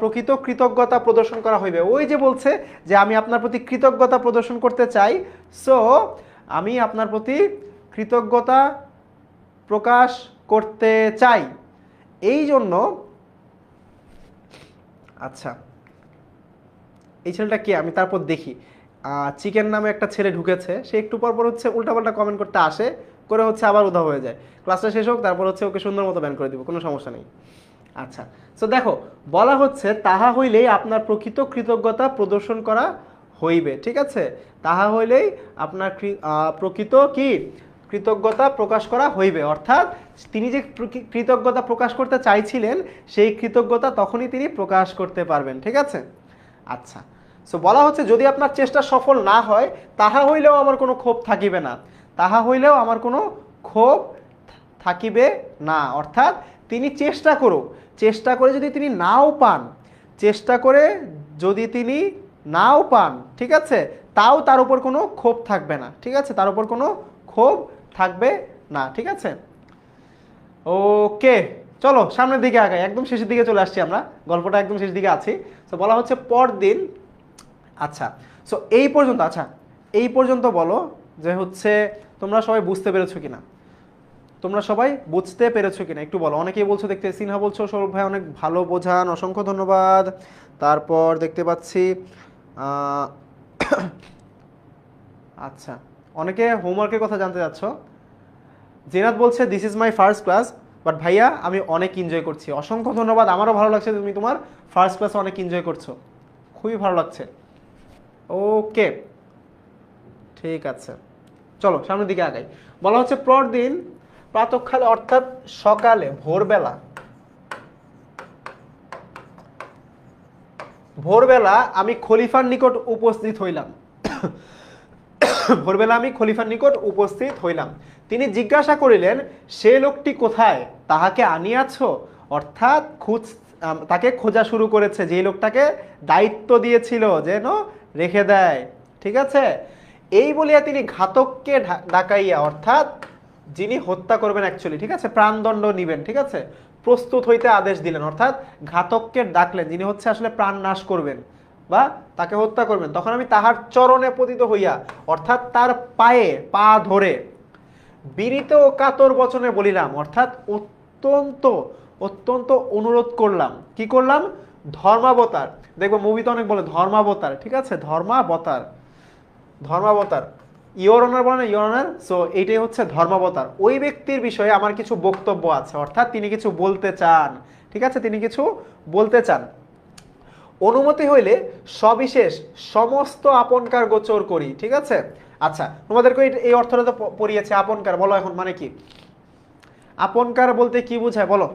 প্রকৃত কৃতজ্ঞতা প্রদর্শন করা হইবে। ওই যে বলছে যে আমি আপনার প্রতি কৃতজ্ঞতা প্রদর্শন করতে চাই, সো আমি আপনার প্রতি কৃতজ্ঞতা প্রকাশ করতে চাই। এই জন্য আচ্ছা, এই ছেলেটা কে আমি তারপর দেখি। চিকেন নামে একটা ছেলে ঢুকেছে, সে একটু পর হচ্ছে উল্টাপাল্টা কমেন্ট করতে আসে, করে হচ্ছে আবার উধাও হয়ে যায়। ক্লাসটা শেষ হোক, তারপর হচ্ছে ওকে সুন্দর মতো ব্যান করে দিব, কোনো সমস্যা নেই। আচ্ছা, সো দেখো বলা হচ্ছে তাহা হইলেই আপনার প্রকৃত কৃতজ্ঞতা প্রদর্শন করা হইবে, ঠিক আছে, তাহা হইলেই আপনার প্রকৃত কি কৃতজ্ঞতা প্রকাশ করা হইবে। অর্থাৎ তিনি যে কৃতজ্ঞতা প্রকাশ করতে চাইছিলেন সেই কৃতজ্ঞতা তখনই তিনি প্রকাশ করতে পারবেন, ঠিক আছে। আচ্ছা, সো বলা হচ্ছে যদি আপনার চেষ্টা সফল না হয় তাহা হইলেও আমার কোনো ক্ষোভ থাকিবে না, তাহা হইলেও আমার কোনো ক্ষোভ থাকিবে না। অর্থাৎ তিনি চেষ্টা করুক, চেষ্টা করে যদি তিনি নাও পান, চেষ্টা করে যদি তিনি নাও পান, ঠিক আছে, তাও তার উপর কোনো ক্ষোভ থাকবে না, ঠিক আছে, তার উপর কোনো ক্ষোভ থাকবে না, ঠিক আছে। ওকে, চলো সামনের দিকে আগাই, একদম শেষের দিকে চলে আসছি আমরা, গল্পটা একদম শেষের দিকে আছি। তো বলা হচ্ছে পরদিন, আচ্ছা, সো এই পর্যন্ত, আচ্ছা এই পর্যন্ত বলো যে হচ্ছে তোমরা সবাই বুঝতে পেরেছো কিনা, তোমরা সবাই বুঝতে পেরেছো কিনা একটু বলো। অনেকেই বলছো, দেখতে সিনহা বলছো সৌরভ ভাই অনেক ভালো বোঝান, অসংখ্য ধন্যবাদ। তারপর দেখতে পাচ্ছি আচ্ছা, অনেকে হোমওয়ার্কের কথা জানতে চাচ্ছ। জেনাত বলছে this is my first class, but ভাইয়া আমি অনেক এনজয় করছি। অসংখ্য ধন্যবাদ, আমারও ভালো লাগছে তুমি তোমার ফার্স্ট ক্লাসে অনেক এনজয় করছো, খুবই ভালো লাগছে। ওকে, ঠিক আছে, চলো সামনের দিকে আগাই। বলা হচ্ছে পরদিন প্রাতঃকালে অর্থাৎ সকালে ভোরবেলা, ভোরবেলা আমি খলিফার নিকট উপস্থিত হইলাম। ভোরবেলা আমি খলিফার নিকট উপস্থিত হইলাম। তিনি জিজ্ঞাসা করিলেন, সে লোকটি কোথায়, তাহাকে আনিয়াছ? অর্থাৎ তাকে খোঁজা শুরু করেছে, যে লোকটাকে দায়িত্ব দিয়েছিল যেন রেখে দেয়, ঠিক আছে। এই বলিয়া তিনি ঘাতককে ডাকাইয়া, অর্থাৎ যিনি হত্যা করবেন অ্যাকচুয়ালি, ঠিক আছে, প্রাণদণ্ড নিবেন, ঠিক আছে, প্রস্তুত হইতে আদেশ দিলেন। অর্থাৎ ঘাতককে ডাকলেন, যিনি হচ্ছে আসলে প্রাণ নাশ করবেন বা তাকে হত্যা করবেন। তখন আমি তাহার চরণে পতিত হইয়া, অর্থাৎ তার পায়ে পা ধরে বিনীত ও কাতর বচনে বলিলাম, অর্থাৎ অত্যন্ত অত্যন্ত অনুরোধ করলাম। কি করলাম? ধর্মাবতার। দেখবো মুভিতে অনেক বলে ধর্মাবতার, ঠিক আছে, ধর্মাবতার, ধর্মাবতার, ইওর অনার বলে না, ইওর অনার। সো এইটাই হচ্ছে ধর্মাবতার। ওই ব্যক্তির বিষয়ে আমার কিছু বক্তব্য আছে, অর্থাৎ তিনি কিছু বলতে চান, ঠিক আছে, তিনি কিছু বলতে চান। অনুমতি হইলে সবিশেষ সমস্ত আপনকার গোচর করি, ঠিক আছে। আচ্ছা, তোমাদেরকে এই অর্থটা তো পড়িয়েছে, আপনকার, বলো এখন মানে কি? আপনকার বলতে কি বোঝায় বলো?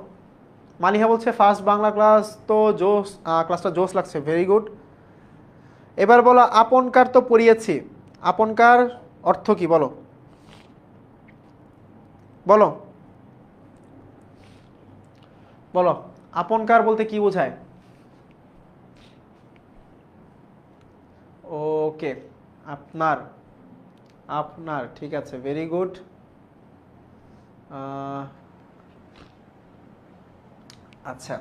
মালিহা বলছে ফার্স্ট বাংলা ক্লাস তো জোস, ক্লাসটা জোস লাগছে, ভেরি গুড। এবার বলো আপনকার তো পড়িয়েছি, আপনকার অর্থ কি বলো, বলো বলো, আপনকার বলতে কি বোঝায়? ওকে, আপনার, আপনার, ঠিক আছে, ভেরি গুড। আচ্ছা,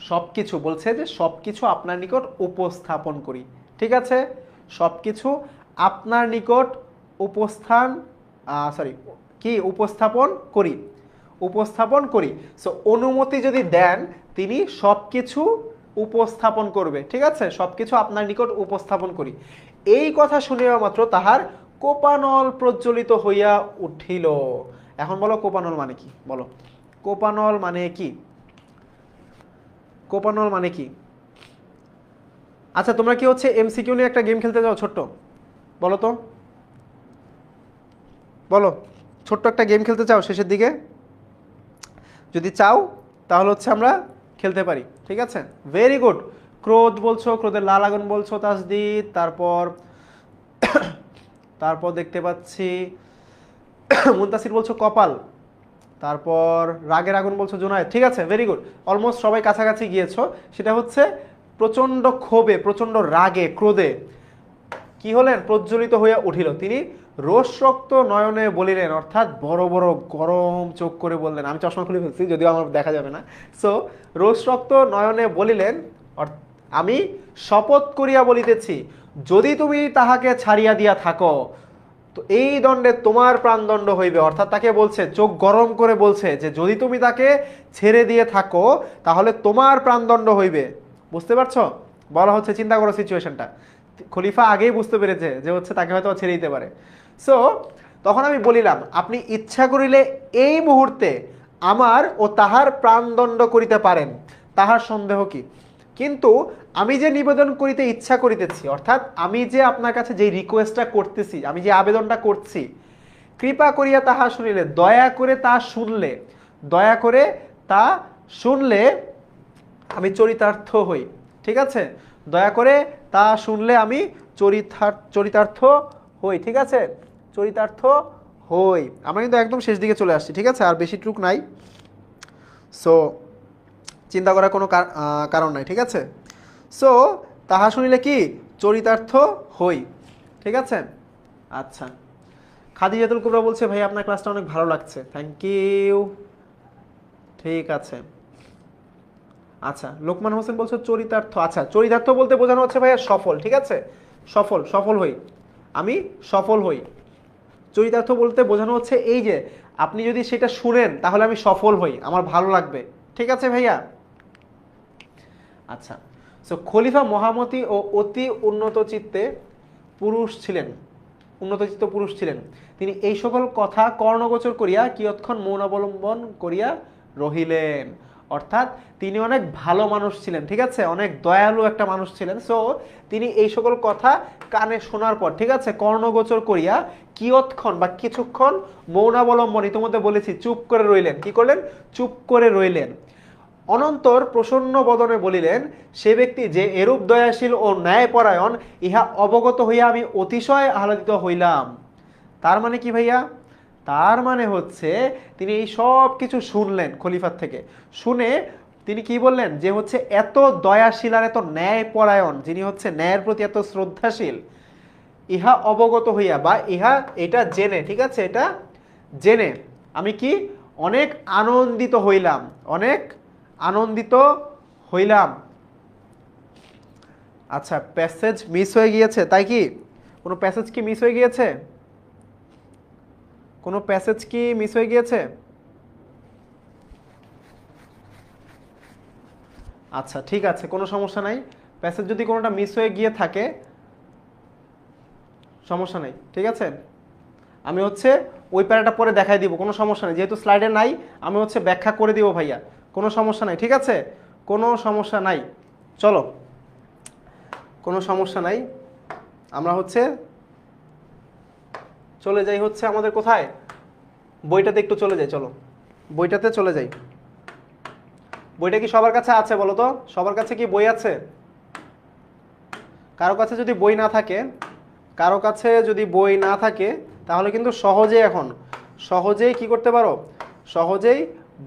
সব কিছু বলছে যে সব কিছু আপনার নিকট উপস্থাপন করি, ঠিক আছে, সব কিছু আপনার নিকট উপস্থাপন করি, উপস্থাপন করি। সো অনুমতি যদি দেন তিনি সব কিছু উপস্থাপন করবে, ঠিক আছে, সব কিছু আপনার নিকট উপস্থাপন করি। এই কথা শুনিয়া মাত্র তাহার কোপানল প্রজ্বলিত হইয়া উঠিল। এখন বলো কোপানল মানে কি, বলো কোপানল মানে কি, কোপানল মানে কি? আচ্ছা, তোমরা কি হচ্ছে এমসিকিউ নিয়ে একটা গেম খেলতে যাও ছোট্ট, বলো তো, বলো, ছোট্ট একটা গেম খেলতে চাও শেষের দিকে? যদি চাও তাহলে হচ্ছে আমরা খেলতে পারি, ঠিক আছে, ভেরি গুড। ক্রোধ বলছো, ক্রোধের লাল আগুন বলছো তাসদিদ, তারপর তারপর দেখতে পাচ্ছি মুনতাসির বলছো কপাল, তারপর রাগের আগুন বলছো জুনায়েদ, ঠিক আছে, ভেরি গুড, অলমোস্ট সবাই কাছাকাছি গিয়েছো। সেটা হচ্ছে প্রচণ্ড ক্ষোভে, প্রচণ্ড রাগে, ক্রোধে কি হলেন? প্রজ্বলিত হইয়া উঠিল। তিনি রোষরক্ত নয়নে বলিলেন, অর্থাৎ বড় বড় গরম চোখ করে বললেন, আমি চশমা খুলে ফেলছি যদিও আমার দেখা যাবে না। সো রোষরক্ত নয়নে বলিলেন, আমি শপথ করিয়া বলিতেছি, যদি তুমি তাহাকে ছাড়িয়া দিয়া থাকো তো এই দণ্ডে তোমার প্রাণদণ্ড হইবে। অর্থাৎ তাকে বলছে, চোখ গরম করে বলছে যে যদি তুমি তাকে ছেড়ে দিয়ে থাকো তাহলে তোমার প্রাণদণ্ড হইবে। বুঝতে পারছো? বলা হচ্ছে, চিন্তা করো সিচুয়েশনটা। খলিফা আগেই বুঝতে পেরেছে যে হচ্ছে তাকে হয়তো ছেড়ে দিতে পারে। সো তখন আমি বলিলাম, আপনি ইচ্ছা করিলে এই মুহূর্তে আমার ও তাহার প্রাণদণ্ড করিতে পারেন, তাহার সন্দেহ কি? কিন্তু আমি যে নিবেদন করিতে ইচ্ছা করিতেছি, অর্থাৎ আমি যে আপনার কাছে যে রিকোয়েস্টটা করতেছি, আমি যে আবেদনটা করছি, কৃপা করিয়া তাহা শুনিলে, দয়া করে তা শুনলে, দয়া করে তা শুনলে আমি চরিতার্থ হই। ঠিক আছে, দয়া করে তা শুনলে আমি চরিতার্থ হই। ঠিক আছে, চরিতার্থ হই। আমরা কিন্তু একদম শেষ দিকে চলে আসছি। ঠিক আছে, আর বেশি টুক নাই, সো চিন্তা করার কোনো কারণ নাই। ঠিক আছে, সো তাহা শুনিলে কি চরিতার্থ হই। ঠিক আছে, আচ্ছা। খাদিজাতুল কুবরা বলছে ভাই আপনার ক্লাসটা অনেক ভালো লাগছে, থ্যাংক ইউ। ঠিক আছে, আচ্ছা। লোকমান হোসেন বলছে চরিতার্থ, আচ্ছা চরিতার্থ বলতে বোঝানো হচ্ছে ভাইয়া সফল। ঠিক আছে, সফল, সফল হই, আমি সফল হই। চরিতার্থ বলতে বোঝানো হচ্ছে এই যে আপনি যদি সেটা শুনেন তাহলে আমি সফল হই, আমার ভালো লাগবে। ঠিক আছে ভাইয়া, আচ্ছা। সো খলিফা মহামতি ও অতি উন্নত চিত্তে পুরুষ ছিলেন, উন্নত চিত্ত পুরুষ ছিলেন। তিনি এই সকল কথা কর্ণগোচর করিয়া কিয়ৎক্ষণ মৌন অবলম্বন করিয়া রহিলেন। অর্থাৎ তিনি অনেক ভালো মানুষ ছিলেন। ঠিক আছে, অনেক দয়ালু একটা মানুষ ছিলেন। সো তিনি এই সকল কথা কানে শোনার পর, ঠিক আছে, কর্ণগোচর করিয়া কিয়ৎক্ষণ বা কিছুক্ষণ মৌনাবলম্বন, ইতিমধ্যে বলেছি, চুপ করে রইলেন। কি করলেন? চুপ করে রইলেন। অনন্তর প্রসন্ন বদনে বলিলেন, সে ব্যক্তি যে এরূপ দয়াশীল ও ন্যায়পরায়ণ, ইহা অবগত হইয়া আমি অতিশয় আহ্লাদিত হইলাম। তার মানে কি ভাইয়া? তার মানে হচ্ছে তিনি এই সব কিছু শুনলেন খলিফার থেকে, শুনে তিনি কি বললেন যে হচ্ছে এত দয়াশীল আর এত ন্যায়পরায়ণ, যিনি হচ্ছে ন্যায়ের প্রতি এত শ্রদ্ধাশীল, ইহা অবগত হইয়া বা ইহা এটা জেনে, ঠিক আছে, এটা জেনে আমি কি অনেক আনন্দিত হইলাম, অনেক আনন্দিত হইলাম। আচ্ছা, প্যাসেজ মিস হয়ে গিয়েছে, তাই কি? কোনো প্যাসেজ কি মিস হয়ে গিয়েছে? কোনো প্যাসেজ কি মিস হয়ে গিয়েছে? আচ্ছা ঠিক আছে, কোনো সমস্যা নাই। প্যাসেজ যদি কোনোটা মিস হয়ে গিয়ে থাকে সমস্যা নাই, ঠিক আছে, আমি হচ্ছে ওই প্যারাটা পরে দেখাই দিব, কোনো সমস্যা নেই। যেহেতু স্লাইডে নাই আমি হচ্ছে ব্যাখ্যা করে দিব ভাইয়া, কোনো সমস্যা নাই। ঠিক আছে, কোনো সমস্যা নাই, চলো, কোনো সমস্যা নাই। আমরা হচ্ছে চলে যাই হচ্ছে আমাদের কোথায়, বইটাতে একটু চলে যাই, চলো বইটাতে চলে যাই। বইটা কি সবার কাছে আছে বলো তো? সবার কাছে কি বই আছে? কারো কাছে যদি বই না থাকে, কারো কাছে যদি বই না থাকে তাহলে কিন্তু সহজেই কি করতে পারো, সহজেই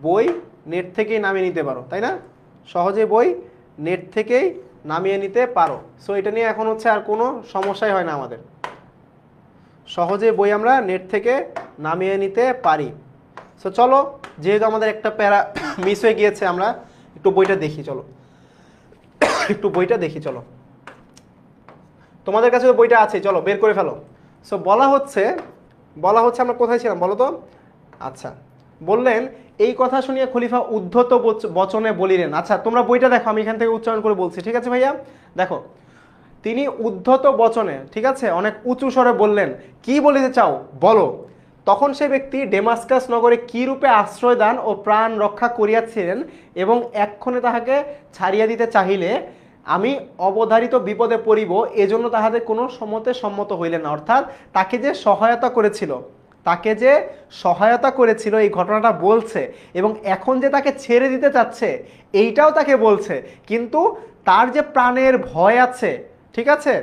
বই নেট থেকেই নামিয়ে নিতে পারো, তাই না? সহজেই বই নেট থেকেই নামিয়ে নিতে পারো। সো এটা নিয়ে এখন হচ্ছে আর কোনো সমস্যাই হয় না আমাদের, সহজে বই আমরা নেট থেকে নামিয়ে নিতে পারি। সো চলো, যেহেতু আমাদের একটা প্যারা মিস হয়ে গিয়েছে, আমরা একটু বইটা দেখি, চলো একটু বইটা দেখি, চলো তোমাদের কাছে তো বইটা আছে, চলো বের করে ফেলো। সো বলা হচ্ছে আমরা কোথায় ছিলাম বলো তো? আচ্ছা, বললেন এই কথা শুনিয়ে খলিফা উদ্ধত বচনে বলিলেন। আচ্ছা তোমরা বইটা দেখো, আমি এখান থেকে উচ্চারণ করে বলছি, ঠিক আছে ভাইয়া? দেখো, তিনি উদ্ধত বচনে, ঠিক আছে, অনেক উঁচু স্বরে বললেন, কি বলিতে চাও বলো। তখন সে ব্যক্তি ডেমাস্কাস নগরে কি রূপে আশ্রয় দান ও প্রাণ রক্ষা করিয়াছিলেন এবং এক্ষণে তাহাকে ছাড়িয়া দিতে চাহিলে আমি অবধারিত বিপদে পড়িব, এজন্য তাহাদের কোনো সম্মত হইলেন না। অর্থাৎ তাকে যে সহায়তা করেছিল এই ঘটনাটা বলছে, এবং এখন যে তাকে ছেড়ে দিতে চাচ্ছে এইটাও তাকে বলছে, কিন্তু তার যে প্রাণের ভয় আছে, ঠিক আছে,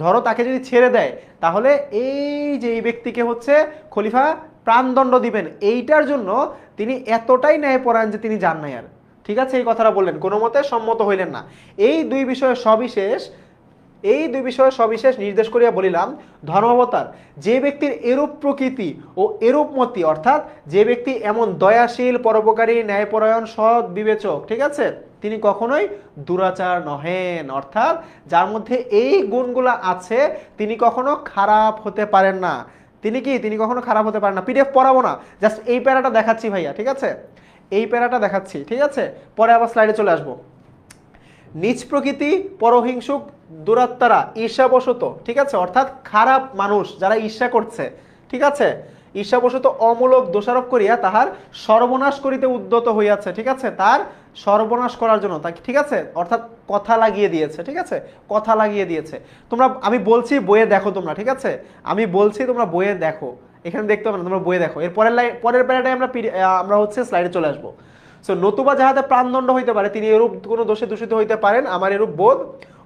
ধরো তাকে যদি ছেড়ে দেয় তাহলে এই ব্যক্তিকে হচ্ছে খলিফা প্রাণদণ্ড দিবেন, এইটার জন্য তিনি এতটাই ন্যায়পরায়ণ যে তিনি যান নাই আর, ঠিক আছে, এই কথাটা বললেন, কোনো মতে সম্মত হইলেন না। এই দুই বিষয়ে সবিশেষ নির্দেশ করিয়া বলিলাম, ধর্মাবতার যে ব্যক্তির এরূপ প্রকৃতি ও এরূপ মতি, অর্থাৎ যে ব্যক্তি এমন দয়াশীল, পরোপকারী, ন্যায়পরায়ণ, সৎ বিবেচক, ঠিক আছে, তিনি কখনোই দুরাচার নহেন। অর্থাৎ যার মধ্যে এই গুণগুলো আছে তিনি কখনো খারাপ হতে পারেন না। তিনি কখনো খারাপ হতে পারেন না। পিডিএফ পড়াবো না, জাস্ট এই প্যারাটা দেখাচ্ছি ভাইয়া, ঠিক আছে, এই প্যারাটা দেখাচ্ছি, ঠিক আছে, পরে আবার স্লাইডে চলে আসবো। নিজ প্রকৃতি, পরহিংসুক, দুরাত্মারা, ঈর্ষাবশত, ঠিক আছে, অর্থাৎ খারাপ মানুষ যারা ঈর্ষা করছে, ঠিক আছে, ঈর্ষাবশত অমূলক দোষারোপ করিয়া তাহার সর্বনাশ করিতে উদ্যত হইয়াছে, ঠিক আছে, তার সর্বনাশ করার জন্য তাকে, ঠিক আছে, অর্থাৎ কথা লাগিয়ে দিয়েছে, ঠিক আছে, কথা লাগিয়ে দিয়েছে। তোমরা, আমি বলছি বইয়ে দেখো তোমরা, ঠিক আছে, আমি বলছি তোমরা বইয়ে দেখো, এখানে দেখতে হবে না, তোমরা বইয়ে দেখো। এর পরের প্যারাটাই আমরা হচ্ছে স্লাইডে চলে আসবো। সো নতুবা যাহাতে প্রাণদণ্ড হইতে পারে তিনি এরূপ কোনো দোষে দূষিত হইতে পারেন, আমার এরূপ বোধ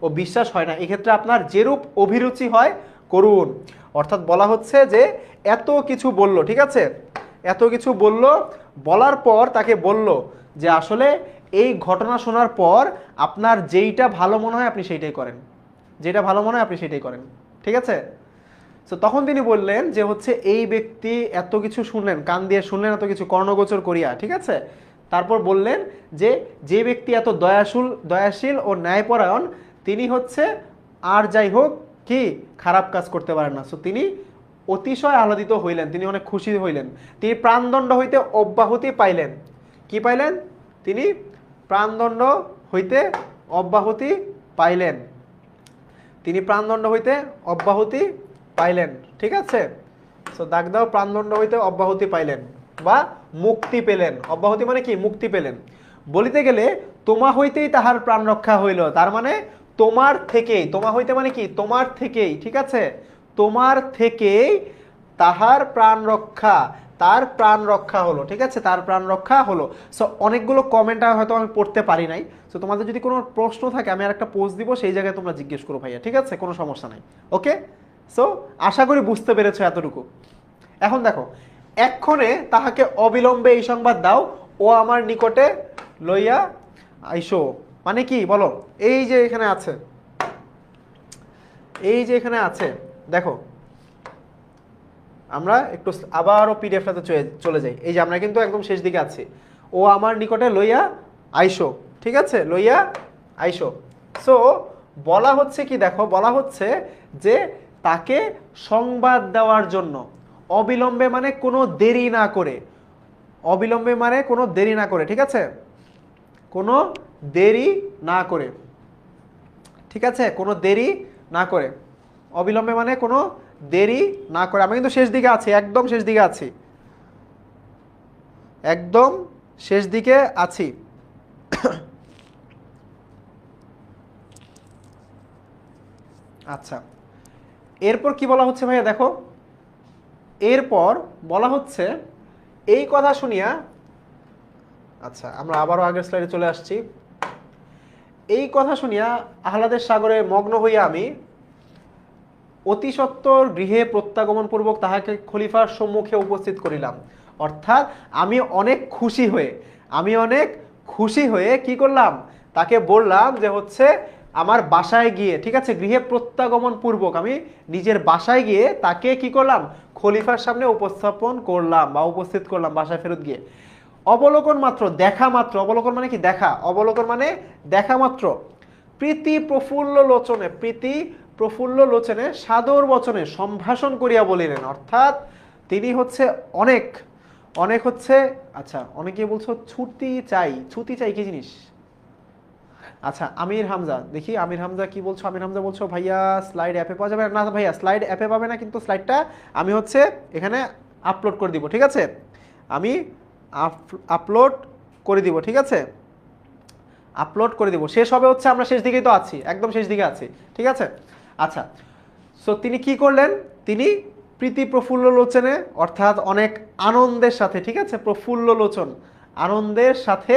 ও বিশ্বাস হয় না। এক্ষেত্রে আপনার যেরূপ অভিরুচি হয় করুন। অর্থাৎ বলা হচ্ছে যে এত কিছু বলল, ঠিক আছে, এত কিছু বলল, বলার পর তাকে বলল যে আসলে এই ঘটনা শোনার পর আপনার যেইটা ভালো মনে হয় আপনি সেইটাই করেন, যেটা ভালো মনে হয় আপনি সেইটাই করেন, ঠিক আছে। তো তখন তিনি বললেন যে হচ্ছে এই ব্যক্তি এত কিছু শুনলেন, কান দিয়ে শুনলেন এত কিছু কর্ণগোচর করিয়া, ঠিক আছে, তারপর বললেন যে যে ব্যক্তি এত দয়াশীল ও ন্যায়পরায়ণ তিনি হচ্ছে আর যাই হোক কি খারাপ কাজ করতে পারেন না। সো তিনি অতিশয় আহ্লাদিত হইলেন, তিনি অনেক খুশি হইলেন, তিনি প্রাণদণ্ড হইতে অব্যাহতি পাইলেন। কি পাইলেন? তিনি প্রাণদণ্ড হইতে অব্যাহতি পাইলেন, তিনি প্রাণদণ্ড হইতে অব্যাহতি পাইলেন, ঠিক আছে। সো দাগ দাও, প্রাণদণ্ড হইতে অব্যাহতি পাইলেন বা মুক্তি পেলেন। অব্যাহতি মানে কি? মুক্তি পেলেন। বলিতে গেলে তোমা হইতেই তাহার প্রাণ রক্ষা হইল, তার মানে তোমার থেকেই, তোমা হইতে মানে কি? তোমার থেকেই, ঠিক আছে, তোমার থেকেই তাহার প্রাণ রক্ষা, তার প্রাণ রক্ষা হলো, ঠিক আছে, তার প্রাণ রক্ষা হলো। সো অনেকগুলো কমেন্ট হয়তো আমি পড়তে পারি নাই, সো তোমাদের যদি কোনো প্রশ্ন থাকে আমি আর একটা পোস্ট দিব, সেই জায়গায় তোমরা জিজ্ঞেস করো ভাইয়া, ঠিক আছে, কোনো সমস্যা নাই। ওকে, সো আশা করি বুঝতে পেরেছো এতটুকু। এখন দেখো, এক্ষণে তাহাকে অবিলম্বে এই সংবাদ দাও, ও আমার নিকটে লইয়া আইসো। মানে কি বলো? এই যে এখানে আছে, এই যে এখানে আছে, দেখো আমরা একটু আবারও পিডিএফটাতে চলে যাই। এই যে আমরা কিন্তু একদম শেষ দিকে আছি। ও আমার নিকটে লইয়া আইসো, ঠিক আছে, লইয়া আইসো। সো বলা হচ্ছে কি, দেখো বলা হচ্ছে যে তাকে সংবাদ দেওয়ার জন্য, অবিলম্বে মানে কোনো দেরি না করে, অবিলম্বে মানে কোনো দেরি না করে, ঠিক আছে, কোনো দেরি না করে, ঠিক আছে, কোনো দেরি না করে, অবিলম্বে মানে কোনো দেরি না করে। আমি কিন্তু শেষ দিকে আছি, একদম শেষ দিকে আছি, একদম শেষ দিকে আছি। আচ্ছা, এরপর কি বলা হচ্ছে ভাইয়া? দেখো, এরপর বলা হচ্ছে এই কথা শুনিয়া, আচ্ছা আমরা আবারও আগের স্লাইডে চলে আসছি। এই কথা শুনিয়া আহ্লাদের সাগরে মগ্ন হইয়া আমি অতি সত্বর গৃহে প্রত্যাগমন পূর্বক তাহাকে খলিফার সম্মুখে উপস্থিত করিলাম। অর্থাৎ আমি অনেক খুশি হয়ে কি করলাম? তাকে বললাম যে হচ্ছে আমার বাসায় গিয়ে, ঠিক আছে, গৃহে প্রত্যাগমন পূর্বক আমি নিজের বাসায় গিয়ে তাকে কি করলাম? খলিফার সামনে উপস্থাপন করলাম বা উপস্থিত করলাম বাসায় ফেরত গিয়ে। অবলোকন মাত্র, দেখা মাত্র, অবলোকন মানে কি? দেখা, অবলোকন মানে দেখা মাত্র প্রীতি প্রফুল্ল লোচনে, প্রীতি প্রফুল্ল লোচনে সাদর বচনে সম্ভাষণ করিয়া বলিলেন। অর্থাৎ তিনি হচ্ছে অনেক অনেক হচ্ছে, আচ্ছা অনেকে বলছো ছুটি চাই, ছুটি চাই কি জিনিস? আচ্ছা আমির হামজা, দেখি আমির হামজা কি বলছো? আমির হামজা বলছো ভাইয়া স্লাইড অ্যাপে পাওয়া যাবে না। ভাইয়া স্লাইড অ্যাপে পাবে না, কিন্তু স্লাইডটা আমি হচ্ছে এখানে আপলোড করে দিব, ঠিক আছে, আমি আপলোড করে দিব, ঠিক আছে, আপলোড করে দিব। শেষ হবে হচ্ছে, আমরা শেষ দিকেই তো আছি, একদম শেষ দিকে আছি, ঠিক আছে। আচ্ছা, সো তিনি কি করলেন? তিনি প্রীতি প্রফুল্ল লোচনে, অর্থাৎ অনেক আনন্দের সাথে, ঠিক আছে, প্রফুল্ল লোচন আনন্দের সাথে,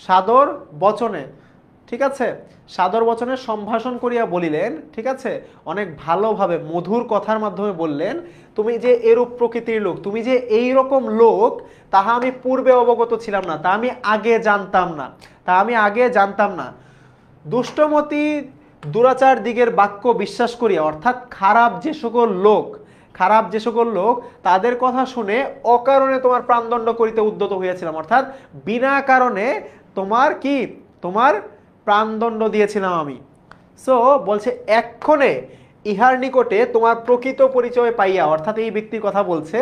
সাদর বচনে, ঠিক আছে, সাদর বচনে সম্ভাষণ করিয়া বলিলেন, ঠিক আছে, অনেক ভালোভাবে মধুর কথার মাধ্যমে বললেন, তুমি যে এরূপ প্রকৃতির লোক, তুমি যে এই রকম লোক, তাহা আমি পূর্বে অবগত ছিলাম না, তা আমি আগে জানতাম না। দুষ্টমতি দুরাচার দিগের বাক্য বিশ্বাস করিয়া, অর্থাৎ খারাপ যে সকল লোক তাদের কথা শুনে অকারণে তোমার প্রাণদণ্ড করিতে উদ্যত হইয়াছিলাম। অর্থাৎ বিনা কারণে তোমার প্রাণদণ্ড দিয়েছিলাম আমি। সো বলছে এক্ষণে ইহার নিকটে তোমার প্রকৃত পরিচয় পাইয়া, অর্থাৎ এই ব্যক্তির কথা বলছে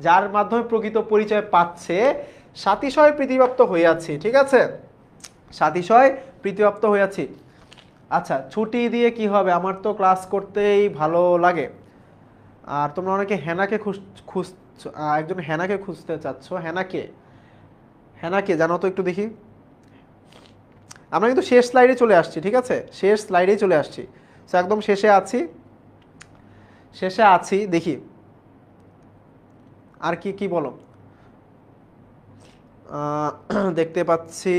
যার মাধ্যমে প্রকৃত পরিচয় পাচ্ছে, সাতিশয় প্রীতিপ্রাপ্ত হইয়াছি, ঠিক আছে, সাতিশয় প্রীতিপ্রাপ্ত হইয়াছি। আচ্ছা, ছুটি দিয়ে কি হবে? আমার তো ক্লাস করতেই ভালো লাগে। আর তোমরা অনেকে হেনাকে খুঁজ একজন হেনাকে খুঁজতে চাচ্ছ। হেনাকে, হেনাকে জানো তো একটু দেখি। আমরা কিন্তু শেষ স্লাইডে চলে আসছি, ঠিক আছে, শেষ স্লাইডেই চলে আসছি। তো একদম শেষে আছি, শেষে আছি। দেখি আর কি কি বলো। দেখতে পাচ্ছি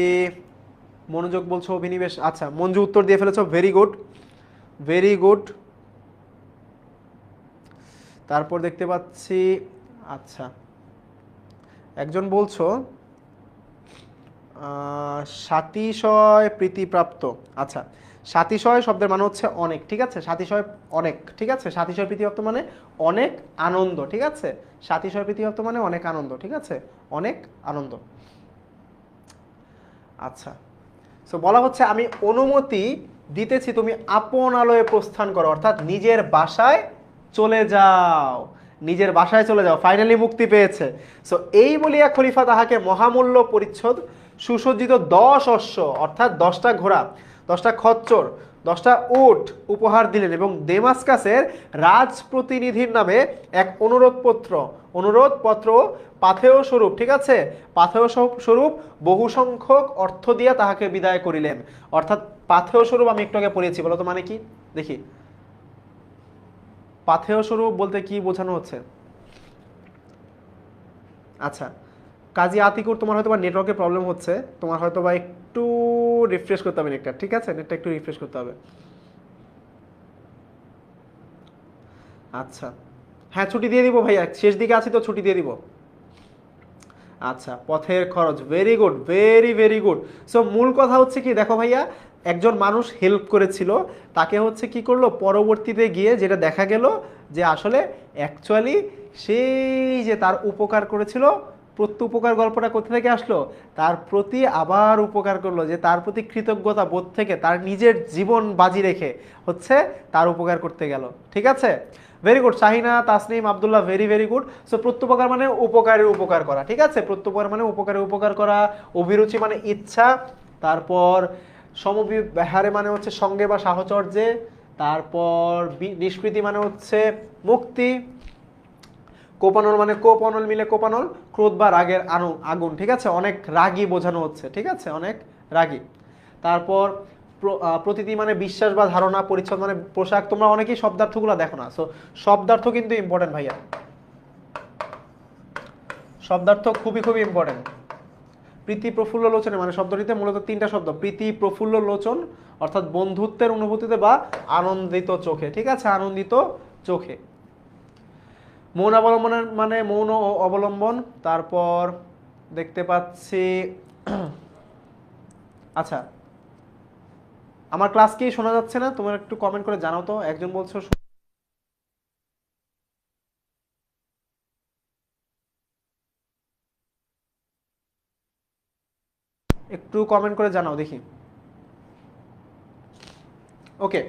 মনোযোগ বলছো, অভিনিবেশ, আচ্ছা মঞ্জু উত্তর দিয়ে ফেলেছো, ভেরি গুড, ভেরি গুড। তারপর দেখতে পাচ্ছি, আচ্ছা একজন বলছো সাতিশয় প্রীতিপ্রাপ্ত। আচ্ছা, সাতিশয় শব্দের মানে হচ্ছে অনেক, ঠিক আছে, সাতিশয় অনেক, ঠিক আছে, সাতিশয় প্রীতিপ্রাপ্ত মানে অনেক আনন্দ, ঠিক আছে, সাতিশয় প্রীতিপ্রাপ্ত মানে অনেক আনন্দ, ঠিক আছে, অনেক আনন্দ। আচ্ছা, সো বলা হচ্ছে আমি অনুমতি দিতেছি তুমি আপন আলোয় প্রস্থান করো, অর্থাৎ নিজের বাসায় চলে যাও, নিজের বাসায় চলে যাও, ফাইনালি মুক্তি পেয়েছে। সো এই বলিয়া খলিফা তাহাকে মহামূল্য পরিচ্ছদ সুসজ্জিত 10 অশ্ব অর্থাৎ 10টা ঘোড়া, 10টা খচ্চর, 10টা উট উপহার দিলেন এবং দেমাস্কাসের রাজপ্রতিনিধির নামে এক অনুরোধপত্র পাথেয় স্বরূপ, ঠিক আছে, পাথেয় স্বরূপ বহু সংখ্যক অর্থ দিয়া তাহাকে বিদায় করিলেন। অর্থাৎ পাথেয় স্বরূপ আমি একটু আগে পড়িয়েছি, বলো তো মানে কি দেখি। পাথেয় স্বরূপ বলতে কি বোঝানো হচ্ছে? আচ্ছা, কাজী আতিকুর, তোমার হয়তো বা নেটওয়ার্কের প্রবলেম হচ্ছে, তোমার হয়তো বা একটু রিফ্রেশ করতে হবে নেটটা, ঠিক আছে, নেটটা একটু রিফ্রেশ করতে হবে। আচ্ছা, হ্যাঁ ছুটি দিয়ে দিব ভাইয়া, শেষ দিকে আছি তো ছুটি দিয়ে দিব। আচ্ছা, পথের খরচ, very good, very very good. So মূল কথা হচ্ছে কি দেখো ভাইয়া, একজন মানুষ হেল্প করেছিল, তাকে হচ্ছে কি করলো, পরবর্তীতে গিয়ে যেটা দেখা গেল যে আসলে অ্যাকচুয়ালি সেই যে তার উপকার করেছিল, প্রত্যুপকার গল্পটা কোথা থেকে আসলো, তার প্রতি আবার উপকার করলো, যে তার প্রতি কৃতজ্ঞতা বোধ থেকে তার নিজের জীবন বাজি রেখে হচ্ছে তার উপকার করতে গেল, ঠিক আছে। Very good Shahina, Tasnim, Abdullah, very very good. So প্রত্যুপকার মানে উপকারের উপকার করা, ঠিক আছে, প্রত্যুপকার মানে উপকারের উপকার করা, অভিরুচি মানে ইচ্ছা, তারপর সমবিহারে মানে হচ্ছে সঙ্গে বা সাহচর্যে, তারপর নিষ্কৃতি মানে হচ্ছে মুক্তি, কোপানল মানে কোপানল মিলে কোপানল, ক্রোধ বা রাগের আগুন, ঠিক আছে, অনেক রাগী বোঝানো হচ্ছে, ঠিক আছে, অনেক রাগী। তারপর প্রতীতি মানে বিশ্বাস বা ধারণা, পরিচ্ছদ মানে পোশাক। তোমরা অনেকেই শব্দার্থগুলো দেখো না, সো শব্দার্থ কিন্তু ইম্পর্টেন্ট ভাইয়া, শব্দার্থ খুবই খুবই ইম্পর্টেন্ট। প্রীতি প্রফুল্ল লোচনে মানে শব্দটিতে মূলত 3টা শব্দ, প্রীতি প্রফুল্ল লোচন অর্থাৎ বন্ধুত্বের অনুভূতিতে বা আনন্দিত চোখে, ঠিক আছে, আনন্দিত চোখে। মৌন অবলম্বনের মানে মৌন ও অবলম্বন। তারপর দেখতে পাচ্ছি, আচ্ছা আমার ক্লাস কি শোনা যাচ্ছে না, তোমরা একটু কমেন্ট করে জানাও তো, একজন বলছো একটু কমেন্ট করে জানাও দেখি। ওকে,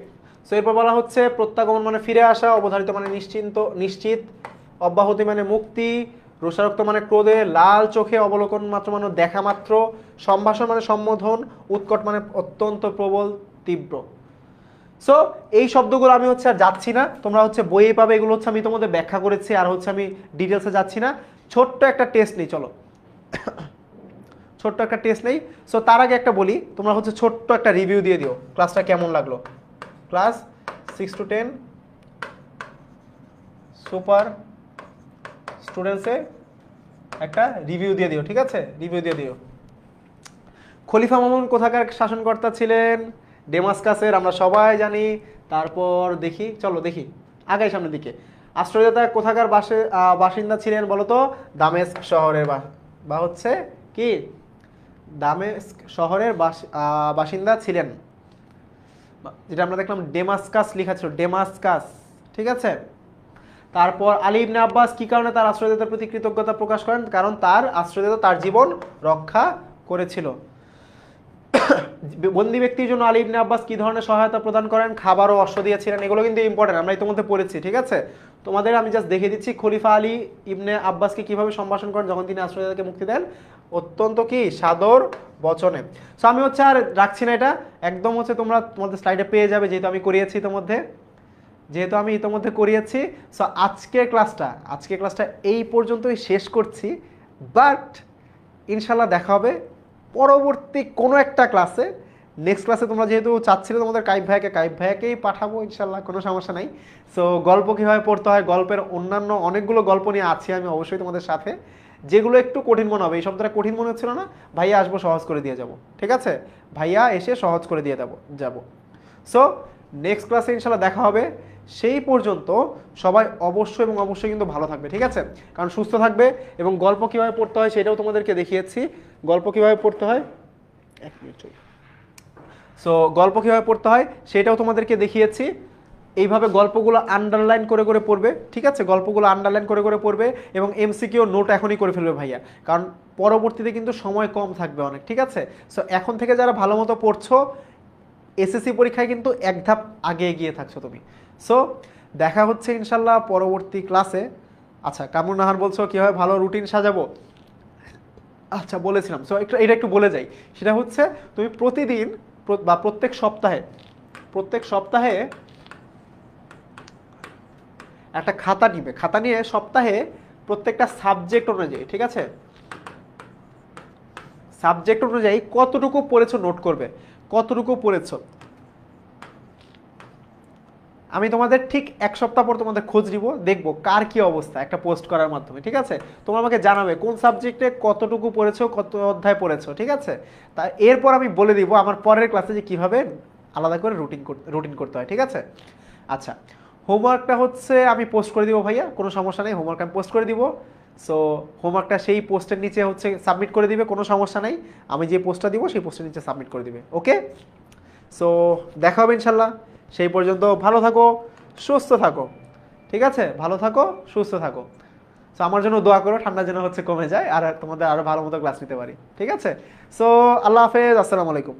সো এরপর বলা হচ্ছে প্রত্যাগমন মানে ফিরে আসা, অবধারিত মানে নিশ্চিত, অব্যাহতি মানে মুক্তি, রোষারক্ত মানে ক্রোধে, লাল চোখে অবলোকন মাত্র মানে দেখা মাত্র, সম্ভাষণ মানে সম্বোধন, উৎকট মানে অত্যন্ত প্রবল তীব্র। সো এই শব্দগুলো আমি হচ্ছে আর যাচ্ছি না, তোমরা হচ্ছে বইয়ে পাবে, এগুলো হচ্ছে আমি তোমাদের ব্যাখ্যা করেছি, আর হচ্ছে আমি ডিটেলসে যাচ্ছি না। ছোট্ট একটা টেস্ট নেই, চলো ছোট্ট একটা টেস্ট নেই। সো তার আগে একটা বলি, তোমরা হচ্ছে ছোট্ট একটা রিভিউ দিয়ে দিও ক্লাসটা কেমন লাগলো। ক্লাস 6 to 10 সুপার স্টুডেন্টসে একটা রিভিউ দিয়ে দিও, ঠিক আছে, রিভিউ দিয়ে দিও। খলিফা মামুন কোথাকার শাসনকর্তা ছিলেন? ডেমাস্কাসের, আমরা সবাই জানি। তারপর দেখি, চলো দেখি আগাই সামনের দিকে। আশ্রয়দাতা কোথাকার বাসিন্দা ছিলেন বলো তো? দামেস্ক শহরের বা হচ্ছে কি দামেস্ক শহরের বাসিন্দা ছিলেন, যেটা আমরা দেখলাম ডেমাস্কাস লেখা ছিল, ডেমাস্কাস, ঠিক আছে। তারপর আলী ইবনে আব্বাস কি কারণে তার আশ্রয়দাতার প্রতি কৃতজ্ঞতা প্রকাশ করেন? কারণ তার আশ্রয়দাতা তার জীবন রক্ষা করেছিল। বন্দী ব্যক্তির জন্য আলী ইবনে আব্বাস কি ধরনের সহায়তা প্রদান করেন? খাবার ও অশ্ব দিয়েছিলেন। এগুলো কিন্তু ইম্পর্টেন্ট, আমরা ইতিমধ্যে পড়েছি, ঠিক আছে। তোমাদের আমি জাস্ট দেখিয়ে দিচ্ছি খলিফা আলী ইবনে আব্বাসকে কিভাবে সম্ভাষণ করেন যখন তিনি আশ্রয়দাতাকে মুক্তি দেন, অত্যন্ত কি সাদর বচনে। সো আমি হচ্ছে আর রাখছি না, এটা একদম হচ্ছে তোমরা তোমাদের স্লাইডে পেয়ে যাবে, যেহেতু আমি করিয়েছি তোমাদের। যেহেতু আমি ইতোমধ্যে করিয়েছি, সো আজকের ক্লাসটা এই পর্যন্তই শেষ করছি। বাট ইনশাল্লাহ দেখা হবে পরবর্তী কোনো একটা ক্লাসে। নেক্সট ক্লাসে তোমরা যেহেতু চাচ্ছিলে তোমাদের কাইব ভাইয়াকেই পাঠাবো ইনশাল্লাহ, কোনো সমস্যা নাই। সো গল্প কীভাবে পড়তে হয়, গল্পের অন্যান্য অনেকগুলো গল্প নিয়ে আছি আমি অবশ্যই তোমাদের সাথে, যেগুলো একটু কঠিন মনে হবে। এই শব্দটা কঠিন মনে হচ্ছিল না, ভাইয়া আসবো সহজ করে দিয়ে যাব, ঠিক আছে? ভাইয়া এসে সহজ করে দিয়ে যাব। সো নেক্সট ক্লাসে ইনশাল্লাহ দেখা হবে। সেই পর্যন্ত সবাই অবশ্যই এবং অবশ্যই কিন্তু ভালো থাকবে, ঠিক আছে? কারণ সুস্থ থাকবে, এবং গল্প কীভাবে পড়তে হয় সেটাও তোমাদেরকে দেখিয়েছি। গল্প কীভাবে পড়তে হয়, এক মিনিট চল। সো গল্প কীভাবে পড়তে হয় সেটাও তোমাদেরকে দেখিয়েছি। এইভাবে গল্পগুলো আন্ডারলাইন করে করে পড়বে, ঠিক আছে? গল্পগুলো আন্ডারলাইন করে করে পড়বে, এবং এমসিকিউ নোট এখনই করে ফেলবে ভাইয়া, কারণ পরবর্তীতে কিন্তু সময় কম থাকবে অনেক, ঠিক আছে? সো এখন থেকে যারা ভালো মতো পড়ছো, এসএসসি পরীক্ষায় কিন্তু এক ধাপ আগে এগিয়ে থাকছো তুমি। সো দেখা হচ্ছে ইনশাল্লাহ পরবর্তী ক্লাসে। আচ্ছা, কামরুন নাহার বলছো কীভাবে ভালো রুটিন সাজাবো। আচ্ছা, বলেছিলাম। সো এটা একটু বলে যাই। সেটা হচ্ছে তুমি প্রতিদিন বা প্রত্যেক সপ্তাহে একটা খাতা নিবে। খাতা নিয়ে সপ্তাহে প্রত্যেকটা সাবজেক্ট অনুযায়ী, ঠিক আছে, সাবজেক্ট অনুযায়ী কতটুকু পড়েছো নোট করবে, কতটুকু পড়েছো। আমি তোমাদের ঠিক এক সপ্তাহ পর তোমাদের খোঁজ নিব, দেখবো কার কি অবস্থা একটা পোস্ট করার মাধ্যমে, ঠিক আছে? তোমরা আমাকে জানাবে কোন সাবজেক্টে কতটুকু পড়েছো, কত অধ্যায় পড়েছো, ঠিক আছে? তা এরপর আমি বলে দিব আমার পরের ক্লাসে যে কীভাবে আলাদা করে রুটিন করতে হয়, ঠিক আছে? আচ্ছা, হোমওয়ার্কটা হচ্ছে আমি পোস্ট করে দিব ভাইয়া, কোনো সমস্যা নেই, হোমওয়ার্ক আমি পোস্ট করে দিব। সো হোমওয়ার্কটা সেই পোস্টের নিচে হচ্ছে সাবমিট করে দিবে, কোনো সমস্যা নেই। আমি যে পোস্টটা দিব সেই পোস্টের নিচে সাবমিট করে দিবে, ওকে? সো দেখা হবে ইনশাল্লাহ। সেই পর্যন্ত ভালো থাকো, সুস্থ থাকো, ঠিক আছে? ভালো থাকো, সুস্থ থাকো। সো আমার জন্য দোয়া করো, ঠান্ডা যেন হচ্ছে কমে যায়, আর তোমাদের আরও ভালো মতো ক্লাস নিতে পারি, ঠিক আছে? সো আল্লাহ হাফেজ, আসসালামু আলাইকুম।